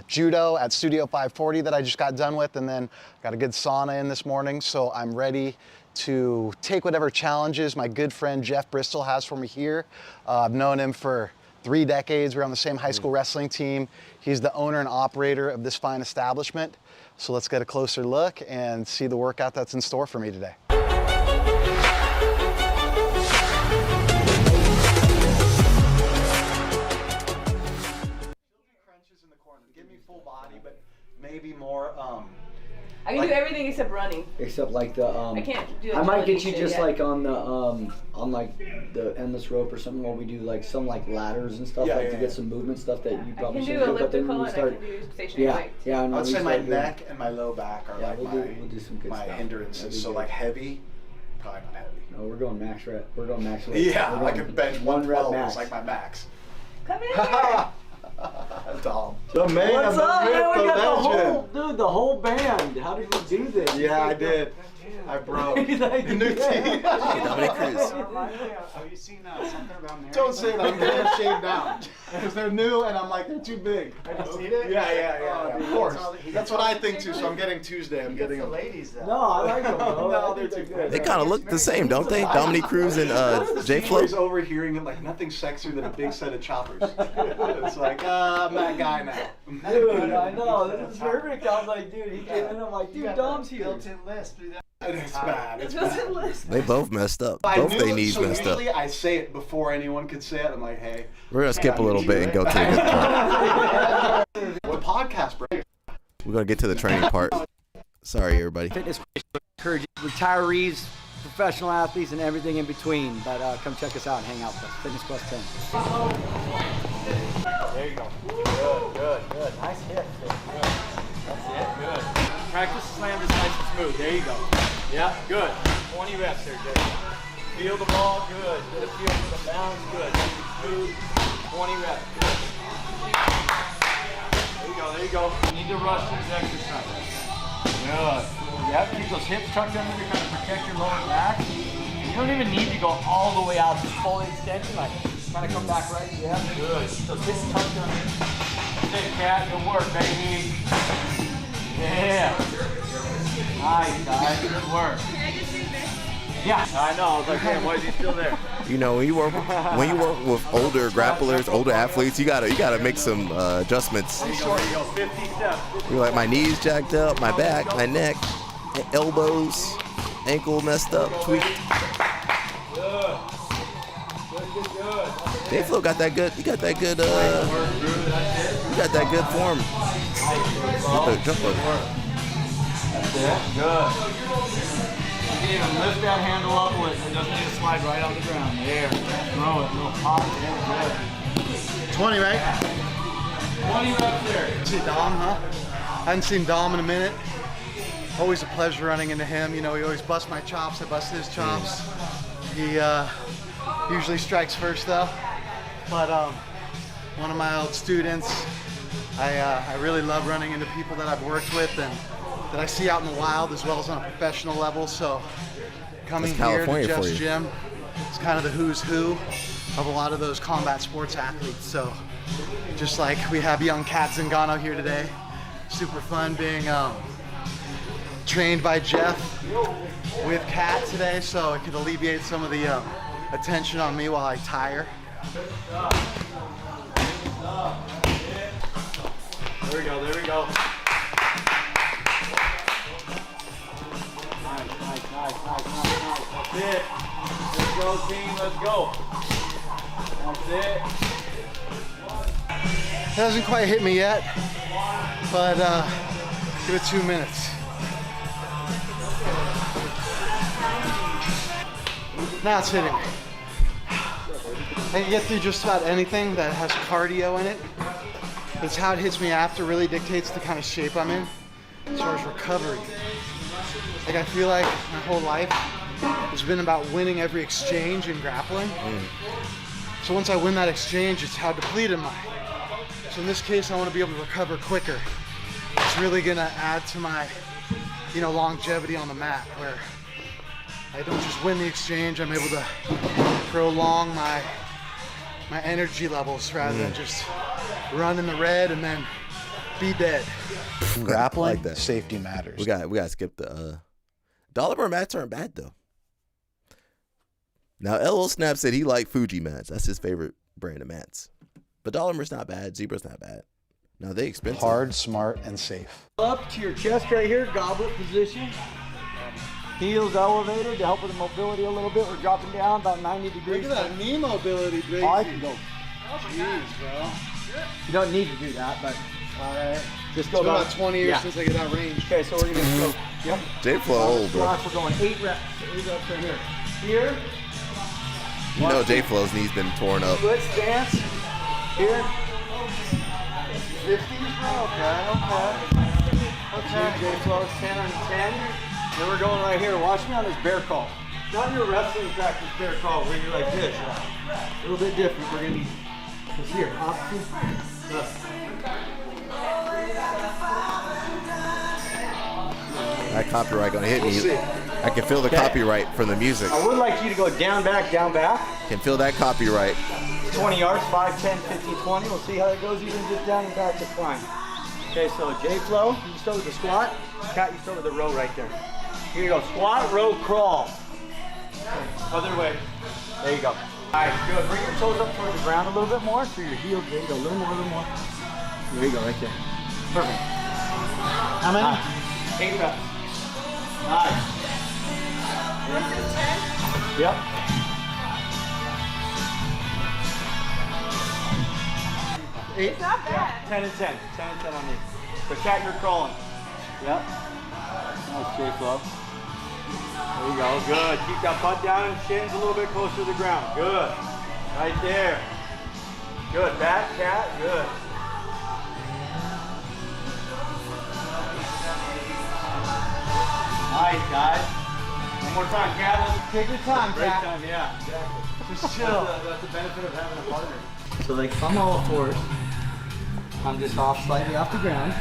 judo at Studio 540 that I just got done with, and then got a good sauna in this morning. So I'm ready to take whatever challenges my good friend Jeff Bristol has for me here. I've known him for 3 decades. We're on the same high school wrestling team. He's the owner and operator of this fine establishment. So let's get a closer look and see the workout that's in store for me today. Crunches in the corner. Give me full body, but maybe more. I can do everything except running. Except like the I can't do I might get agility you shit just yet. like on like the endless rope or something where we do like some like ladders and stuff to get some movement stuff that you probably I can should do do. But then when elliptical we and start, I can do stationary weights. yeah, I'd say my neck and my low back are like we'll do some good my stuff. hindrances. So like heavy, probably not heavy. No, we're going max rep. We're going max rep. Yeah, We're I going could bench 112. It's like my max. Come in here. Dom. The man, What's up? man, we got The the whole band. How did we do this? Yeah, I did. I broke. New team. Dominic Cruz. Have you seen something about Mary? Don't say that. I'm getting shaved down. Because they're new and I'm like, they're too big. Have you seen it? Yeah. Of course. That's what I think too. So I'm getting Tuesday. I'm getting the ladies. No, I like them, bro. No, they're too good. They kind of look the same, don't they? Dominic Cruz and Jay Flo. He's overhearing it like nothing sexier than a big set of choppers. It's like, I'm that guy now. Dude, I know. This is perfect. I was like, dude, he came in. I'm like, dude, Dom's here. Built-in list. It's bad. It's bad. They both messed up. Both their knees messed up. Usually I say it before anyone could say it. I'm like, hey. We're gonna skip a little bit and go to the good part. What podcast, bro? We're gonna get to the training part. Sorry, everybody. Fitness encourage retirees, professional athletes, and everything in between. But come check us out and hang out with us. Fitness Plus 10. There you go. Good. Nice hit. That's it. Good. Practice slam just nice and smooth. There you go. Yeah, good. 20 reps there, good. Feel the ball, good. Get a feel for the bounce, good. Smooth. 20 reps. Good. There you go. You need to rush this exercise. Good. Yep, keep those hips tucked under to kind of protect your lower back. You don't even need to go all the way out to full extension. Like, kind of come back right. Yeah, good. Keep those hips tucked under. That's it, Cat. Good work, baby. Yeah. Nice, guys. Good work. Yeah, I know. I was like, damn, why is he still there? You know, when you work with older grapplers, older athletes, you gotta make some adjustments. Pretty short, you go 50 steps. You're like, my knees jacked up, my back, my neck, elbows, ankle messed up, tweaked. Good. Dave Flo got that good. You got that good. You got that good form. Jump over. That's it. Good. You can even lift that handle up with it. It doesn't need to slide right on the ground. There. Throw it. A little pop. Yeah, good. 20, right? 20 reps there. See Dom, huh? Hadn't seen Dom in a minute. Always a pleasure running into him. You know, he always busts my chops. I bust his chops. He usually strikes first, though. But one of my old students. I really love running into people that I've worked with and that I see out in the wild as well as on a professional level. So coming here to Jeff's gym, it's kind of the who's who of a lot of those combat sports athletes. So just like we have young Kat Zingano here today, super fun being trained by Jeff with Kat today, so it could alleviate some of the attention on me while I tire. There we go, there we go. Nice. That's it. Let's go, team, let's go. That's it. It hasn't quite hit me yet, but give it 2 minutes. Now it's hitting me. I can get through just about anything that has cardio in it. It's how it hits me after really dictates the kind of shape I'm in as far as recovery. Like I feel like my whole life has been about winning every exchange in grappling. So once I win that exchange, it's how depleted am I. So in this case, I want to be able to recover quicker. It's really gonna add to my, longevity on the mat where I don't just win the exchange, I'm able to prolong my energy levels rather than just run in the red and then be dead. Grappling, like that. Safety matters. We got to skip the Dollimer mats aren't bad though. Now LL Snap said he liked Fuji mats. That's his favorite brand of mats. But Dollimer's not bad. Zebra's not bad. Now they expensive. Hard, smart, and safe. Up to your chest right here, goblet position. Heels elevated to help with the mobility a little bit. We're dropping down about 90 degrees. Look at that knee mobility, Gracie. Oh, I can go. Jeez, bro. You don't need to do that, but All right. Just It's go been about 20 years since I get that range. Okay, so we're gonna go. Yep. J-Flow old, bro. We're going 8 reps. 8 reps right here. Here. You know J-Flow's knee's been torn up. Split stance. Here. 50s, bro. Okay. J-Flow, 10 on 10. Then we're going right here. Watch me on this bear crawl. Not your wrestling practice bear crawl where you're like this. A little bit different. We're gonna be just here. Opposite. That copyright gonna hit We'll me. see. I can feel the copyright from the music. I would like you to go down, back, down, back. Can feel that copyright. 20 yards, 5, 10, 15, 20. We'll see how it goes. Even just down and back, that's fine. Okay, so J-Flow, you start with the squat. Kat, you start with the row right there. Here you go. Squat, row, crawl. Other way. There you go. All right, good. Bring your toes up towards the ground a little bit more. So your heels, there you go. A little more. There you go, right there. Perfect. How many? 8 reps. Nice. Yep. It's not bad. 10 and 10. 10 and 10 on me. So Kat, you're crawling. Yep. Nice, J-Flow. There you go. Good. Keep that butt down and shins a little bit closer to the ground. Good. Right there. Good. Back, Kat. Good. Nice, guys. One more time, Kat. Let's take your time, Kat. Great time, yeah. Exactly. Just chill. That's the benefit of having a partner. So like if I'm all fours, I'm just off slightly off the ground.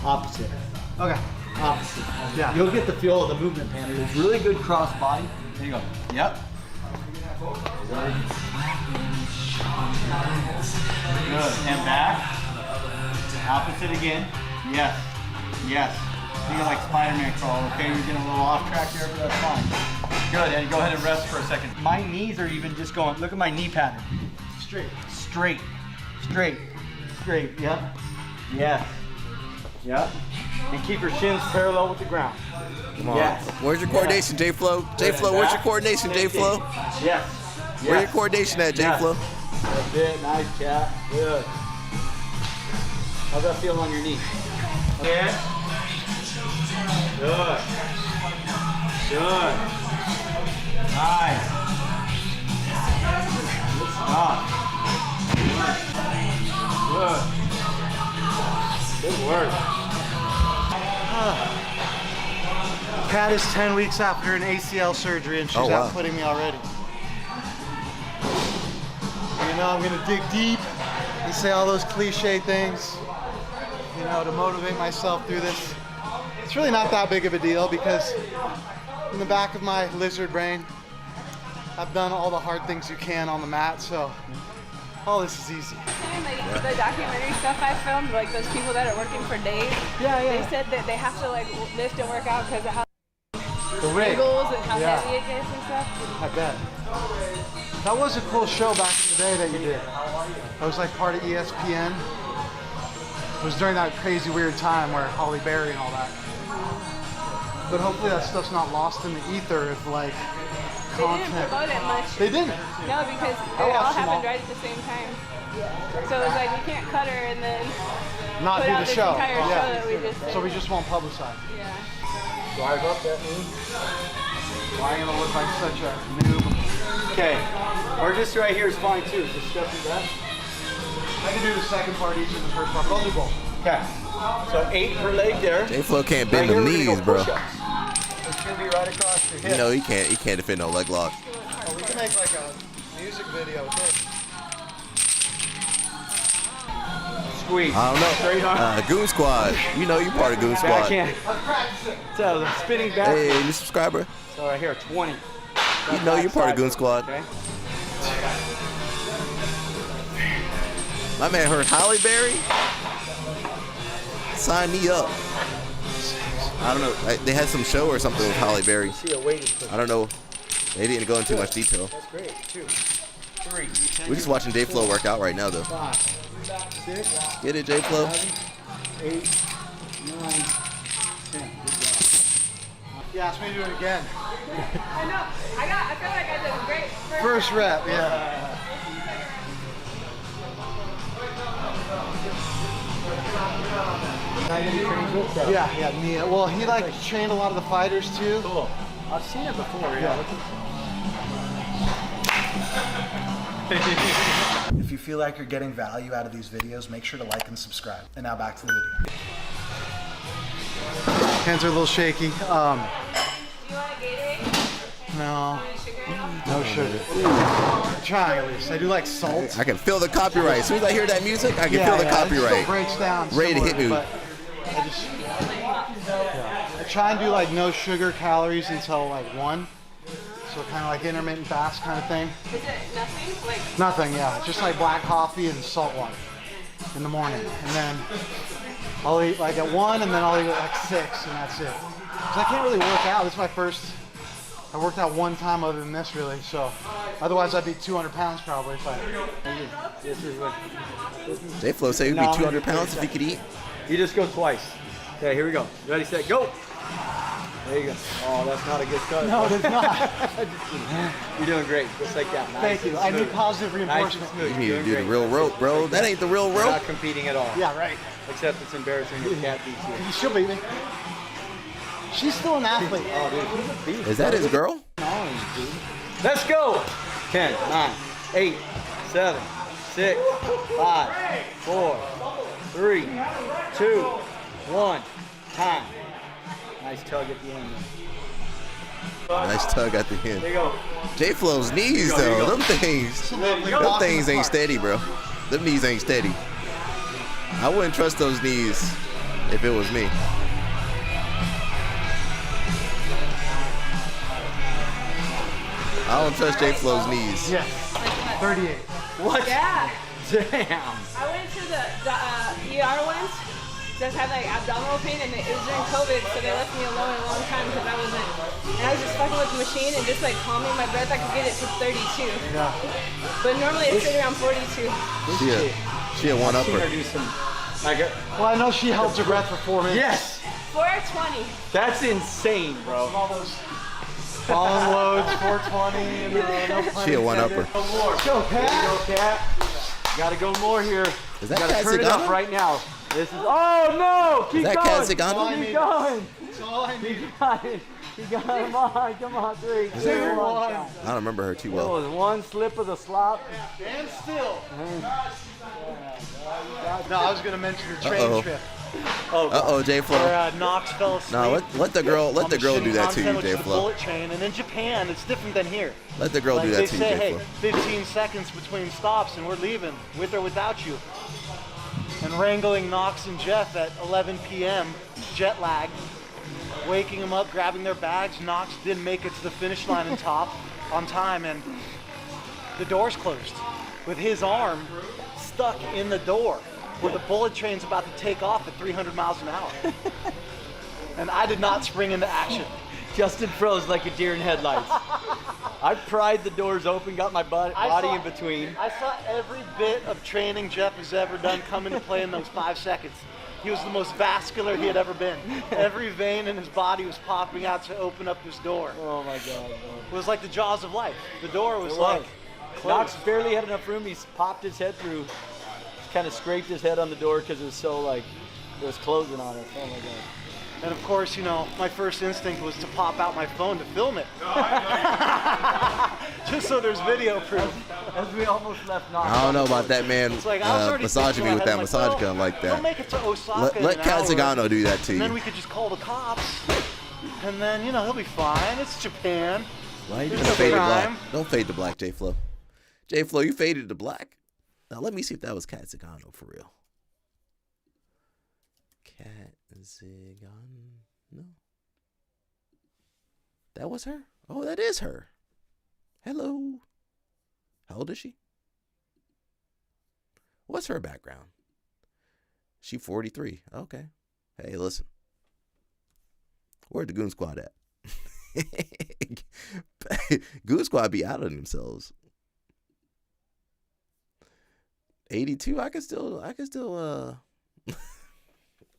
Opposite. Okay. Opposite. Yeah. You'll get the feel of the movement pattern. It's really good cross body. There you go. Yep. Good. And back. Opposite again. Yes. Yes. You like Spider-Man crawl. Okay, you're getting a little off track here, but that's fine. Good. And go ahead and rest for a second. My knees are even just going. Look at my knee pattern. Straight. Straight. Straight. Straight. Yep. Yes. Yep. And keep your shins parallel with the ground. Come on. Yes. Where's your coordination, J-Flow? J-Flow, where's your coordination, J-Flow? Yes. Where's your coordination at, J-Flow? That's it. Nice, Kat. Good. How's that feel on your knee? Yeah. Good. Good. Nice. Good stuff. Good. Good work. Kat is 10 weeks after an ACL surgery and she's out putting me already. You know, I'm gonna dig deep and say all those cliche things, you know, to motivate myself through this. It's really not that big of a deal because in the back of my lizard brain, I've done all the hard things you can on the mat, so all this is easy. Like the documentary stuff I filmed, like those people that are working for days, they said that they have to like lift and work out because of how The rig. angles and how Yeah. heavy it gets and stuff. I bet. That was a cool show back in the day that you did. I was like part of ESPN. It was during that crazy weird time where Holly Berry and all that. But hopefully that stuff's not lost in the ether of like They didn't content. promote it much. They didn't? No, because I it all watched them all. happened right at the same time. So it was like we can't cut her and then Not put do out the this show. entire show Yeah. that we just did. So we just won't publicize. Yeah. Drive up that knee. Why am I gonna look like such a noob? Okay. Or just right here is fine too. Just step through that. I can do the second part each and the first part, but I'll do both. Okay. So 8 per leg there. J-Flow can't Right bend here, them we're gonna knees, go bro. push-ups. It's gonna be right across your hip. You know he can't defend no leg lock. Oh, we can make like a music video with this. Squeeze. I don't know. Straight arm. Goon Squad. You know you part of Goon Squad. Backhand. So the spinning back. Hey, new subscriber. So right here, 20. You know you're part of Goon Squad. Okay. My man heard Holly Berry. Sign me up. I don't know. They had some show or something with Holly Berry. See a weighted push. I don't know. They didn't go into too much detail. That's great. 2, 3. We're just watching J-Flow work out right now, though. 5, 6. Get it, J-Flow. 7, 8, 9, 10. Good job. You asked me to do it again. I know. I feel like I did a great First rep, yeah. Yeah, Nia. Well, he like trained a lot of the fighters too. Cool. I've seen it before. Yeah. If you feel like you're getting value out of these videos, make sure to like and subscribe. And now back to the video. Hands are a little shaky. Do you want a Gatorade? No. No sugar. Trying at least. I do like salt. I can feel the copyright. As soon as I hear that music, I can feel the copyright. It still breaks down. Ready to hit me. But I try and do like no sugar calories until like 1. So kind of like intermittent fast kind of thing. Is it nothing? Like Nothing, yeah. Just like black coffee and salt water in the morning. And then I'll eat like at 1 and then I'll eat at like 6 and that's it. Because I can't really work out. This is my first, I worked out one time other than this really. So otherwise I'd be 200 pounds probably if I. This is what. J-Flow said he'd be 200 pounds if he could eat. You just go twice. Okay, here we go. Ready, set, go. There you go. Oh, that's not a good cut. No, it's not. You're doing great. Just like that. Nice. Thank you. I need positive reinforcement. Nice and smooth. You need to do Doing the great. real rope, bro. That ain't the real You're rope. not competing at all. Yeah, right. Except it's embarrassing your cat beats you. She'll beat me. She's still an athlete. Oh, dude, she's a beast. Is that his girl? Let's go. 10, 9, 8, 7, 6, 5, 4, 3, 2, 1. Time. Nice tug at the end. Nice tug at the end. There you go. J-Flow's knees, though. Them things ain't steady, bro. Them knees ain't steady. I wouldn't trust those knees if it was me. I don't trust J-Flow's knees. Yes. 38. What? Yeah. Damn. I went to the ER once. Just had like abdominal pain, and it was during COVID, so they left me alone a long time because I wasn't. And I was just fucking with the machine and just like calming my breath. I could get it to 32. Yeah. But normally it's sitting around 42. She a one-upper. Well, I know she held her breath for 4 minutes. Yes. 420. That's insane, bro. All those fallen loads, 420, and no pun She a one-upper. Go, Cat. Go, Cat. Gotta go more here. Is that Gotta Cat turn it up Zagano? right now. This is. Oh no! Keep Is that going. Cat Zagano? Keep going. That's all I need. You got it. You got it. Come on. 3, 2, 1. I don't remember her too It well. was one slip of the slop. Stand still. No, I was gonna mention your train trip. Uh-oh, J-Flow. Where Knox fell asleep. No, let the girl do that to you, Which is the J-Flow. bullet train, and in Japan, it's different than here. Let the girl do that to you, They say, hey, J-Flow. 15 seconds between stops, and we're leaving, with or without you. And wrangling Knox and Jeff at 11 p.m., jet lag, waking them up, grabbing their bags. Knox didn't make it to the finish line on time, and the door's closed, with his arm stuck in the door, where the bullet train's about to take off at 300 miles an hour. And I did not spring into action. Justin froze like a deer in headlights. I pried the doors open, got my body in between. I saw every bit of training Jeff has ever done come into play in those 5 seconds. He was the most vascular he had ever been. Every vein in his body was popping out to open up this door. Oh my God. Bro. It was like the jaws of life. The door was like closed. Knox barely had enough room. He popped his head through, kind of scraped his head on the door because it was so like, it was closing on us. Oh my God. And of course, you know, my first instinct was to pop out my phone to film it. Just so there's video proof. As we almost left Knox. I don't know about that man It's like, I was already massaging me thinking with that ahead, massage like, gun like We'll that. make it to Osaka Let in Cat an hour, Zagano do that to and then you. we could just call the cops. And then, you know, he'll be fine. It's Japan. Why are you There's gonna no fade to crime. black? Don't fade to black, J-Flow. J-Flow, you faded to black? Now let me see if that was Cat Zagano for real. Cat Zagano? No. That was her? Oh, that is her. Hello. How old is she? What's her background? She 43. Okay. Hey, listen. Where'd the Goon Squad at? Goon Squad be out of themselves. 82. I can still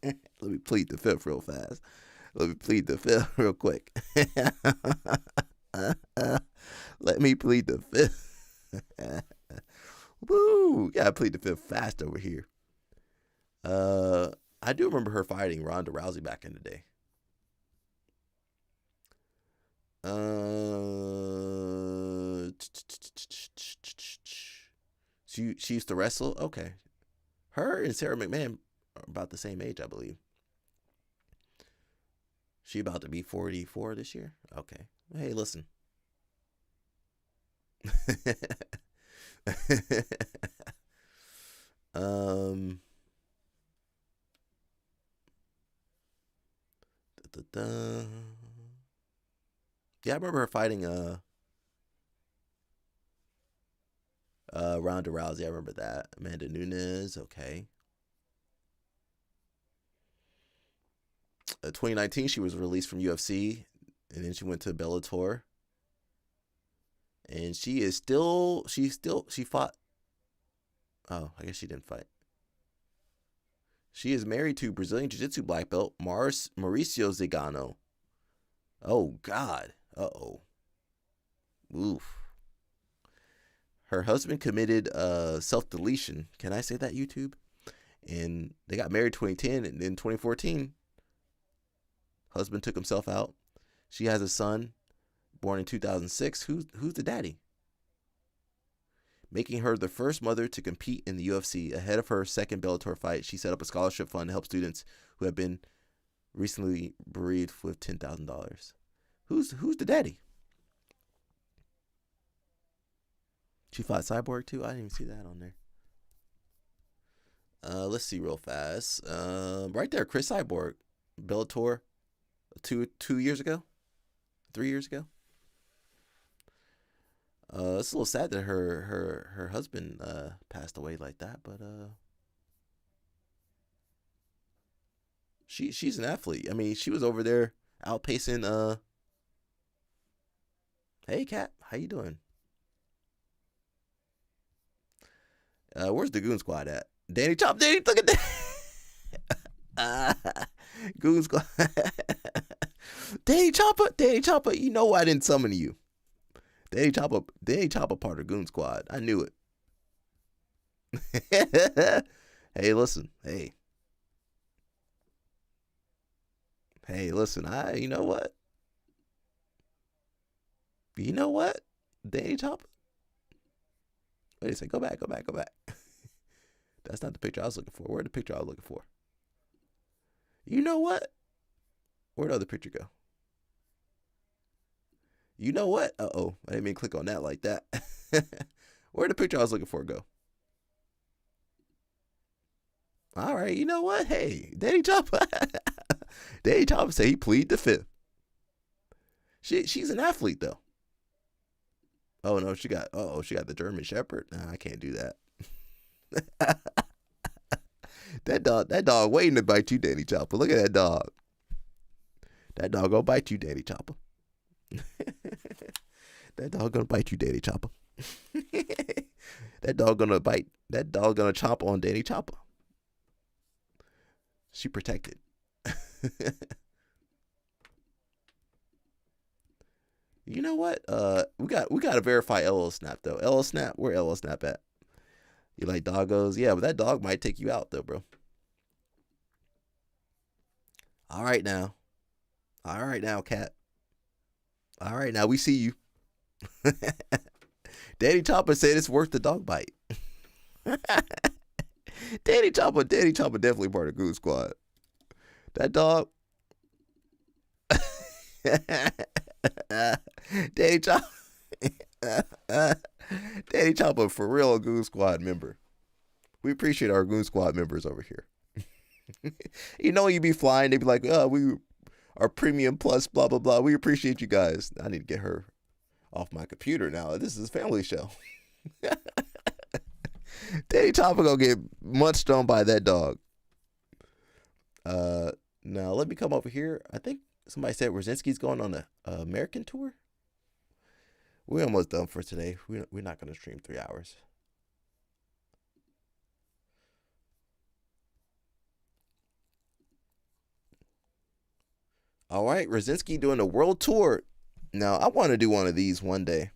let me plead the fifth real fast. Let me plead the fifth real quick. Let me plead the fifth. Woo! Gotta plead the fifth fast over here. I do remember her fighting Ronda Rousey back in the day. She used to wrestle. Okay, her and Sarah McMahon are about the same age, I believe. She about to be 44 this year. Okay. Hey, listen. Yeah, I remember her fighting Ronda Rousey. I remember that. Amanda Nunes. Okay. 2019, she was released from UFC, and then she went to Bellator. And she fought. Oh, I guess she didn't fight. She is married to Brazilian Jiu-Jitsu black belt Mauricio Zigano. Oh, God. Uh-oh. Oof. Her husband committed self-deletion. Can I say that, YouTube? And they got married in 2010, and in 2014, husband took himself out. She has a son born in 2006. Who's the daddy? Making her the first mother to compete in the UFC. Ahead of her second Bellator fight, she set up a scholarship fund to help students who have been recently bereaved with $10,000. Who's the daddy? She fought Cyborg too? I didn't even see that on there. Let's see real fast. Right there, Chris Cyborg. Bellator 2 years ago? 3 years ago? It's a little sad that her husband passed away like that, but she's an athlete. I mean, she was over there outpacing hey Kat, how you doing? Where's the Goon Squad at? Danny Chop, look at that. Goon Squad. Danny Chopper, you know I didn't summon you. Danny Chopper part of Goon Squad. I knew it. Hey, listen. Hey, listen. You know what? Danny Chopper. Wait a second. Go back. That's not the picture I was looking for. Where'd the picture I was looking for? You know what? Where'd the other picture go? You know what? Uh-oh. I didn't mean to click on that like that. Where'd the picture I was looking for go? All right. You know what? Hey, Danny Chopper. Danny Chopper said he plead the fifth. She's an athlete, though. Oh, no. She got the German Shepherd. Nah, I can't do that. That dog waiting to bite you, Danny Chopper. Look at that dog. That dog gonna bite you, Danny Chopper. That dog gonna bite you, Danny Chopper. That dog gonna chomp on Danny Chopper. She protected. You know what? We gotta verify LL Snap though. LL Snap, where LL Snap at? You like doggos? Yeah, but that dog might take you out though, bro. All right now, Cat. All right now, we see you. Danny Chopper said it's worth the dog bite. Danny Chopper definitely part of Goon Squad. That dog. Danny Chopper for real a Goon Squad member. We appreciate our Goon Squad members over here. You know, you be flying, they be like, oh, we are premium plus, blah, blah, blah. We appreciate you guys. I need to get her off my computer now. This is a family show. Danny Chopper gonna get munched on by that dog. Now let me come over here. I think somebody said Rosinski's going on the American tour. We're almost done for today. We're not going to stream 3 hours. All right, Rosinski doing a world tour. Now, I want to do one of these one day.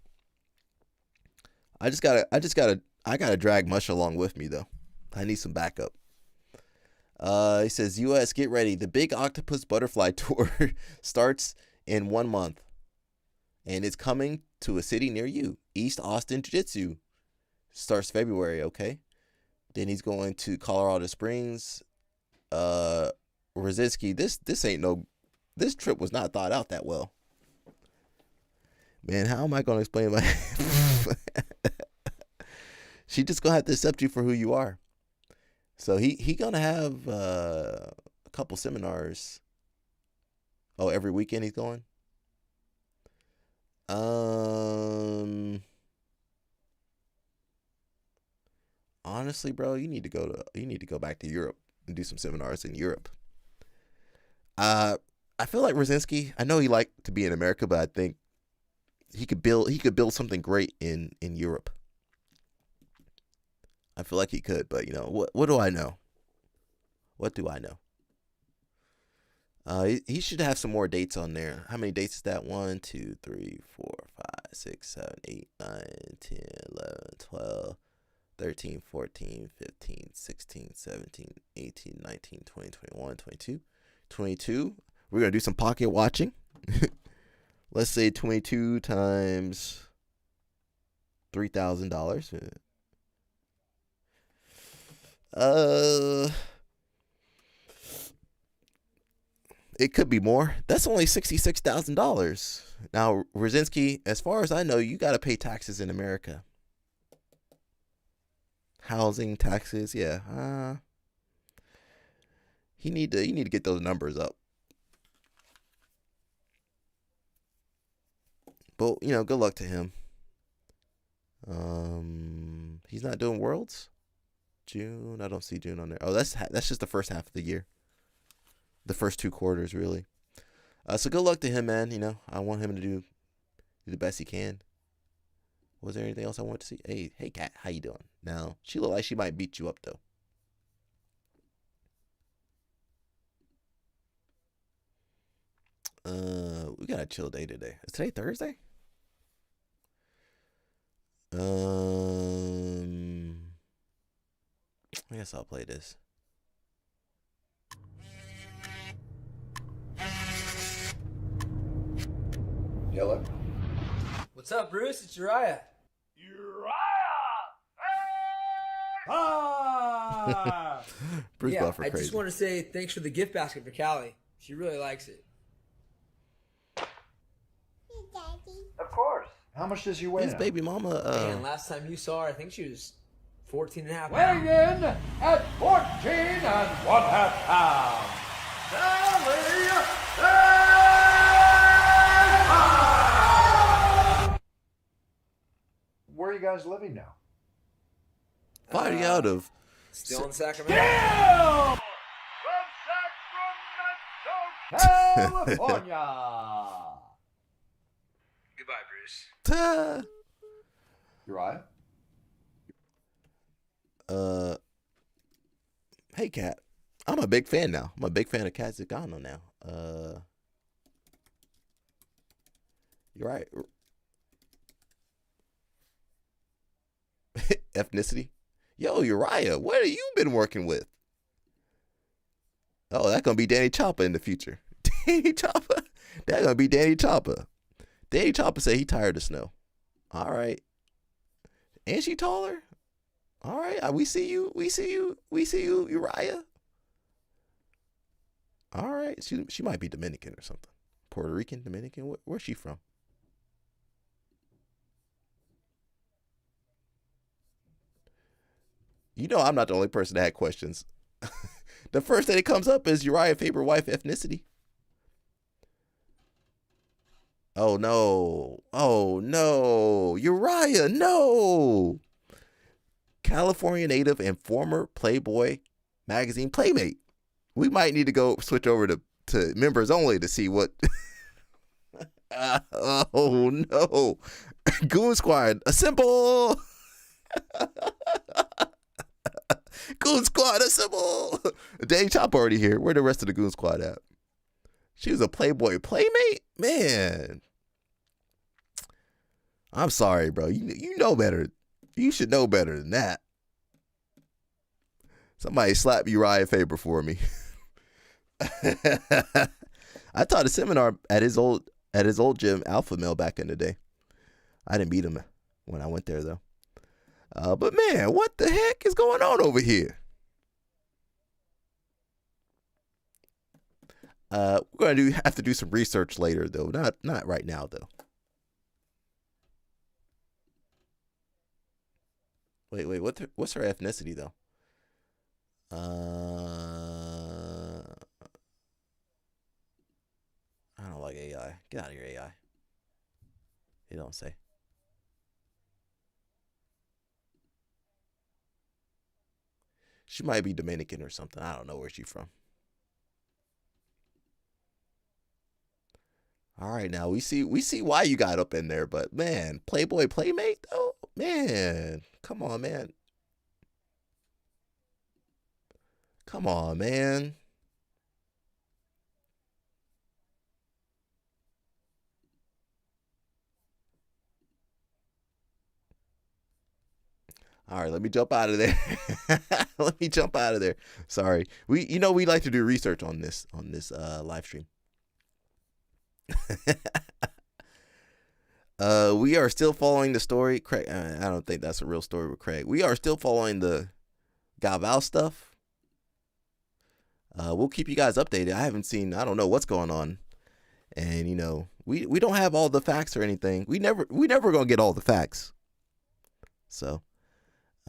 I gotta drag Mush along with me though. I need some backup. He says, U.S., get ready. The Big Octopus Butterfly Tour starts in 1 month. And it's coming to a city near you. East Austin Jiu-Jitsu. Starts February, okay? Then he's going to Colorado Springs. Rosinski, this trip was not thought out that well. Man, how am I going to explain my... She just going to have to accept you for who you are. So he going to have a couple seminars. Oh, every weekend he's going? Honestly, bro, you need to go back to Europe and do some seminars in Europe. I feel like Rosinski, I know he liked to be in America, but I think he could build something great in Europe. I feel like he could, but you know, what do I know? What do I know? He should have some more dates on there. How many dates is that? 1, 2, 3, 4, 5, 6, 7, 8, 9, 10, 11, 12, 13, 14, 15, 16, 17, 18, 19, 20, 21, 22. 22. We're going to do some pocket watching. Let's say 22 times $3,000. It could be more. That's only $66,000. Now, Rosinski, as far as I know, you got to pay taxes in America. Housing, taxes, yeah. You need to get those numbers up. But, you know, good luck to him. He's not doing Worlds? June, I don't see June on there. Oh, that's just the first half of the year. The first 2 quarters, really. So good luck to him, man. You know, I want him to do the best he can. Was there anything else I wanted to see? Hey, Kat, how you doing? Now, she look like she might beat you up, though. We got a chill day today. Is today Thursday? I guess I'll play this. Yellow. What's up, Bruce? It's Uriah. Ah! Bruce yeah, Buffer I crazy. just want to say thanks for the gift basket for Callie. She really likes it. Of course. How much does you weigh His now? baby mama. Man, last time you saw her, I think she was 14 and a half Weighing pounds. in at 14 and 1/2 pounds. Where are you guys living now? Fighting out of. Still in Sacramento. Damn! From Sacramento, California. Goodbye, Bruce. Uriah? Hey, Kat. I'm a big fan now. I'm a big fan of Kat Zagano now. You're right. Ethnicity. Yo, Uriah, what have you been working with? Oh, that's going to be Danny Choppa in the future. Danny Choppa? That's going to be Danny Choppa. Danny Choppa said he tired of snow. All right. And she taller? All right. We see you. We see you. We see you, Uriah. All right. She might be Dominican or something. Puerto Rican, Dominican. Where's she from? You know I'm not the only person that had questions. The first thing that comes up is Uriah favorite wife ethnicity. Oh no. Oh no. Uriah, no. California native and former Playboy magazine playmate. We might need to go switch over to members only to see what. Oh no. Goon Squad, assemble. Goon Squad, assemble. Danny Chop already here. Where the rest of the Goon Squad at? She was a Playboy playmate? Man. I'm sorry, bro. You know better. You should know better than that. Somebody slap Uriah Faber for me. I taught a seminar at his old gym, Alpha Male, back in the day. I didn't meet him when I went there though. But man, what the heck is going on over here? We're gonna have to do some research later though. Not right now though. Wait, what's her ethnicity though? I don't like AI. Get out of here, AI. It don't say. She might be Dominican or something. I don't know where she's from. All right, now we see why you got up in there, but man, Playboy Playmate though, man, come on, man. Come on, man. All right, let me jump out of there. Let me jump out of there. Sorry. We like to do research on this live stream. We are still following the story. Craig, I don't think that's a real story with Craig. We are still following the Galval stuff. We'll keep you guys updated. I don't know what's going on. And we don't have all the facts or anything. We never gonna get all the facts. So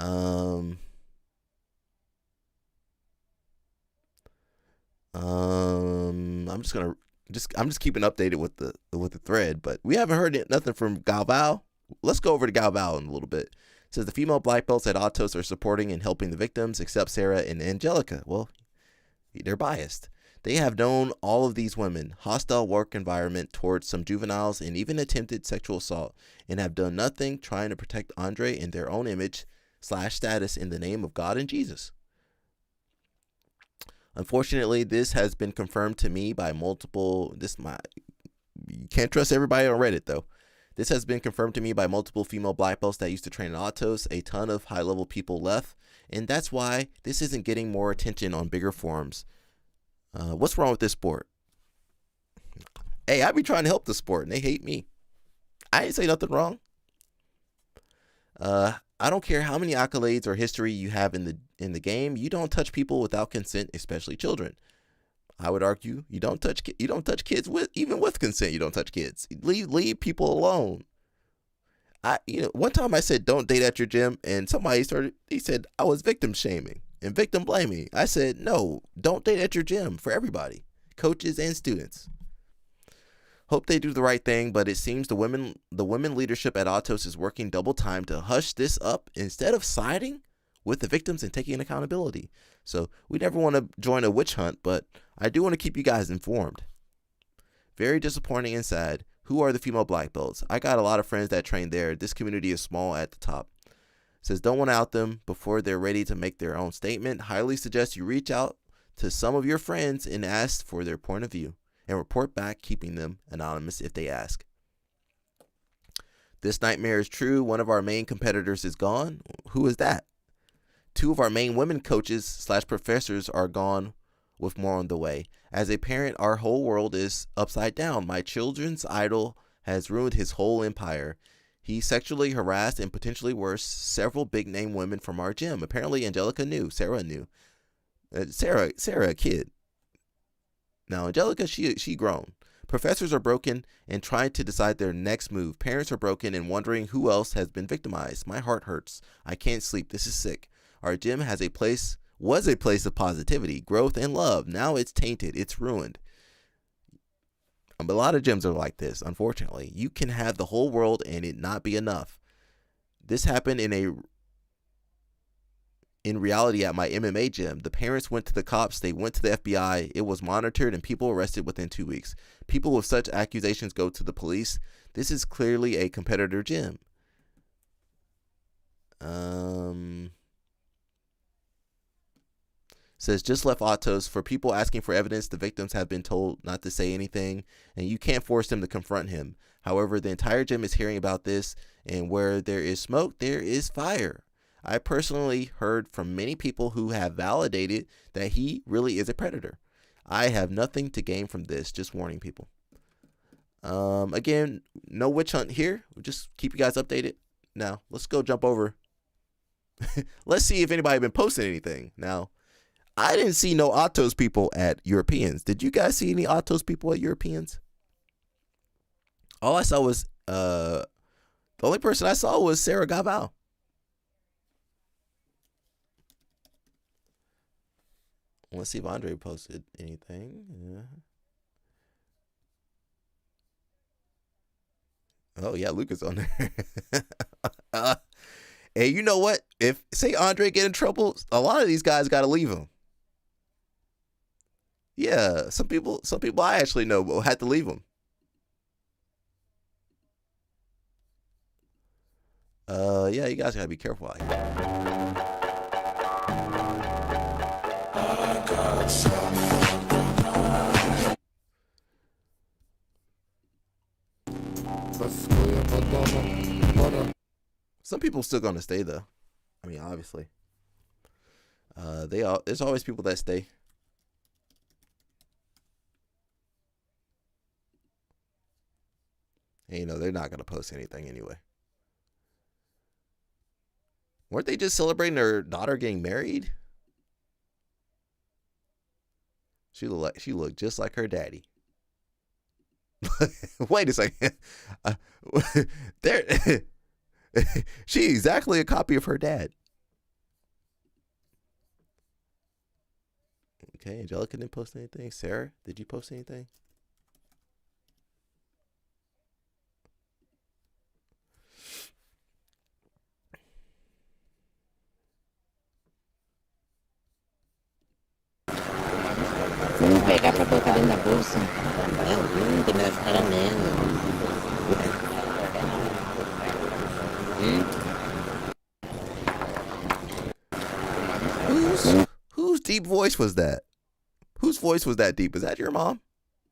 I'm just keeping updated with the thread, but we haven't heard nothing from Galval. Let's go over to Galval in a little bit. It says the female black belts at Atos are supporting and helping the victims, except Sarah and Angelica. Well, they're biased. They have known all of these women, hostile work environment towards some juveniles, and even attempted sexual assault, and have done nothing trying to protect Andre in their own image / status in the name of God and Jesus. Unfortunately, this has been confirmed to me by multiple. You can't trust everybody on Reddit though. This has been confirmed to me by multiple female black belts that used to train at Atos. A ton of high-level people left, and that's why this isn't getting more attention on bigger forums. What's wrong with this sport? Hey, I be trying to help the sport, and they hate me. I ain't say nothing wrong. I don't care how many accolades or history you have in the game. You don't touch people without consent, especially children. I would argue you don't touch kids even with consent. You don't touch kids. Leave people alone. One time I said don't date at your gym, and he said I was victim shaming and victim blaming. I said no, don't date at your gym for everybody, coaches and students. Hope they do the right thing, but it seems the women leadership at Atos is working double time to hush this up instead of siding with the victims and taking accountability. So we never want to join a witch hunt, but I do want to keep you guys informed. Very disappointing and sad. Who are the female black belts? I got a lot of friends that train there. This community is small at the top. It says don't want to out them before they're ready to make their own statement. Highly suggest you reach out to some of your friends and ask for their point of view, and report back, keeping them anonymous if they ask. This nightmare is true. One of our main competitors is gone. Who is that? 2 of our main women coaches / professors are gone, with more on the way. As a parent, our whole world is upside down. My children's idol has ruined his whole empire. He sexually harassed and potentially worse several big name women from our gym. Apparently Angelica knew. Sarah knew. Sarah a kid. Now, Angelica, she grown. Professors are broken and trying to decide their next move. Parents are broken and wondering who else has been victimized. My heart hurts. I can't sleep. This is sick. Our gym was a place of positivity, growth, and love. Now it's tainted. It's ruined. A lot of gyms are like this, unfortunately. You can have the whole world and it not be enough. This happened in reality at my MMA gym. The parents went to the cops, they went to the FBI, it was monitored, and people arrested within 2 weeks. People with such accusations go to the police. This is clearly a competitor gym. Says just left Atos. For people asking for evidence, the victims have been told not to say anything, and you can't force them to confront him. However, the entire gym is hearing about this, and where there is smoke, there is fire. I personally heard from many people who have validated that he really is a predator. I have nothing to gain from this, just warning people. Again, no witch hunt here. We'll just keep you guys updated. Now, let's go jump over. Let's see if anybody been posting anything. Now, I didn't see no Autos people at Europeans. Did you guys see any Autos people at Europeans? All I saw was, the only person I saw was Sarah Gaval. Let's see if Andre posted anything. Yeah. Oh, yeah, Lucas on there. Hey, you know what? If, say, Andre get in trouble, a lot of these guys got to leave him. Yeah, some people I actually know had to leave him. Yeah, you guys got to be careful out here. Some people still gonna stay though. I mean, obviously. There's always people that stay. And you know, they're not gonna post anything anyway. Weren't they just celebrating their daughter getting married? She looked just like her daddy. Wait a second. There, she exactly a copy of her dad. Okay, Angelica didn't post anything. Sarah, did you post anything? Vamos pegar pra botar dentro da bolsa. Não, tem mais caramelo. Whose deep voice was that? Whose voice was that deep? Is that your mom?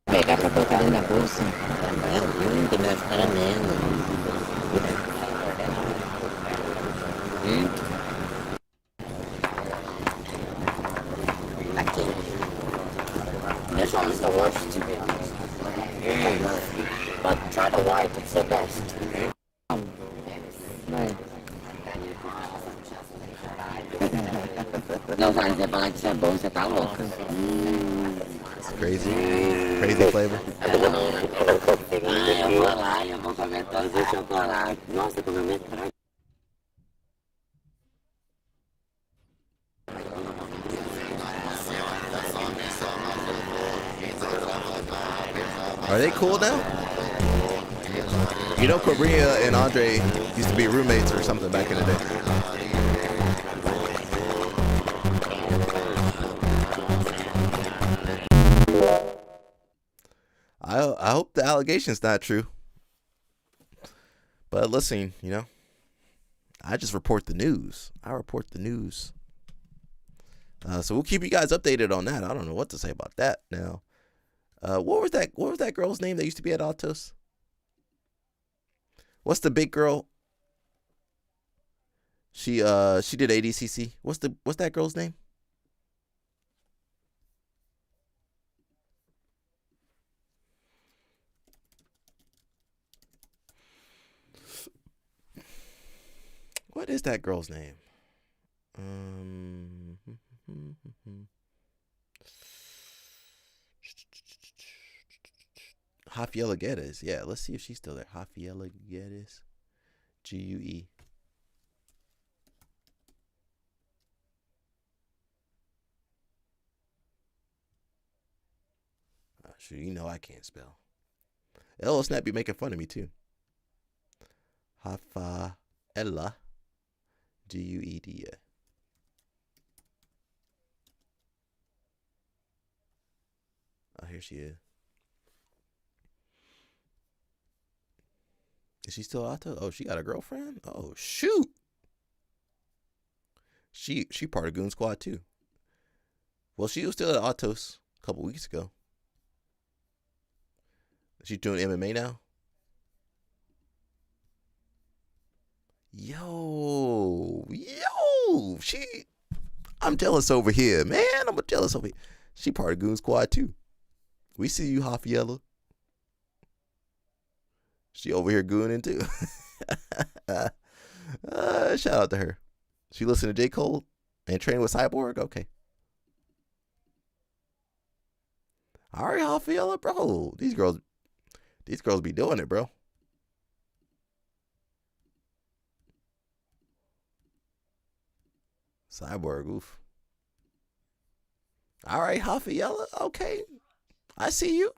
Pegar pra botar dentro da bolsa. Não, tem mais caramelo. This one's the worst. But try to wipe, it's the best. Não vai dizer falar que isso é bom, você tá louca. It's crazy. Crazy flavor. Eu vou lá e eu vou comer todos os chocolates. Nossa, como eu me trago. Are they cool now? You know, Cobria and Andre used to be roommates or something back in the day. I hope the allegation's not true. But listen, you know, I just report the news. I report the news. So we'll keep you guys updated on that. I don't know what to say about that now. What was that girl's name that used to be at Altos? What's the big girl? She did ADCC. What's that girl's name? What is that girl's name? Jafiela Geddes. Yeah, let's see if she's still there. Jafiela Geddes. GUE. Oh, sure, you know I can't spell. Ella Snap be making fun of me too. Jafiela GUED. Oh, here she is. Is she still out there? Oh, she got a girlfriend? Oh, shoot. She part of Goon Squad too. Well, she was still at Autos a couple weeks ago. She's doing MMA now? Yo. I'm jealous over here, man. I'm jealous over here. She part of Goon Squad too. We see you, Hafiella. She over here gooning too. Shout out to her. She listened to J. Cole and trained with Cyborg. Okay. All right, Hafiella, bro. These girls be doing it, bro. Cyborg, oof. All right, Hafiella. Okay. I see you.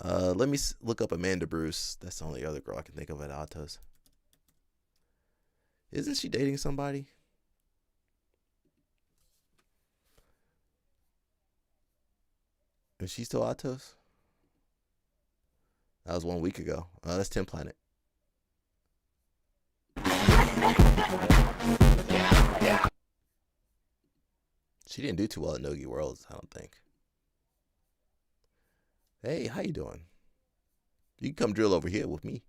Let me look up Amanda Bruce. That's the only other girl I can think of at Atos. Isn't she dating somebody? Is she still Atos? That was 1 week ago. That's Tim Planet. She didn't do too well at Nogi Worlds, I don't think. Hey, how you doing? You can come drill over here with me.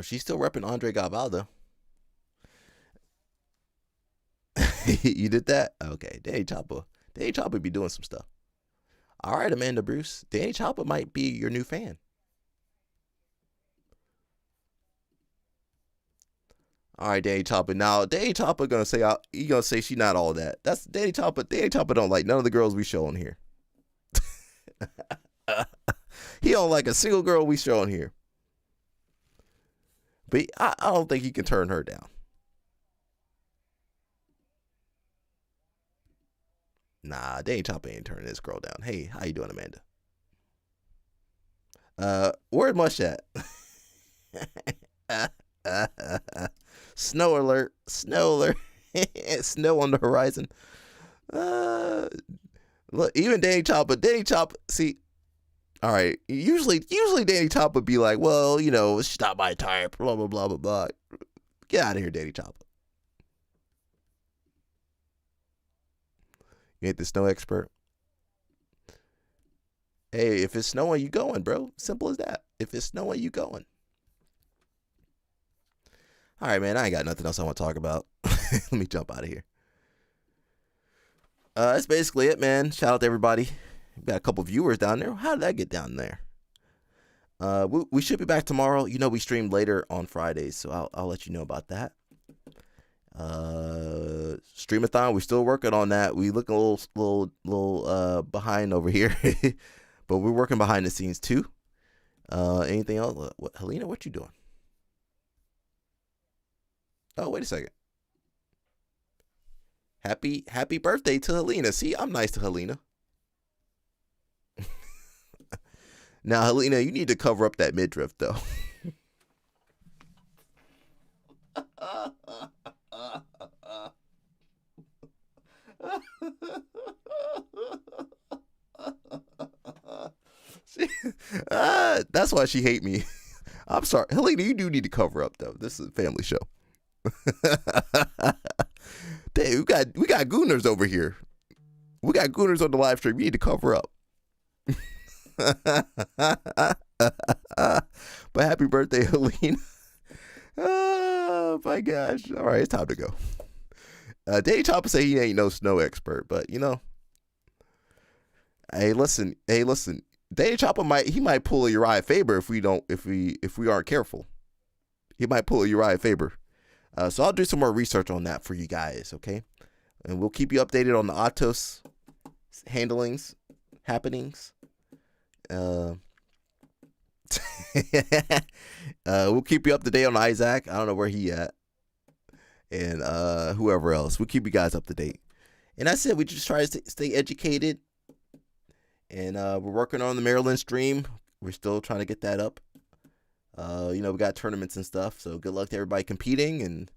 She's still repping Andre Galvaldo. You did that? Okay. Danny Chopper be doing some stuff. All right, Amanda Bruce. Danny Chopper might be your new fan. All right, Danny Chopper. Now, Danny Chopper gonna say she not all that. That's Danny Chopper. Danny Chopper don't like none of the girls we showing here. He don't like a single girl we showing here. But I don't think he can turn her down. Nah, Danny Chopper ain't turning this girl down. Hey, how you doing, Amanda? Where's Mush at? Snow alert. Snow alert. Snow on the horizon. Look, even Danny Chopper, see, all right, usually Danny Chopper would be like, well, you know, it's not my type, blah, blah, blah, blah, blah. Get out of here, Danny Chopper. You ain't the snow expert. Hey, if it's snowing, you going, bro. Simple as that. If it's snowing, you going. All right, man. I ain't got nothing else I want to talk about. Let me jump out of here. That's basically it, man. Shout out to everybody. We got a couple viewers down there. How did that get down there? We should be back tomorrow. You know, we stream later on Fridays, so I'll let you know about that. Streamathon, we're still working on that. We look a little behind over here, but we're working behind the scenes too. Anything else? Helena, what you doing? Oh, wait a second. Happy birthday to Helena. See, I'm nice to Helena. Now, Helena, you need to cover up that midriff though. That's why she hate me. I'm sorry, Helena. You do need to cover up though. This is a family show. Dang, we got gooners over here. We got gooners on the live stream. We need to cover up. But happy birthday, Helena. Oh my gosh! All right, it's time to go. Danny Chopper say he ain't no snow expert, but you know, hey, listen. Danny Chopper might pull a Uriah Faber if we aren't careful. He might pull a Uriah Faber. So I'll do some more research on that for you guys, okay? And we'll keep you updated on the Atos happenings. We'll keep you up to date on Isaac. I don't know where he at. And whoever else. We'll keep you guys up to date. And that's it. We just try to stay educated. And we're working on the Maryland stream. We're still trying to get that up. You know, we got tournaments and stuff. So good luck to everybody competing. And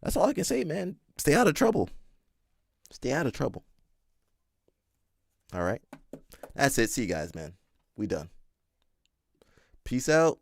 that's all I can say, man. Stay out of trouble. Stay out of trouble. All right. That's it. See you guys, man. We done. Peace out.